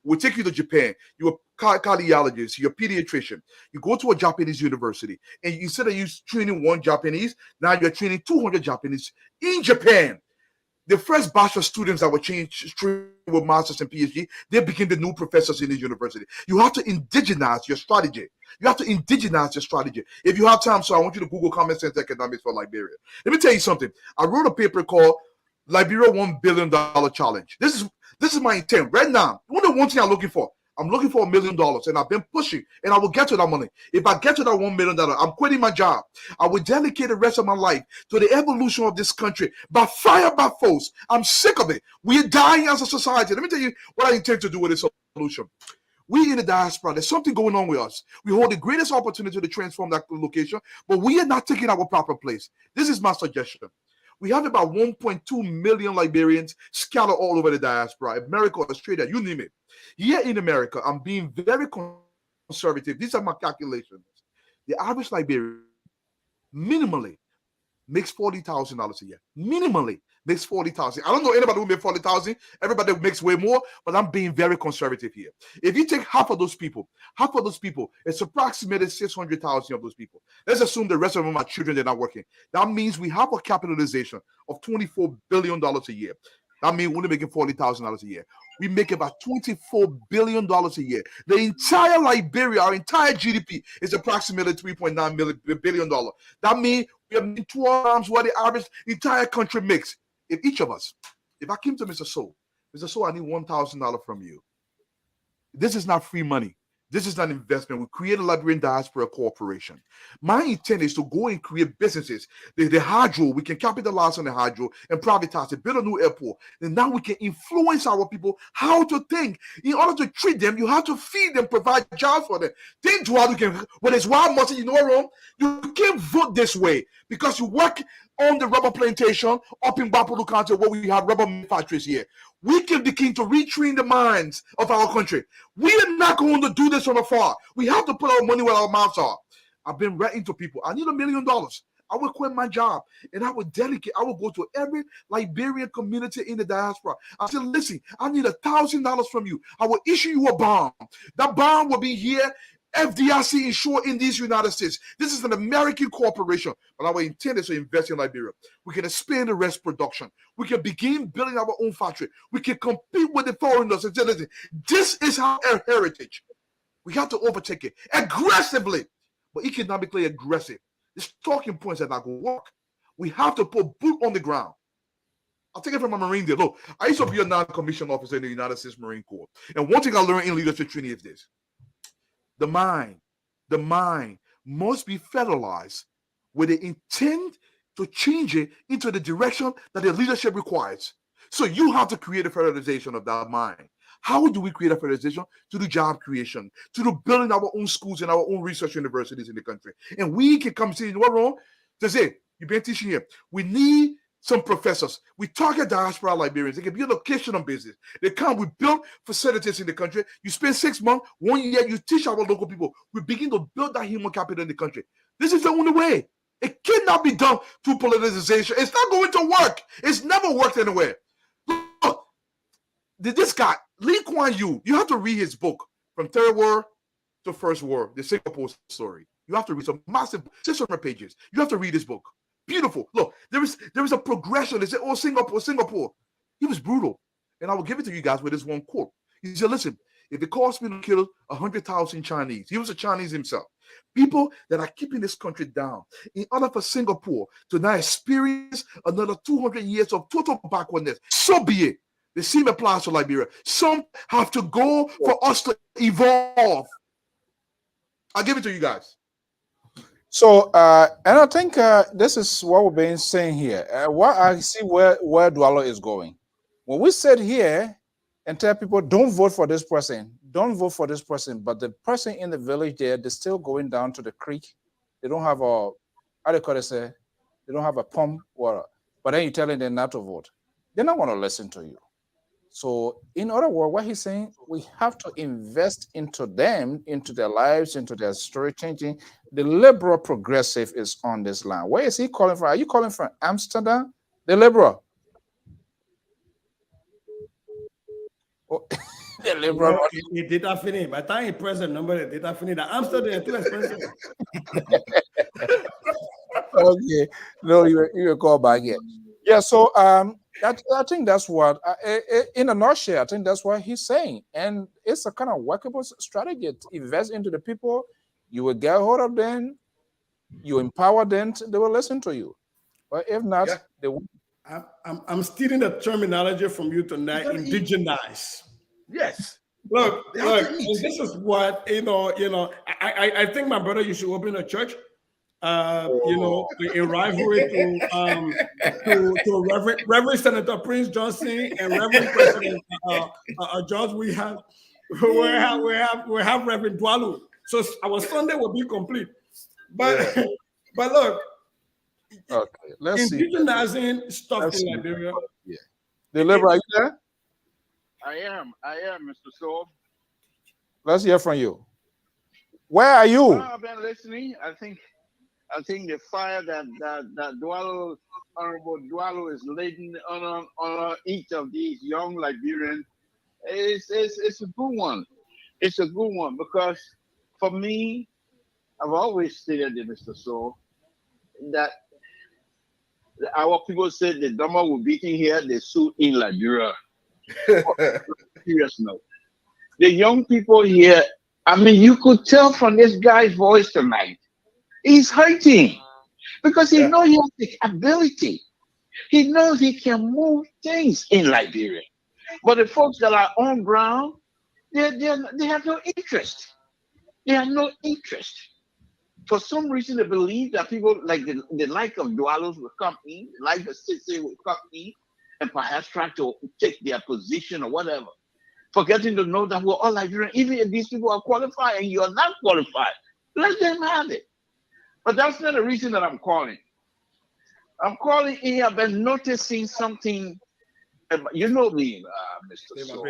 We'll take you to Japan. You're a cardiologist, you're a pediatrician. You go to a Japanese university, and instead of you training one Japanese, now you're training 200 Japanese in Japan. The first batch of students that were trained with masters and PhD, they became the new professors in the university. You have to indigenize your strategy. You have to indigenize your strategy. If you have time, so I want you to Google Common Sense Economics for Liberia. Let me tell you something. I wrote a paper called Liberia $1 billion Challenge. This is my intent right now. One thing I'm looking for, I'm looking for $1 million, and I've been pushing, and I will get to that money. If I get to that $1 million, I'm quitting my job. I will dedicate the rest of my life to the evolution of this country by fire, by force. I'm sick of it. We're dying as a society. Let me tell you what I intend to do with this solution. We in the diaspora, there's something going on with us. We hold the greatest opportunity to transform that location, but we are not taking our proper place. This is my suggestion. We have about 1.2 million Liberians scattered all over the diaspora, America, Australia, you name it. Here in America, I'm being very conservative. These are my calculations. The average Liberian minimally makes $40,000 a year. Minimally makes $40,000. I don't know anybody who makes $40,000. Everybody makes way more, but I'm being very conservative here. If you take half of those people, it's approximately 600,000 of those people. Let's assume the rest of them are children, they're not working. That means we have a capitalization of $24 billion a year. That means we're only making $40,000 a year. We make about $24 billion a year. The entire Liberia, our entire GDP is approximately $3.9 billion. That means we have 12 times what the average entire country makes. If each of us, if I came to Mr. So, I need $1,000 from you. This is not free money. This is not investment. We create a Liberian Diaspora Corporation. My intent is to go and create businesses. The hydro, we can capitalize on the hydro and privatize it, build a new airport. And now we can influence our people how to think. In order to treat them, you have to feed them, provide jobs for them. Think to how you can, when it's wild muscle, you know what wrong? You can't vote this way because you work on the rubber plantation up in Bapuru County where we have rubber factories here. We can begin to retrain the minds of our country. We are not going to do this from afar. We have to put our money where our mouths are. I've been writing to people. I need $1 million. I will quit my job and I will go to every Liberian community in the diaspora. I said, listen, I need $1,000 from you. I will issue you a bond. That bond will be here, FDIC insured in these United States. This is an American corporation, but our intent is to invest in Liberia. We can expand the rest production. We can begin building our own factory. We can compete with the foreigners and say, listen, this is our heritage. We have to overtake it aggressively, but economically aggressive. These talking points are not going to work. We have to put boot on the ground. I'll take it from a Marine day. Look, I used to be a non-commissioned officer in the United States Marine Corps. And one thing I learned in leadership training is this. The mind must be federalized with the intent to change it into the direction that the leadership requires. So you have to create a federalization of that mind. How do we create a federalization? To do job creation, to do building our own schools and our own research universities in the country. And we can come see, you know what wrong? To say, you've been teaching here. We need some professors. We target diaspora Liberians. They can be a locational business. They come, we build facilities in the country. You spend 6 months, 1 year, you teach our local people. We begin to build that human capital in the country. This is the only way. It cannot be done through politicization. It's not going to work. It's never worked anywhere. Look, this guy, Lee Kuan Yew, you have to read his book, From Third World to First World, the Singapore story. You have to read some massive 600 pages. You have to read this book. Beautiful. Look, there is a progression. They say, oh, Singapore. He was brutal. And I will give it to you guys with this one quote. He said, listen, if it costs me to kill 100,000 Chinese, he was a Chinese himself, people that are keeping this country down, in order for Singapore to now experience another 200 years of total backwardness, so be it. The same applies to Liberia. Some have to go for us to evolve. I'll give it to you guys. So, and I think this is what we've been saying here. What I see where Dualo is going. When we sit here and tell people, don't vote for this person, don't vote for this person, but the person in the village there, they're still going down to the creek. They don't have a, how do you call it, say, they don't have a pump water. But then you're telling them not to vote. They're not going to listen to you. So, in other words, what he's saying, we have to invest into them, into their lives, into their story changing. The liberal progressive is on this line. Where is he calling from? Are you calling from Amsterdam? The liberal. Oh, the liberal. The data finish. By the time he press the number, the data finish. The Amsterdam is too expensive. Okay. No, you call back yet. Yeah, so I think that's what, in a nutshell, I think that's what he's saying. And it's a kind of workable strategy to invest into the people. You will get hold of them, you empower them, they will listen to you. But if not, they will. I'm stealing the terminology from you tonight, indigenize. Yes. Look, and this is what I think my brother, you should open a church. In rivalry to Reverend Senator Prince Johnson and Reverend President George. We have Reverend Dwalu. So our Sunday will be complete. But but look, okay, let's see. Indigenizing stuff in Liberia. Yeah. The Liberal, are you there? I am, Mr. Soul. Let's hear from you. Where are you? Well, I've been listening. I think the fire that Dwalu, Honorable Dwalu, is laying on each of these young Liberians it's a good one. It's a good one because for me, I've always stated it, Mr. Soul, that our people said the dumber will beating here, they suit in Liberia. Serious note. The young people here, I mean, you could tell from this guy's voice tonight, he's hurting because he knows he has the ability. He knows he can move things in Liberia. But the folks that are on ground, they have no interest. They have no interest. For some reason, they believe that people like the like of Dwalos will come in, like the Saye will come in, and perhaps try to take their position or whatever, forgetting to know that we're all Liberian. Even if these people are qualified and you are not qualified, let them have it. But that's not the reason that I'm calling. I'm calling in. I've been noticing something. You know me, Mr. Soul.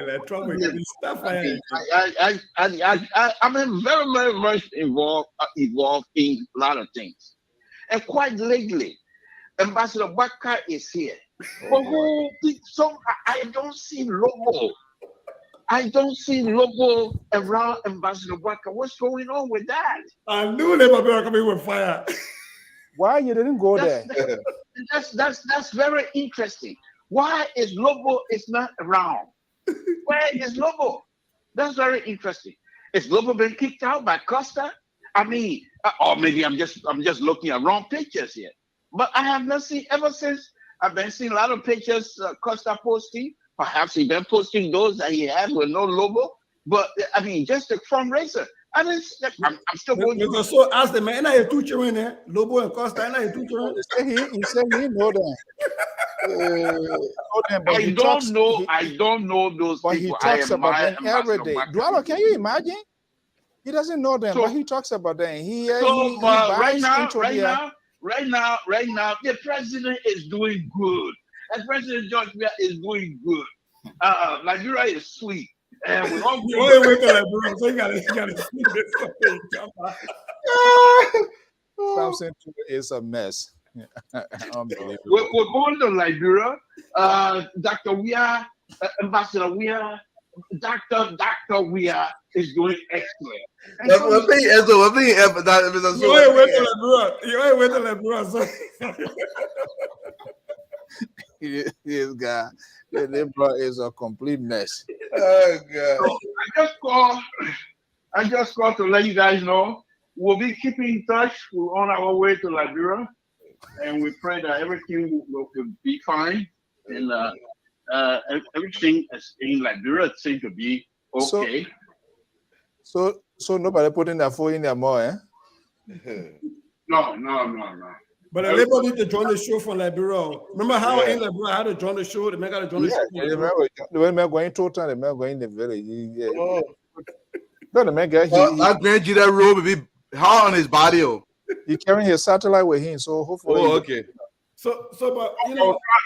I'm very, very much involved in a lot of things. And quite lately, Ambassador Baka is here. But I don't see Lobo. I don't see Lobo around Ambassador Baka. What's going on with that? I knew they were coming with fire. Why you didn't go there? That's very interesting. Why is Lobo not around? Where is Lobo? That's very interesting. Is Lobo been kicked out by Costa? I mean, or maybe I'm just looking at wrong pictures here. But I have not seen ever since I've been seeing a lot of pictures Costa posting. Perhaps he been posting those that he had with no Lobo. But I mean, just a front racer. I'm still going to. So ask the man, I two children there, Lobo and Costa, and I two children. He said he know them. I don't know those but people. He talks about them every day. Dwalo, can you imagine? He doesn't know them, but he talks about them. Right now, the president is doing good. And President George is doing good. Nigeria is sweet. And we're all Samson is a mess. Unbelievable. We're going to Liberia. Dr. Weah, Ambassador Weah, Dr. Weah is doing excellent. This guy, the Libra is a complete mess. Oh God! So I just called to let you guys know we'll be keeping in touch. We're on our way to Liberia, and we pray that everything will be fine and everything in Liberia seems to be okay. So nobody putting their phone in there more, eh? No. But the Labour need to join the show from Liberia. Remember how in Liberia I had to join the show? The man got to join the show. The man going total, the man going in the village. No, the man guy. I grant you that robe will be hard on his body. He carrying his satellite with him, so hopefully. Oh, okay. But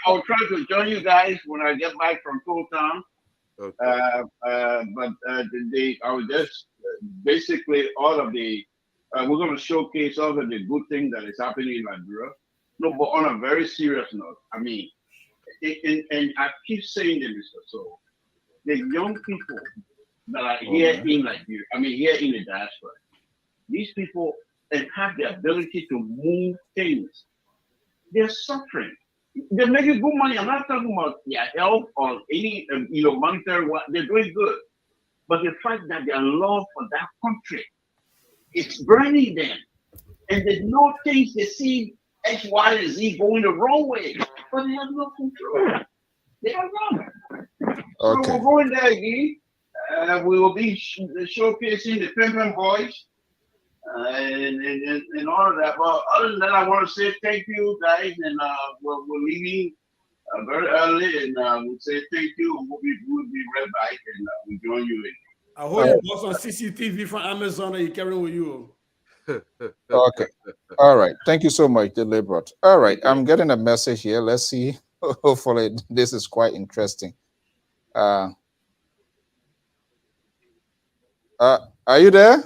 I'll try to join you guys when I get back from Tool Town. Okay. But I was just basically all of the. We're going to showcase all of the good things that is happening in Liberia. No, but on a very serious note, I mean, and I keep saying this, Mr. So, the young people that are here in Liberia, I mean, here in the diaspora, these people and have the ability to move things. They're suffering. They're making good money. I'm not talking about their health or any, monetary. They're doing good, but the fact that their love for that country, it's burning them, and they know things. They see X, Y, and Z going the wrong way, but they have no control. They are wrong. Okay. So we're going there again. We will be showcasing the Pimpin' Boys and all of that. But other than that, I want to say thank you guys, and we're leaving very early, and we'll say thank you. We'll be right back, and we'll join you. I hope you bought some CCTV from Amazon and you carrying with you. Okay. All right. Thank you so much, Deliberate. All right. I'm getting a message here. Let's see. Hopefully, this is quite interesting. Are you there?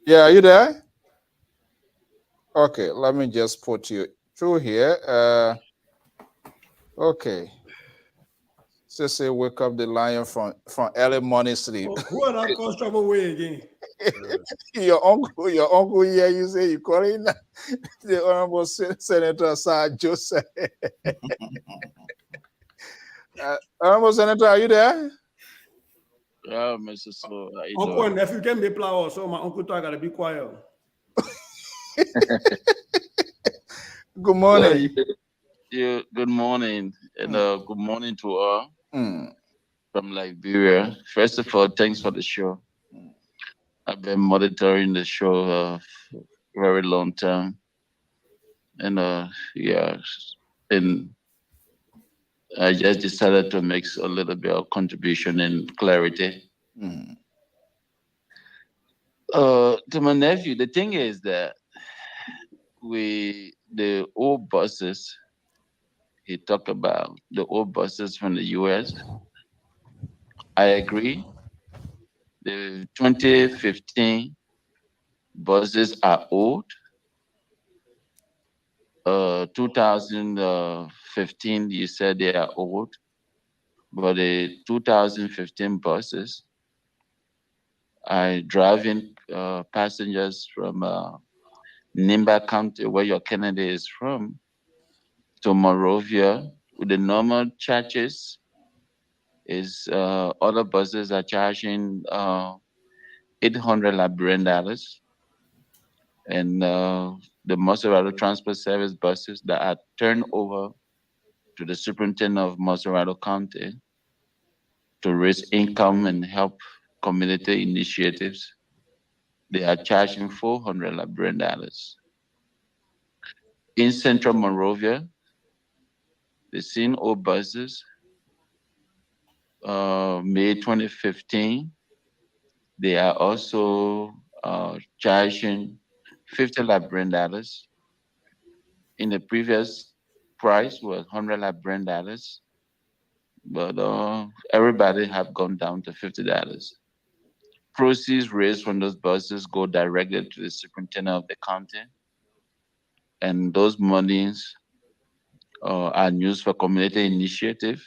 Yeah, are you there? Okay, let me just put you through here. Okay. Say wake up the lion from early morning sleep. Who are that cause trouble way again? Your uncle here, you say you calling the Honorable Senator Sir Joseph. Honorable Senator, are you there? Yeah, Mr. So, Uncle and nephew can be plow, so my uncle I gotta be quiet. Good morning. Good morning, and good morning to all from Liberia. First of all, thanks for the show. I've been monitoring the show for a very long time, and yeah, and I just decided to make a little bit of contribution and clarity. To my nephew, the thing is that the old buses, he talked about the old buses from the US. I agree. The 2015 buses are old. 2015, you said they are old, but the 2015 buses are driving passengers from Nimba County, where your Kennedy is from, to Monrovia with the normal charges. Is other buses are charging $800 Liberian dollars, and the Maserati Transport Service buses that are turned over to the superintendent of Maserati County to raise income and help community initiatives, they are charging $400 Liberian dollars. In Central Monrovia, the same old buses, May 2015, they are also charging $50 Liberian dollars. In the previous price was $100 Liberian dollars, but everybody have gone down to $50. Proceeds raised from those buses go directly to the superintendent of the county, and those monies are used for community initiative,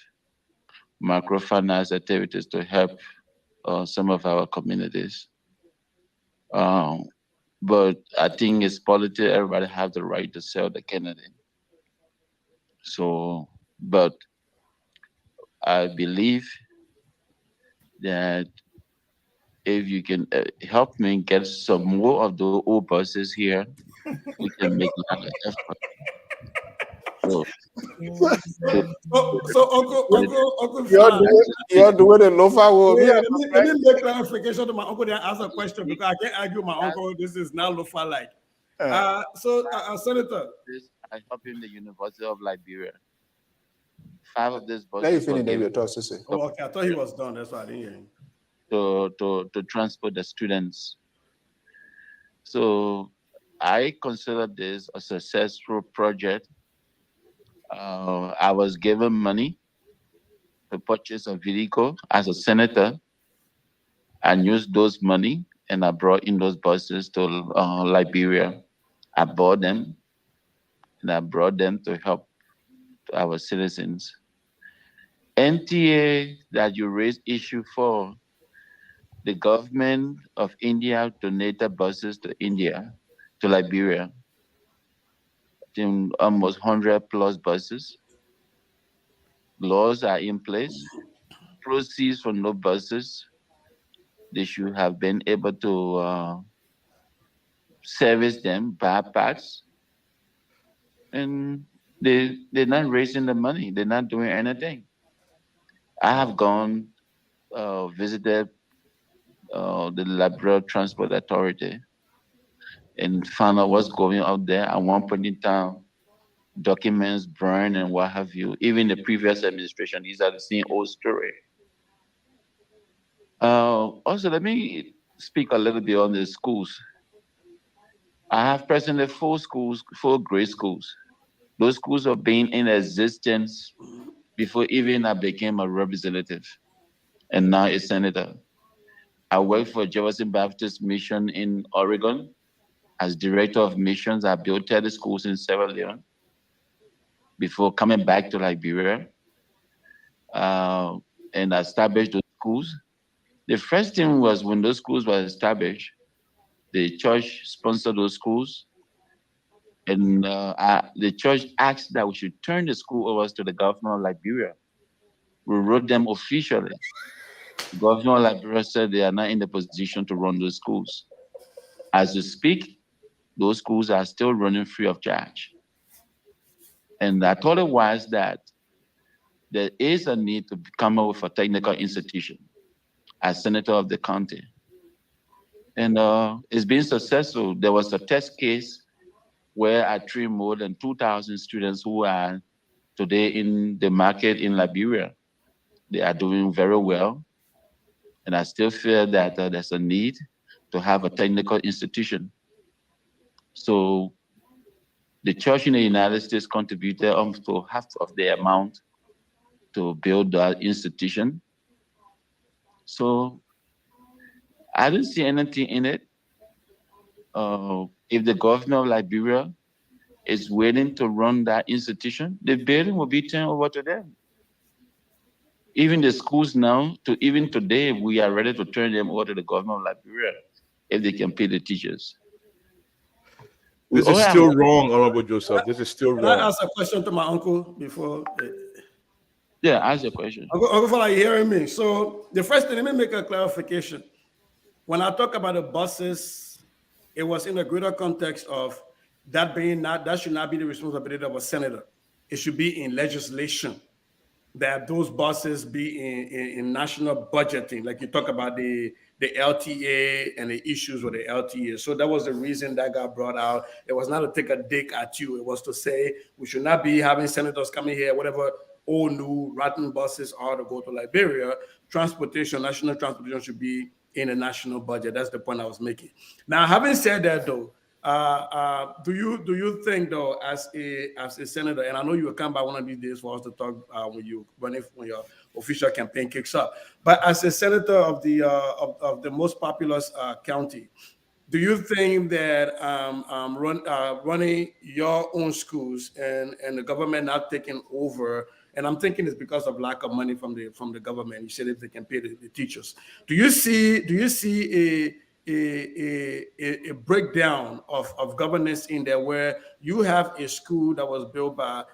microfinance activities to help some of our communities. But I think it's politics. Everybody have the right to sell the candidate. So, but I believe that if you can help me get some more of the old buses here, we can make a lot of effort. So Uncle you're doing the loafer will be. Let me make clarification to my uncle that ask a question because I can't argue with my uncle. This is not loafer like. Senator. I help in the University of Liberia. 5 of these buses. Let you finish your talk, Sissy. Oh, okay, I thought he was done. That's why I didn't hear him. To transport the students. So I consider this a successful project. I was given money to purchase a vehicle as a senator and used those money, and I brought in those buses to Liberia. I bought them and I brought them to help our citizens. NTA that you raised issue for, the government of India donated buses to India, to Liberia, almost 100 plus buses. Laws are in place. Proceeds from those buses, they should have been able to service them, buy parts, and they're not raising the money. They're not doing anything. I have gone visited the Liberia Transport Authority and found out what's going out there. At one point in time, documents burned and what have you. Even the previous administration, these are the same old story. Also, let me speak a little bit on the schools. I have presently 4 schools, 4 grade schools. Those schools have been in existence before even I became a representative and now a senator. I worked for Jefferson Baptist Mission in Oregon. As director of missions, I built 30 schools in Sierra Leone before coming back to Liberia and established those schools. The first thing was when those schools were established, the church sponsored those schools, and the church asked that we should turn the school over to the government of Liberia. We wrote them officially. The government of Liberia said they are not in the position to run those schools. As we speak, those schools are still running free of charge. And I told the wise that there is a need to come up with a technical institution as senator of the county. And it's been successful. There was a test case where I trained more than 2,000 students who are today in the market in Liberia. They are doing very well. And I still feel that there's a need to have a technical institution. So the church in the United States contributed up to half of the amount to build that institution. So I don't see anything in it. If the governor of Liberia is willing to run that institution, the building will be turned over to them. Even the schools now, even today, we are ready to turn them over to the government of Liberia if they can pay the teachers. This is still wrong, Honorable Joseph. This is still wrong. Can I ask a question to my uncle before? Yeah, ask your question. Uncle, for like hearing me. So the first thing, let me make a clarification. When I talk about the buses, it was in the greater context of that should not be the responsibility of a senator. It should be in legislation that those buses be in national budgeting, like you talk about the LTA and the issues with the LTA. So that was the reason that got brought out. It was not to take a dig at you. It was to say we should not be having senators coming here, whatever old new rotten buses are to go to Liberia. National transportation should be in a national budget. That's the point I was making. Now, having said that, though, do you think, though, as a senator, and I know you will come by one of these days for us to talk when you when your official campaign kicks up, but as a senator of the most populous county, do you think that running your own schools and the government not taking over, and I'm thinking it's because of lack of money from the government, you said if they can pay the teachers, do you see a breakdown of governance in there where you have a school that was built by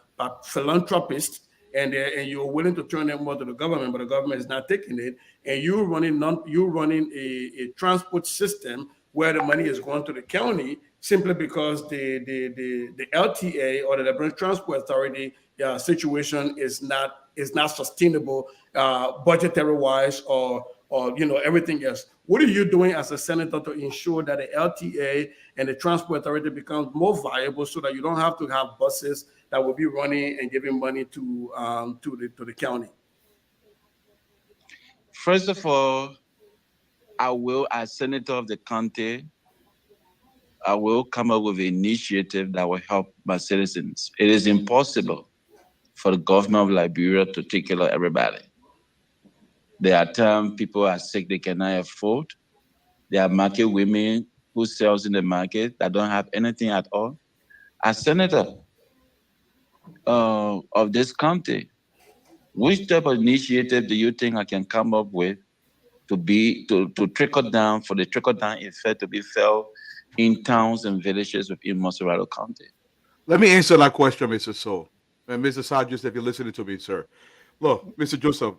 philanthropists and you're willing to turn them over to the government, but the government is not taking it, and you're running a transport system where the money is going to the county simply because the LTA or the Liberia Transport Authority situation is not sustainable budgetary wise or everything else. What are you doing as a senator to ensure that the LTA and the Transport Authority becomes more viable so that you don't have to have buses that will be running and giving money to the county? First of all, I will, as senator of the county, I will come up with an initiative that will help my citizens. It is impossible for the government of Liberia to take care of everybody. There are times people are sick, they cannot afford. There are market women who sells in the market that don't have anything at all. As senator of this county, which type of initiative do you think I can come up with to trickle down, for the trickle down effect to be felt in towns and villages within Montserrat County? Let me answer that question, Mr. So. And Mr. Sajus, if you're listening to me, sir. Look, Mr. Joseph,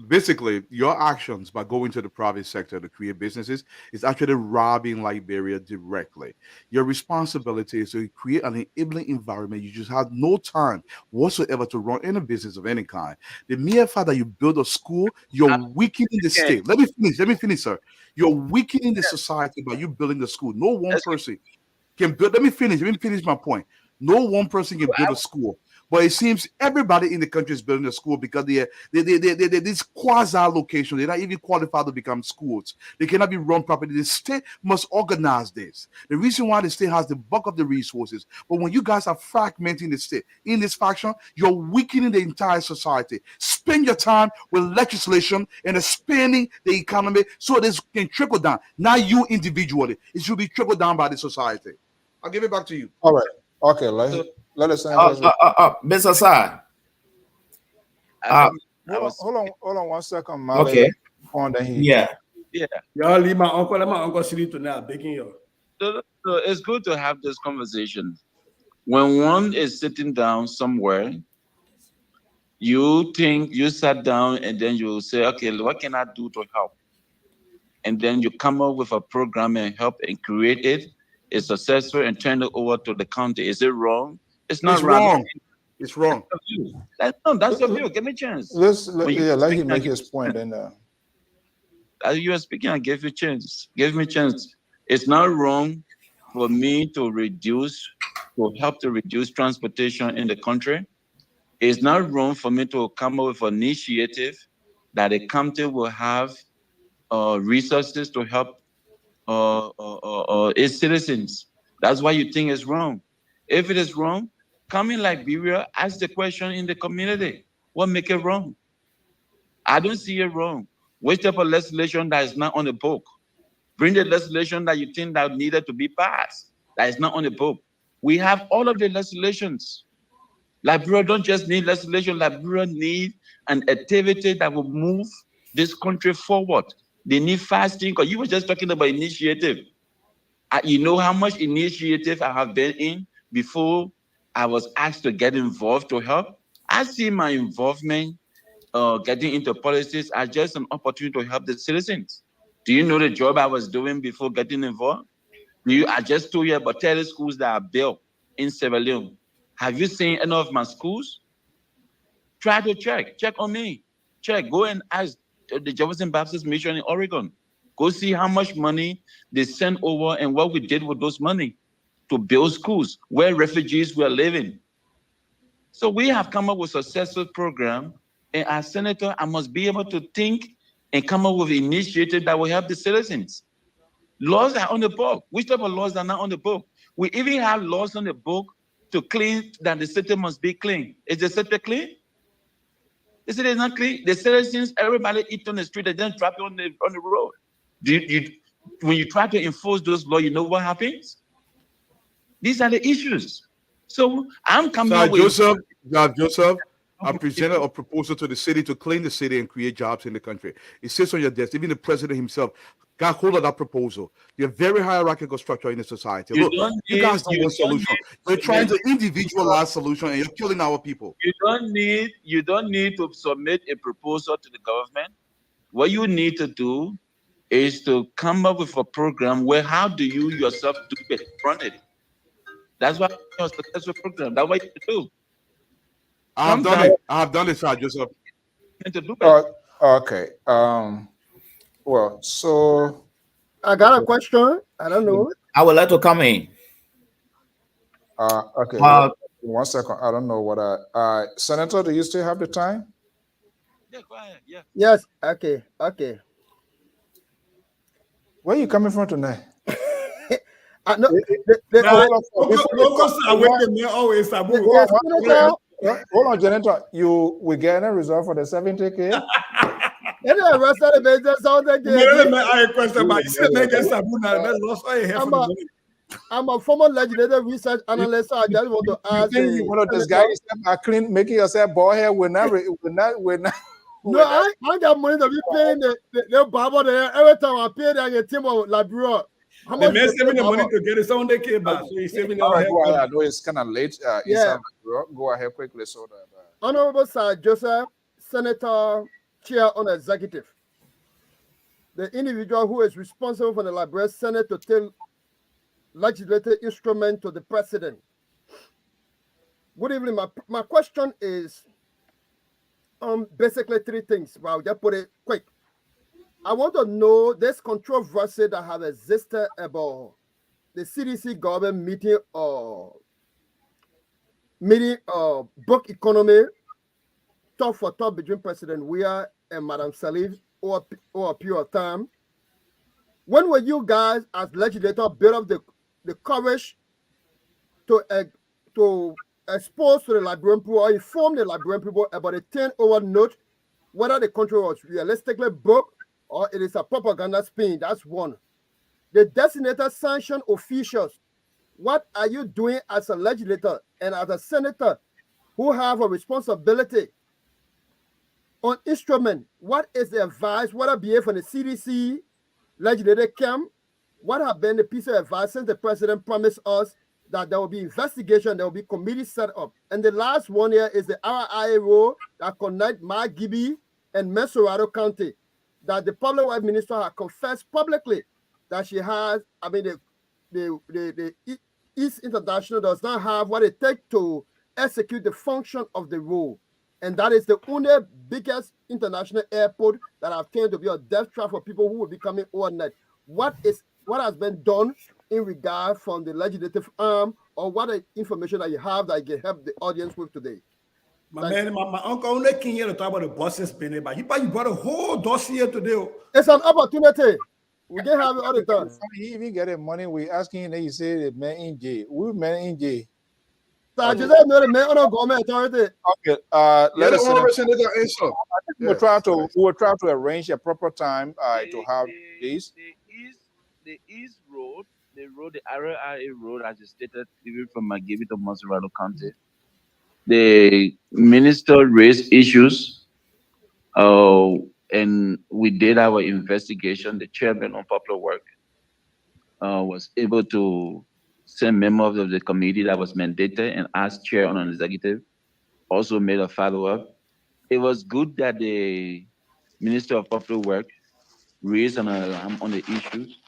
basically, your actions by going to the private sector to create businesses is actually robbing Liberia directly. Your responsibility is to create an enabling environment. You just have no time whatsoever to run any business of any kind. The mere fact that you build a school, you're weakening the state. Let me finish, sir. You're weakening the society by you building the school. No one person can build. Let me finish my point. No one person can build a school. But it seems everybody in the country is building a school because they're this quasi location. They're not even qualified to become schools. They cannot be run properly. The state must organize this. The reason why the state has the bulk of the resources. But when you guys are fragmenting the state in this faction, you're weakening the entire society. Spend your time with legislation and expanding the economy so this can trickle down. Not you individually. It should be trickled down by the society. I'll give it back to you. All right. Okay. Let us. Mr. Saye. Hold on 1 second, man. Okay. Yeah. Y'all leave my uncle. Let my uncle sleep tonight. Begging you. So it's good to have this conversation. When one is sitting down somewhere, you think you sat down and then you say, okay, what can I do to help? And then you come up with a program and help and create it. It's successful and turn it over to the county. Is it wrong? It's not wrong. It's wrong. That's your view. Give me a chance. Let him make his point. And as you are speaking, I gave you a chance. Give me a chance. It's not wrong for me to help to reduce transportation in the country. It's not wrong for me to come up with an initiative that the county will have resources to help its citizens. That's why you think it's wrong. If it is wrong, come in Liberia, ask the question in the community. What make it wrong? I don't see it wrong. Which type of legislation that is not on the book? Bring the legislation that you think that needed to be passed, that is not on the book. We have all of the legislations. Liberia don't just need legislation. Liberia need an activity that will move this country forward. They need fasting, because you were just talking about initiative. You know how much initiative I have been in before I was asked to get involved to help. I see my involvement getting into politics as just an opportunity to help the citizens. Do you know the job I was doing before getting involved? I just told you about 30 schools that are built in Sierra Leone. Have you seen any of my schools? Try to check on me. Go and ask the Jefferson Baptist Mission in Oregon. Go see how much money they sent over and what we did with those money to build schools where refugees were living. So we have come up with a successful program, and as senator, I must be able to think and come up with initiatives that will help the citizens. Laws are on the book. Which type of laws are not on the book? We even have laws on the book to clean, that the city must be clean. Is the city clean? The city is not clean. The citizens, everybody eat on the street, they just drop it on the road. When you try to enforce those laws, you know what happens? These are the issues. So I'm coming up with... Joseph, I presented a proposal to the city to clean the city and create jobs in the country. It sits on your desk. Even the president himself got hold of that proposal. You're very hierarchical structure in the society. Look, you guys don't want solution. You're trying to individualize solution and you're killing our people. You don't need to submit a proposal to the government. What you need to do is to come up with a program where how do you yourself do it, run it. That's why it's a successful program. That's what you do. I have done it, sir, Joseph. Okay. Well, so I got a question. I don't know. I would like to come in. Okay. 1 second. I don't know what Senator, do you still have the time? Yeah, go ahead. Yeah. Yes. Okay. Where are you coming from tonight? Hold on, Janetta. We getting a result for the 70K? I'm a former legislative research analyst, so I just want to ask. One of these guys clean, making yourself bald hair. We're not. No, I got money to be paying the barber there. Every time I pay, I get team of Liberia. How much? The man saving the money to get his own day back, so he's saving. All right, go ahead. I know it's kind of late. Go ahead quickly, so that. Honorable Sir Joseph, senator chair on the executive, the individual who is responsible for the Liberia Senate to take legislative instrument to the president. Good evening. My question is basically three things. Well, I'll just put it quick. I want to know this controversy that has existed about the CDC government meeting book economy talk for talk between President Weah and Madam Salif over a period of time. When will you guys as legislators build up the courage to expose to the Liberian people or inform the Liberian people about a turnover note, whether the country was realistically broke or it is a propaganda spin? That's one. The designated sanction officials, what are you doing as a legislator and as a senator who have a responsibility on instrument? What is the advice, whether be it from the CDC, legislative camp, what have been the piece of advice since the president promised us that there will be investigation, there will be committees set up? And the last one here is the RIA rule that connect Margibi and Mensorado County, that the public works minister has confessed publicly that she has, the East International does not have what it takes to execute the function of the rule. And that is the only biggest international airport that have turned to be a death trap for people who will be coming overnight. What has been done in regard from the legislative arm, or what information that you have that you can help the audience with today? My uncle only came here to talk about the buses, but you brought a whole dossier today. It's an opportunity. We can have it all the time. He even get the money. We asking him, he say the man in jail. We man in jail. So just know the man on the government authority. Okay. Let us answer. We will try to arrange a proper time to have this. The East Road, the RIA road, as stated, even from Margibi to Mensorado County. The minister raised issues, and we did our investigation. The chairman on Popular Work was able to send members of the committee that was mandated and asked chair on an executive, also made a follow-up. It was good that the Minister of Popular Work raised on the issues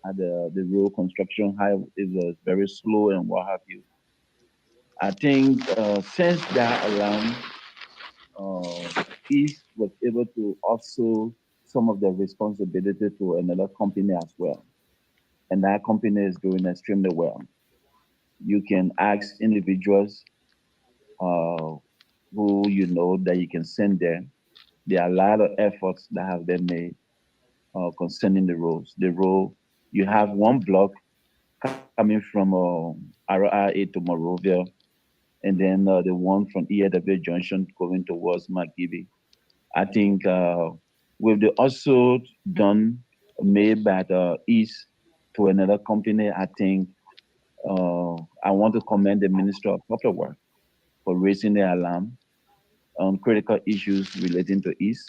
at the road construction, how it was very slow and what have you. I think since that around, East was able to also some of the responsibility to another company as well. And that company is doing extremely well. You can ask individuals who you know that you can send there. There are a lot of efforts that have been made concerning the roads. The road, you have one block coming from RIA to Morovia, and then the one from EAW Junction going towards Margibi. I think with the also done made by the East to another company, I think I want to commend the Minister of Public Works for raising the alarm on critical issues relating to East.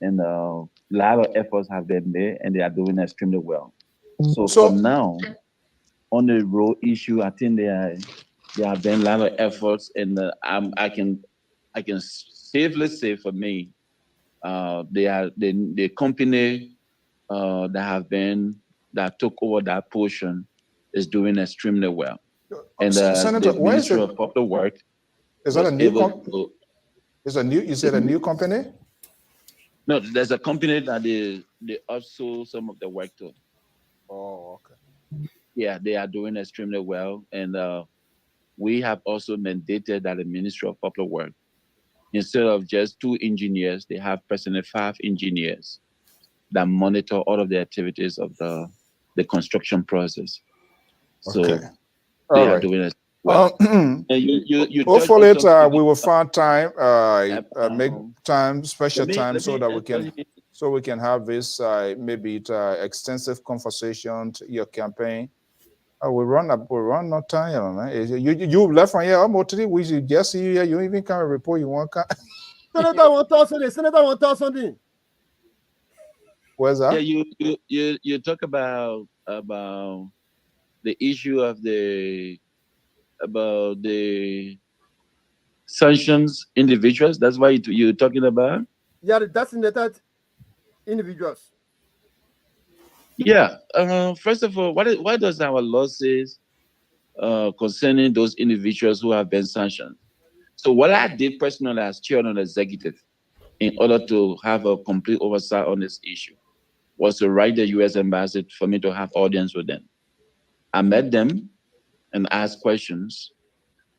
And a lot of efforts have been made, and they are doing extremely well. So for now, on the road issue, I think there have been a lot of efforts, and I can safely say for me, the company that took over that portion is doing extremely well. And Senator, the Ministry of Public Works is that a new company? Is it a new company? No, there's a company that they also some of the work to. Oh, okay. Yeah, they are doing extremely well, and we have also mandated that the Ministry of Public Works, instead of just 2 engineers, they have personally 5 engineers that monitor all of the activities of the construction process. So they are doing it well. You hopefully we will find time, make time, special time, so that we can have this maybe extensive conversation to your campaign. We run no time, man. You left from here almost 3 weeks. You just see you here. You even come and report. You want Senator want to talk something. Where's that? Yeah, you talk about the issue of the sanctions individuals. That's why you're talking about. Yeah, the designated individuals. Yeah. First of all, what does our law says concerning those individuals who have been sanctioned? So what I did personally as chair of the executive, in order to have a complete oversight on this issue, was to write the U.S. embassy for me to have audience with them. I met them and asked questions.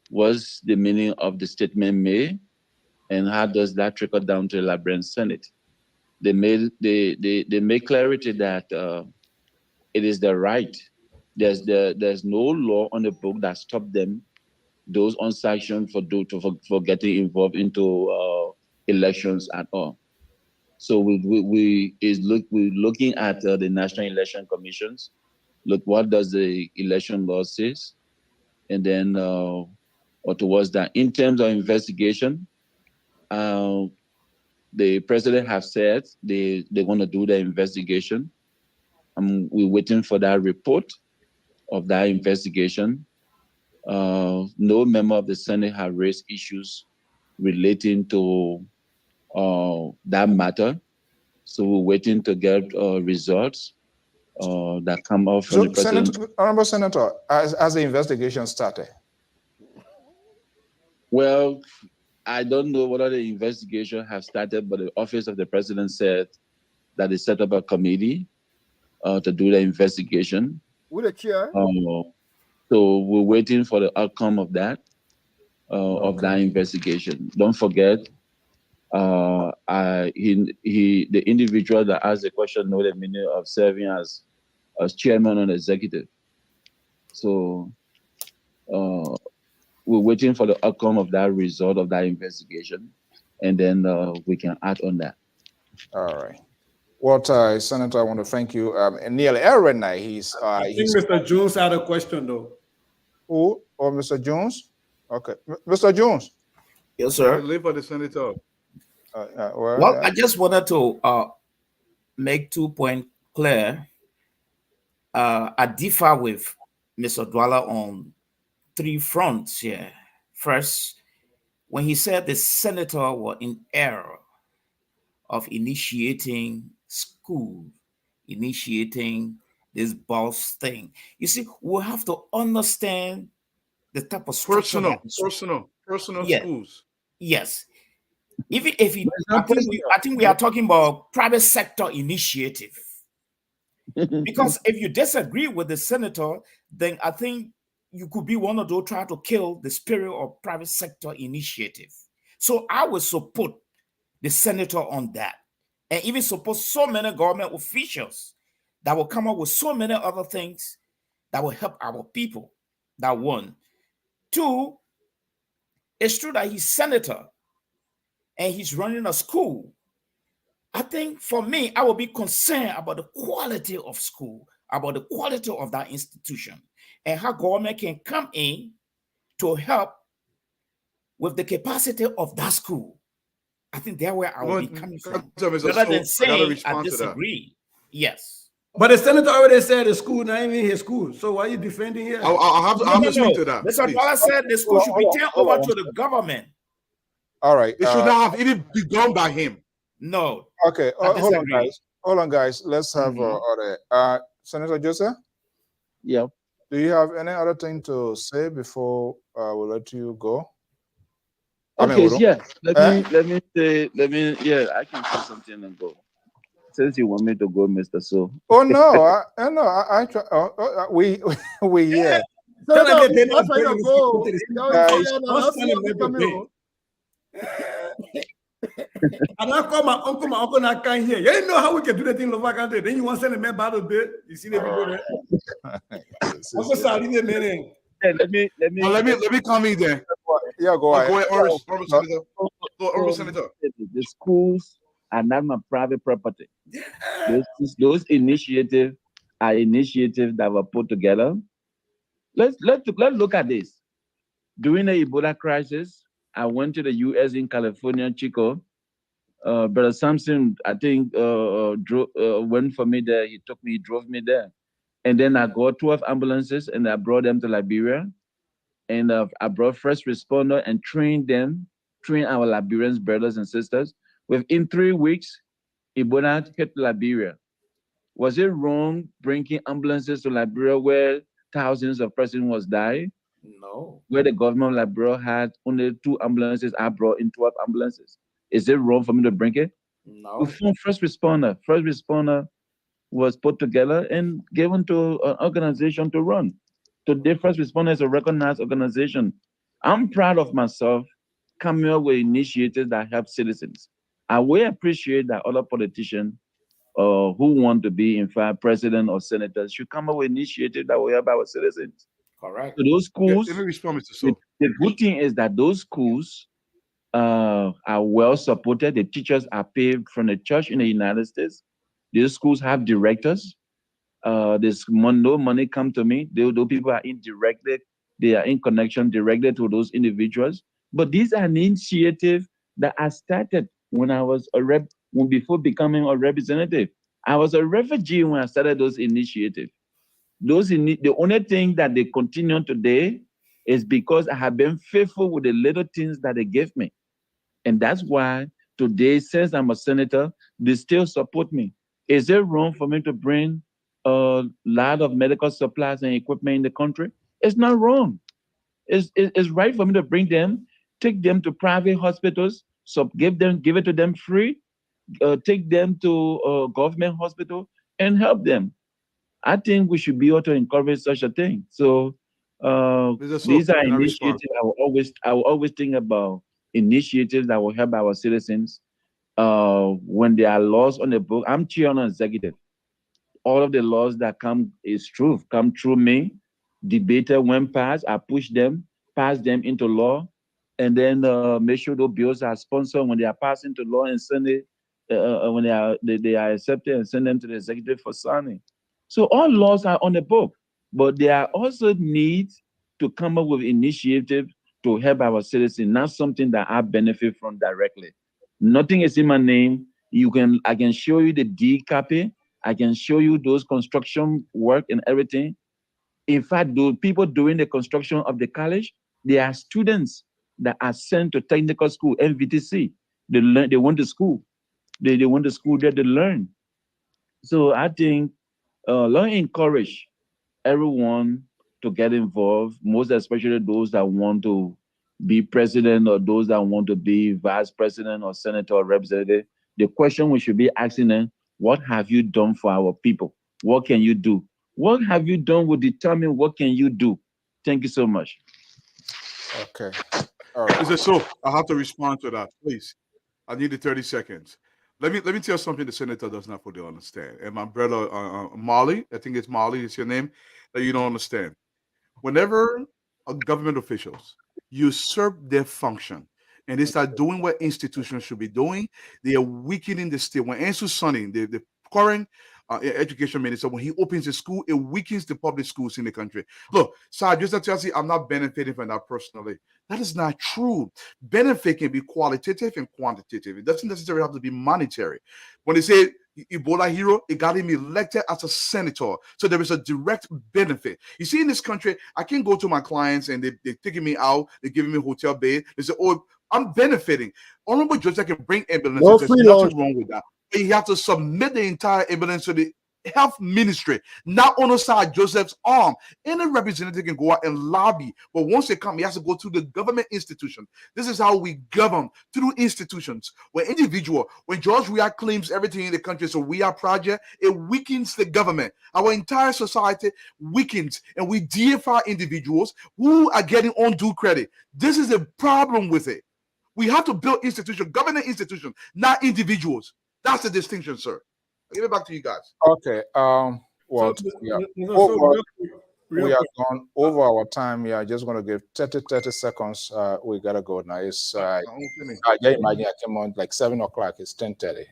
What's the meaning of the statement made, and how does that trickle down to the Liberian Senate? They made clarity that it is the right. There's no law on the book that stopped them, those unsanctioned, for getting involved into elections at all. So we're looking at the National Election Commissions. Look, what does the election law says, and then or towards that. In terms of investigation, the president has said they're going to do the investigation. We're waiting for that report of that investigation. No member of the Senate has raised issues relating to that matter. So we're waiting to get results that come out from the president. Honorable Senator, has the investigation started? Well, I don't know whether the investigation has started, but the office of the president said that they set up a committee to do the investigation. With a chair? So we're waiting for the outcome of that, that investigation. Don't forget, the individual that asked the question know the meaning of serving as chairman and executive. So we're waiting for the outcome of that result of that investigation, and then we can act on that. All right. Well, Senator, I want to thank you. And nearly every night I think Mr. Jones had a question though. Who? Or Mr. Jones? Okay, Mr. Jones. Yes, sir. Leave for the senator. Well, I just wanted to make 2 points clear. I differ with Mr. Dwala on 3 fronts here. First, when he said the senator was in error of initiating school, initiating this boss thing. You see, we have to understand the type of personal yeah. schools. Yes. Even if I think we are talking about private sector initiative. Because if you disagree with the senator, then I think you could be one of those trying to kill the spirit of private sector initiative. So I would support the senator on that, and even support so many government officials that will come up with so many other things that will help our people. That one. 2, it's true that he's senator and he's running a school. I think for me, I will be concerned about the quality of school, about the quality of that institution, and how government can come in to help with the capacity of that school. I think that's where I will be coming from. Rather than saying I disagree. Yes. But the senator already said the school not even his school. So why are you defending here? I'll have to speak to that. Mr. Dwala said the school should be turned over to the government. All right. It should not have even been done by him. No. Okay. Hold on, guys. Hold on, guys. Let's have order. Senator Joseph? Yeah. Do you have any other thing to say before we'll let you go? Okay, yes. Let me I can say something and go. Since you want me to go, Mr. So. Oh no, I try. We yeah. And I call my uncle not kind here. You didn't know how we can do the thing local country. Then you want to send a man battle bit. You see the people there. Uncle Sally, man. Let me come in there. Yeah, go ahead. Senator. The schools are not my private property. Yeah. Those initiatives are initiatives that were put together. Let's look at this. During the Ebola crisis, I went to the U.S. in California, Chico. Brother Sampson, I think, went for me there. He drove me there. And then I got 12 ambulances and I brought them to Liberia. and I brought first responder and trained our Liberian brothers and sisters. Within 3 weeks, Ebola hit Liberia. Was it wrong bringing ambulances to Liberia where thousands of persons was dying? No. Where the government of Liberia had only 2 ambulances, I brought in 12 ambulances. Is it wrong for me to bring it? No. We found first responder. First responder was put together and given to an organization to run. Today, first responder is a recognized organization. I'm proud of myself coming up with initiatives that help citizens. I will appreciate that other politicians who want to be, in fact, president or senators should come up with initiatives that will help our citizens. Correct. So those schools, Let me respond, Mr. So. the good thing is that those schools are well supported. The teachers are paid from the church in the United States. These schools have directors. There's no money come to me. Those people are indirectly, they are in connection directly to those individuals. But these are an initiative that I started when I was before becoming a representative. I was a refugee when I started those initiatives. The only thing that they continue today is because I have been faithful with the little things that they gave me. And that's why today, since I'm a senator, they still support me. Is it wrong for me to bring a lot of medical supplies and equipment in the country? It's not wrong. It's right for me to bring them, take them to private hospitals, so give it to them free, take them to a government hospital and help them. I think we should be able to encourage such a thing. So these are initiatives I will always think about, initiatives that will help our citizens when there are laws on the book. I'm chair on executive. All of the laws that come through me, debated when passed, I push them, pass them into law, and then make sure those bills are sponsored when they are passed into law and send it when they are accepted and send them to the executive for signing. So all laws are on the book, but there are also needs to come up with initiatives to help our citizens, not something that I benefit from directly. Nothing is in my name. I can show you the deed copy. I can show you those construction work and everything. In fact, those people doing the construction of the college, they are students that are sent to technical school, NVTC. They learn, they went to school. They went to school there to learn. So I think let's encourage everyone to get involved, most especially those that want to be president or those that want to be vice president or senator or representative. The question we should be asking them, what have you done for our people? What can you do? What have you done will determine what can you do. Thank you so much. Okay. All right. Is it so? I have to respond to that, please. I need the 30 seconds. Let me tell you something the senator does not fully understand. And my brother Molly, I think it's Molly, is your name, that you don't understand. Whenever government officials usurp their function and they start doing what institutions should be doing, they are weakening the state. When Ansel Sonny, the current education minister, when he opens a school, it weakens the public schools in the country. Look, Saye, just to tell you, I'm not benefiting from that personally. That is not true. Benefit can be qualitative and quantitative. It doesn't necessarily have to be monetary. When they say Ebola hero, it got him elected as a senator. So there is a direct benefit. You see, in this country, I can go to my clients and they're taking me out, they're giving me hotel bed. They say, oh, I'm benefiting. Honorable Judge, I can bring ambulances. No There's free nothing lunch. wrong with that. But you have to submit the entire ambulance to the health ministry, not on the side Joseph's arm. Any representative can go out and lobby, but once they come, he has to go to the government institution. This is how we govern, through institutions. When George Weah claims everything in the country is a Weah project, it weakens the government. Our entire society weakens, and we deify individuals who are getting undue credit. This is a problem with it. We have to build institutions, government institutions, not individuals. That's the distinction, sir. I'll give it back to you guys. Okay. Well, we are gone over our time. We are just going to give 30 seconds. We got to go now. It's I imagine I came on like 7 o'clock. It's 10:30.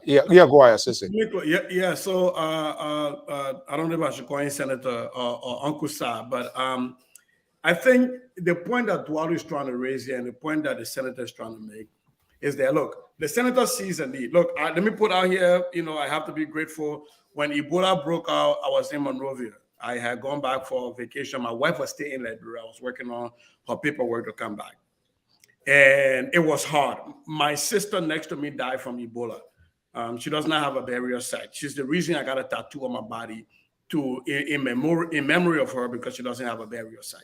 Yeah, go ahead, Sissy. Yeah. So I don't know if I should call him Senator or Uncle Saye, but I think the point that Duarte is trying to raise here and the point that the senator is trying to make is that, look, the senator sees a need. Look, let me put out here, I have to be grateful. When Ebola broke out, I was in Monrovia. I had gone back for vacation. My wife was staying in Liberia. I was working on her paperwork to come back. And it was hard. My sister next to me died from Ebola. She does not have a burial site. She's the reason I got a tattoo on my body in memory of her, because she doesn't have a burial site.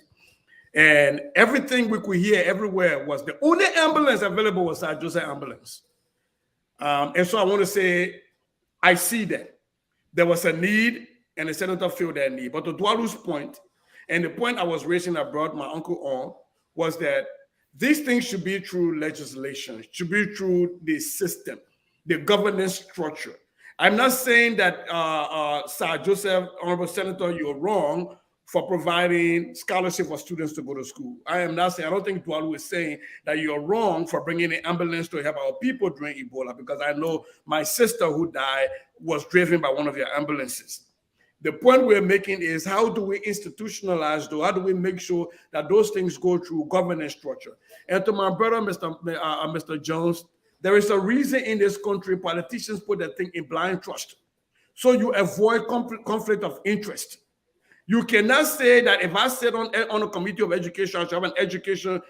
And everything we could hear everywhere was the only ambulance available was Saye Joseph ambulance. And so I want to say, I see that there was a need, and the senator filled that need. But to Dwalu's point, and the point I was raising, I brought my uncle on, was that these things should be through legislation, should be through the system, the governance structure. I'm not saying that, Saye Joseph, Honorable Senator, you're wrong for providing scholarship for students to go to school. I am not saying, I don't think Dwalu is saying that you're wrong for bringing an ambulance to help our people during Ebola, because I know my sister who died was driven by one of your ambulances. The point we're making is, how do we institutionalize, though? How do we make sure that those things go through governance structure? And to my brother, Mr. Jones, there is a reason in this country politicians put their thing in blind trust, so you avoid conflict of interest. You cannot say that if I sit on a committee of education, I should have an education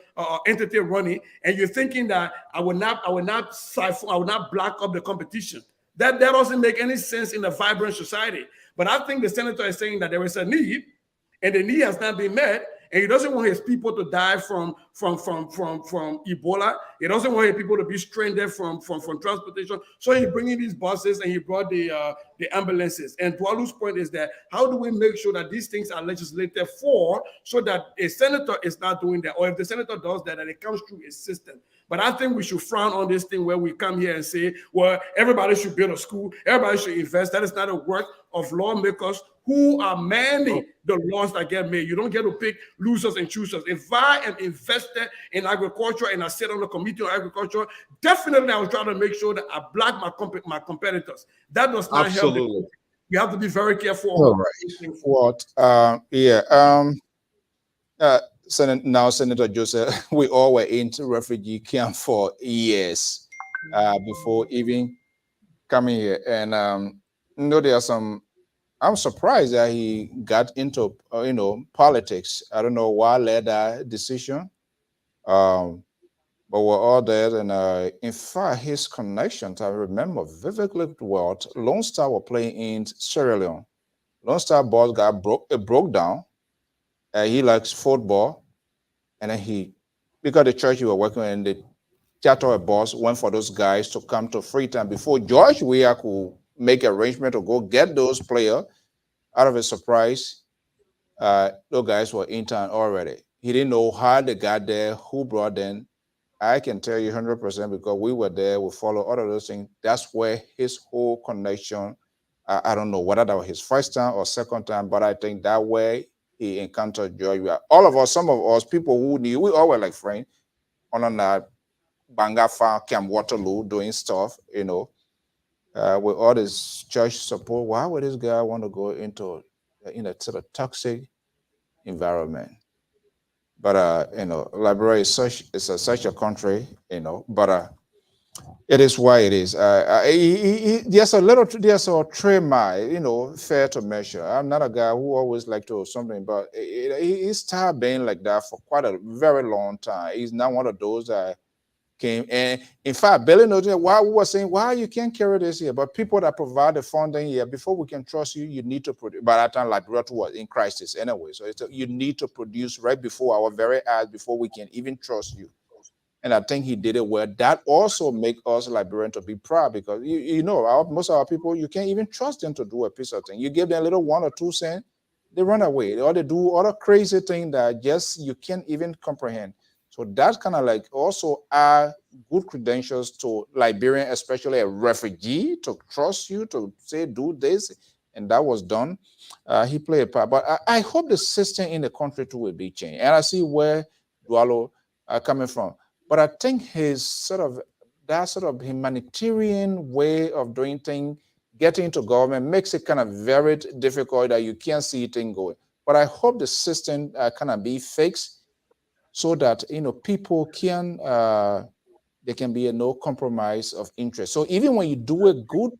entity running, and you're thinking that I will not block up the competition. That doesn't make any sense in a vibrant society. But I think the senator is saying that there is a need, and the need has not been met, and he doesn't want his people to die from Ebola. He doesn't want his people to be stranded from transportation. So he's bringing these buses, and he brought the ambulances. And Dwalu's point is that, how do we make sure that these things are legislated for, so that a senator is not doing that, or if the senator does that, it comes through a system. But I think we should frown on this thing where we come here and say, well, everybody should build a school, everybody should invest. That is not a work of lawmakers who are manning the laws that get made. You don't get to pick losers and choosers. If I am invested in agriculture and I sit on the committee on agriculture, definitely I will try to make sure that I block my competitors. That does not help. You have to be very careful. All right. What? Now, Senator Joseph, we all were into refugee camp for years before even coming here. And there are some. I'm surprised that he got into politics. I don't know why led that decision, but we're all there. And in fact, his connections, I remember vividly well. Lone Star were playing in Sierra Leone. Lone Star ball broke down. He likes football, and then because the church he was working in, the theater boss went for those guys to come to Freetown before George Weah could make arrangement to go get those players. Out of a surprise, those guys were in town already. He didn't know how they got there, who brought them. I can tell you 100% because we were there, we followed all of those things. That's where his whole connection, I don't know whether that was his first time or second time, but I think that way he encountered George. All of us, some of us, people who knew, we all were like friends on that Bangafa, Camp Waterloo, doing stuff, with all this church support. Why would this guy want to go into a sort of toxic environment? But Liberia is such a country, but it is why it is. There's a trim, fair to measure. I'm not a guy who always like to something, but he started being like that for quite a very long time. He's not one of those that came. And in fact, Billy knows why we were saying, why you can't carry this here. But people that provide the funding here, before we can trust you, you need to produce. By that time, Liberia was in crisis anyway. So you need to produce right before our very eyes before we can even trust you. And I think he did it well. That also make us Liberians to be proud, because most of our people, you can't even trust them to do a piece of thing. You give them a little 1 or 2 cents, they run away, or they do other crazy thing that just you can't even comprehend. So that's kind of like also are good credentials to Liberian, especially a refugee, to trust you, to say, do this. And that was done. He played a part. But I hope the system in the country too will be changed. And I see where Dwalo are coming from. But I think that sort of humanitarian way of doing things, getting into government, makes it kind of very difficult that you can't see things going. But I hope the system kind of be fixed, so that people can there can be no compromise of interest. So even when you do it good,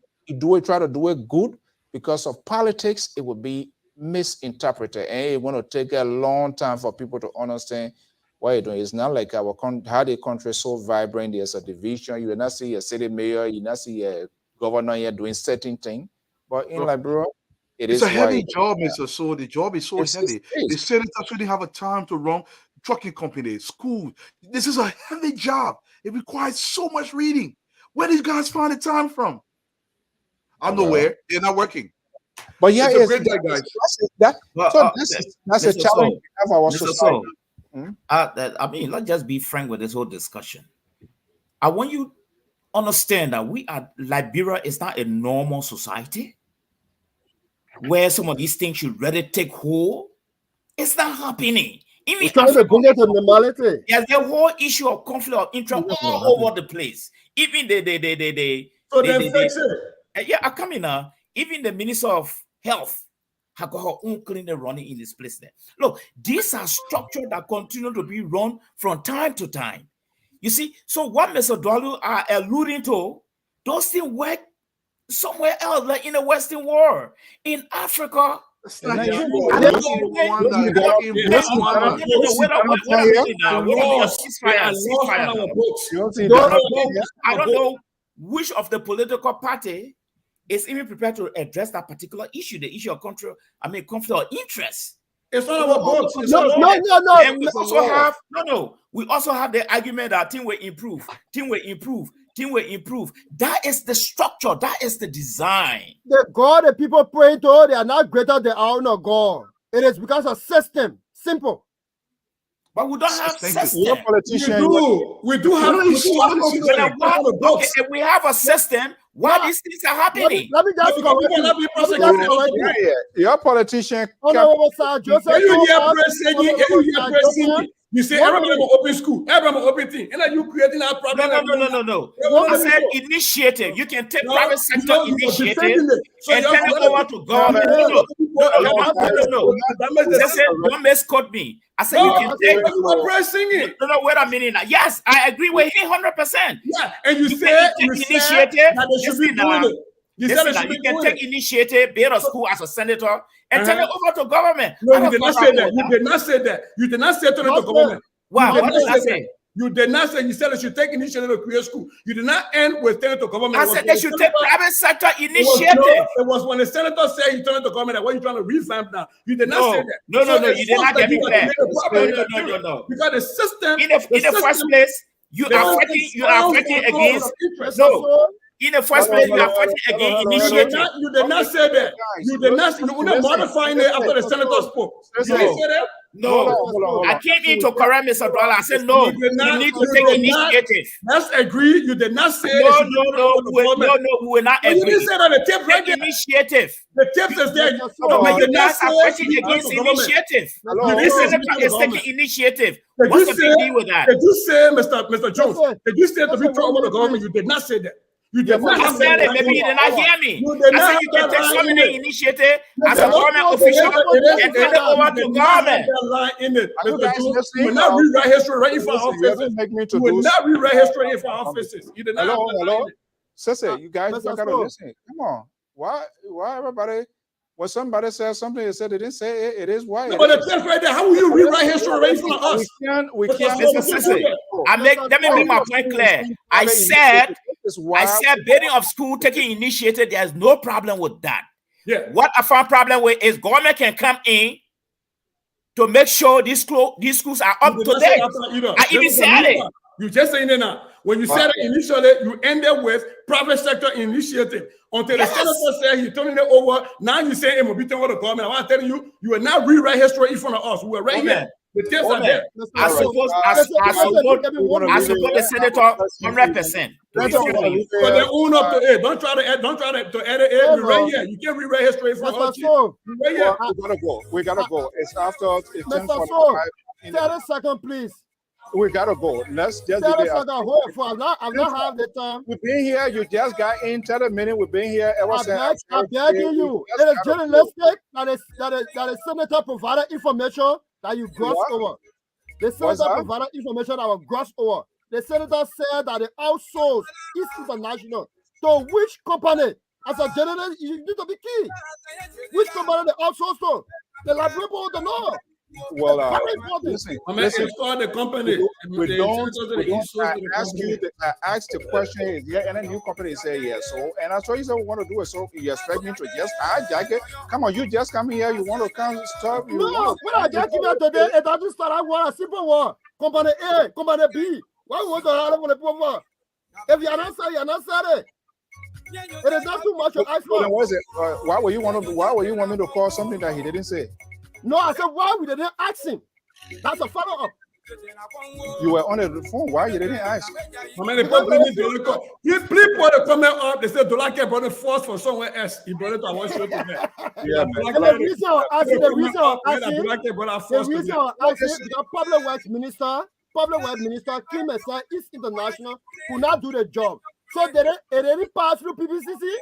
try to do it good. Because of politics, it would be misinterpreted, and it's going to take a long time for people to understand what you're doing. It's not like how the country is so vibrant. There's a division. You will not see a city mayor. You will not see a governor here doing certain things. But in Liberia, it's a heavy job, Mr. So the job is so heavy. The senators shouldn't have a time to run trucking companies, schools. This is a heavy job. It requires so much reading. Where these guys find the time from? I'm nowhere. They're not working. But yeah, it's a great guys. That's a challenge we have our society. I mean, let's just be frank with this whole discussion. I want you to understand that Liberia is not a normal society where some of these things should really take hold. It's not happening. Even trying to bring it to normality. There's the whole issue of conflict of interest all over the place. Even So then fix it. Yeah, I come in now. Even the Minister of Health have got her own clinic running in this place there. Look, these are structures that continue to be run from time to time. You see, so what Mr. Dwalu are alluding to, those things work somewhere else, like in the Western world. In Africa, I don't know which of the political party is even prepared to address that particular issue, the issue of conflict of interest. It's not our books. No. And we also have the argument that things will improve. That is the structure. That is the design. The God that people pray to, they are not greater than our own God. It is because of system. Simple. But we don't have system. We do have we have a system. Why these things are happening? Let me just Your politician. You say everybody will open school, everybody will open thing, and then you creating a problem. No. I said initiative. You can take private sector initiative and turn it over to government. No. Don't misquote me. I said you can take. No, wait a minute. Yes, I agree with him 100%. Yeah, and you say initiative. that they should be doing it. You can take initiative, build a school as a senator, and turn it over to government. No, you did not say that. You did not say that. You did not say turn it to government. Wow, what did I say? You did not say. You said they should take initiative to create school. You did not end with turn it to government. I said they should take private sector initiative. It was when the senator said you turn it to government. What are you trying to revamp now? You did not say that. No. You did not get me clear. No. Because the system. In the first place, you are fighting against. No. In the first place, you are fighting against initiative. You did not say that. You did not. You were not modifying it after the senator spoke. You didn't say that. No, I came in to correct Mr. Dollar. I said no. You need to take initiative. Let's agree. You did not say no. We will not agree. You didn't say that the tip right there. Initiative. The tip is there. But you guys are fighting against initiative. The senator is taking initiative. What's the big deal with that? Did you say, Mr. Jones? Did you say to be trouble with the government? You did not say that. You did not. I said it. Maybe you did not hear me. I said you can take some initiative as a government official and turn it over to government. You will not rewrite history right in front of offices. You will not rewrite history in front of offices. You did not. Hello. Sisse, you guys gotta listen. Come on. Why everybody? When somebody says something, they said they didn't say it. It is why. But the test right there. How will you rewrite history right in front of us? We can't. Let me make my point clear. I said building of school, taking initiative. There's no problem with that. Yeah. What I found problem with is government can come in to make sure these schools are up to date. I even said it. You just saying it now. When you said it initially, you ended with private sector initiative. Until the senator said he's turning it over, now you say it will be turned over to government. I want to tell you, you will not rewrite history in front of us. We are right here. The tips are there. I suppose the senator 100%. But they own up to it. Don't try to edit it. We're right here. You can't rewrite history in front of us. We're right here. We gotta go. It's after. It's 10:45. 30 seconds, please. We gotta go. Let's just I'm not have the time. We've been here. You just got in 30 minutes. We've been here ever since. I'm begging you. It is journalistic that is senator provided information that you gloss over. The senator provided information that was glossed over. The senator said that they outsourced East International. So which company As a journalist, you need to be key. Which company they outsource to? The library board don't know. Well, listen, it's for the company. We don't I asked the question is yeah, and then new company say yes. So and that's what you say we want to do it. So you expect me to just jacket? Come on, you just come here, you want to come stop you. No, when I just came here today, it doesn't start. I want a simple one. Company A, company B. Why would I have the problem? If you're not sorry, you're not sorry. It is not too much to ask for. Was it? Why were you want me to call something that he didn't say? No, I said why we didn't ask him. That's a follow-up. You were on the phone. Why you didn't ask? Please put the comment up. They said Dolake brought it first for somewhere else. He brought it to our show today. Yeah, man. And the reason I'm asking, the public works minister came and said East International could not do the job. So did it pass through PPCC?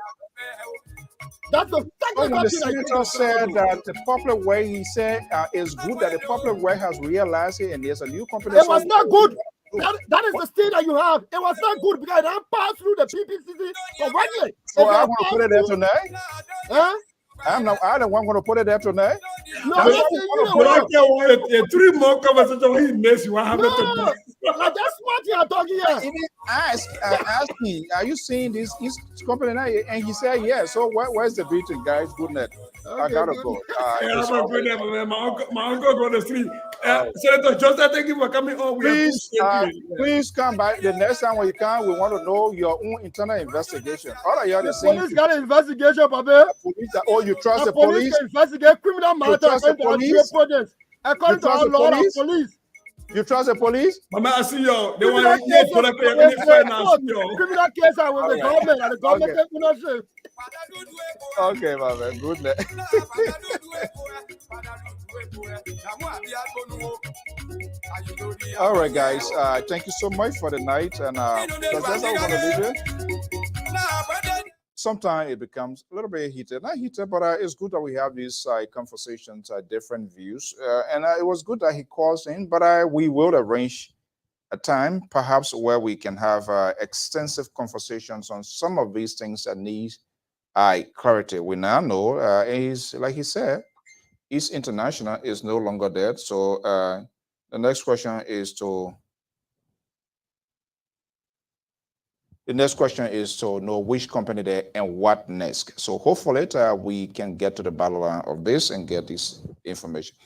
That's the technical the senator said that the popular way, he said, is good that the popular way has realized it and there's a new company. It was not good. That is the state that you have. It was not good because it didn't pass through the PPCC correctly. So I want to put it there tonight? Huh? I don't want to put it there tonight. No, I 3 more conversations when he makes you have it. Like that's what you are talking here. He didn't ask me, are you seeing this company now? And he said, yeah. So where's the greeting, guys? Good night. I gotta go. My uncle go to sleep. Senator Joseph, thank you for coming on. Please come back. The next time when you come, we want to know your own internal investigation. All of y'all the same. Police got an investigation, Papa. You trust the police? Investigate criminal matters. According to our law of police. You trust the police? Mama, I see y'all. They want to get to the criminal case with the government and the government take ownership. Okay, my man. Good night. All right, guys. Thank you so much for the night. And that's how we're going to leave it. Sometimes it becomes a little bit heated. Not heated, but it's good that we have these conversations, different views. And it was good that he calls in, but we will arrange a time, perhaps, where we can have extensive conversations on some of these things that need clarity. We now know, like he said, East International is no longer dead. So the next question is to know which company there and what next. So hopefully we can get to the bottom line of this and get this information.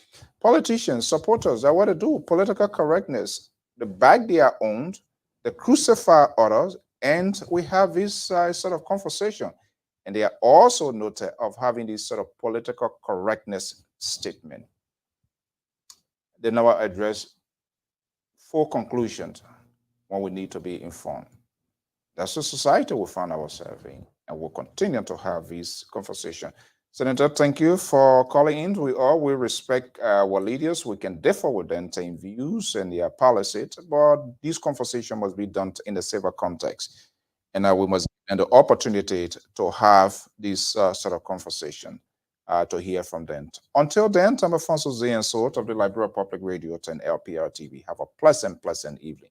Politicians, supporters, that's what they do. Political correctness. They back their own, they crucify others, and we have this sort of conversation. And they are also noted of having this sort of political correctness statement. They never address full conclusions when we need to be informed. That's the society we find ourselves in, and we'll continue to have this conversation. Senator, thank you for calling in. We all will respect our leaders. We can differ with them in views and their policies, but this conversation must be done in a safer context. And we must have the opportunity to have this sort of conversation to hear from them. Until then, I'm Alfonso Saye and Sort of the Liberia Public Radio and LPR-TV. Have a pleasant evening.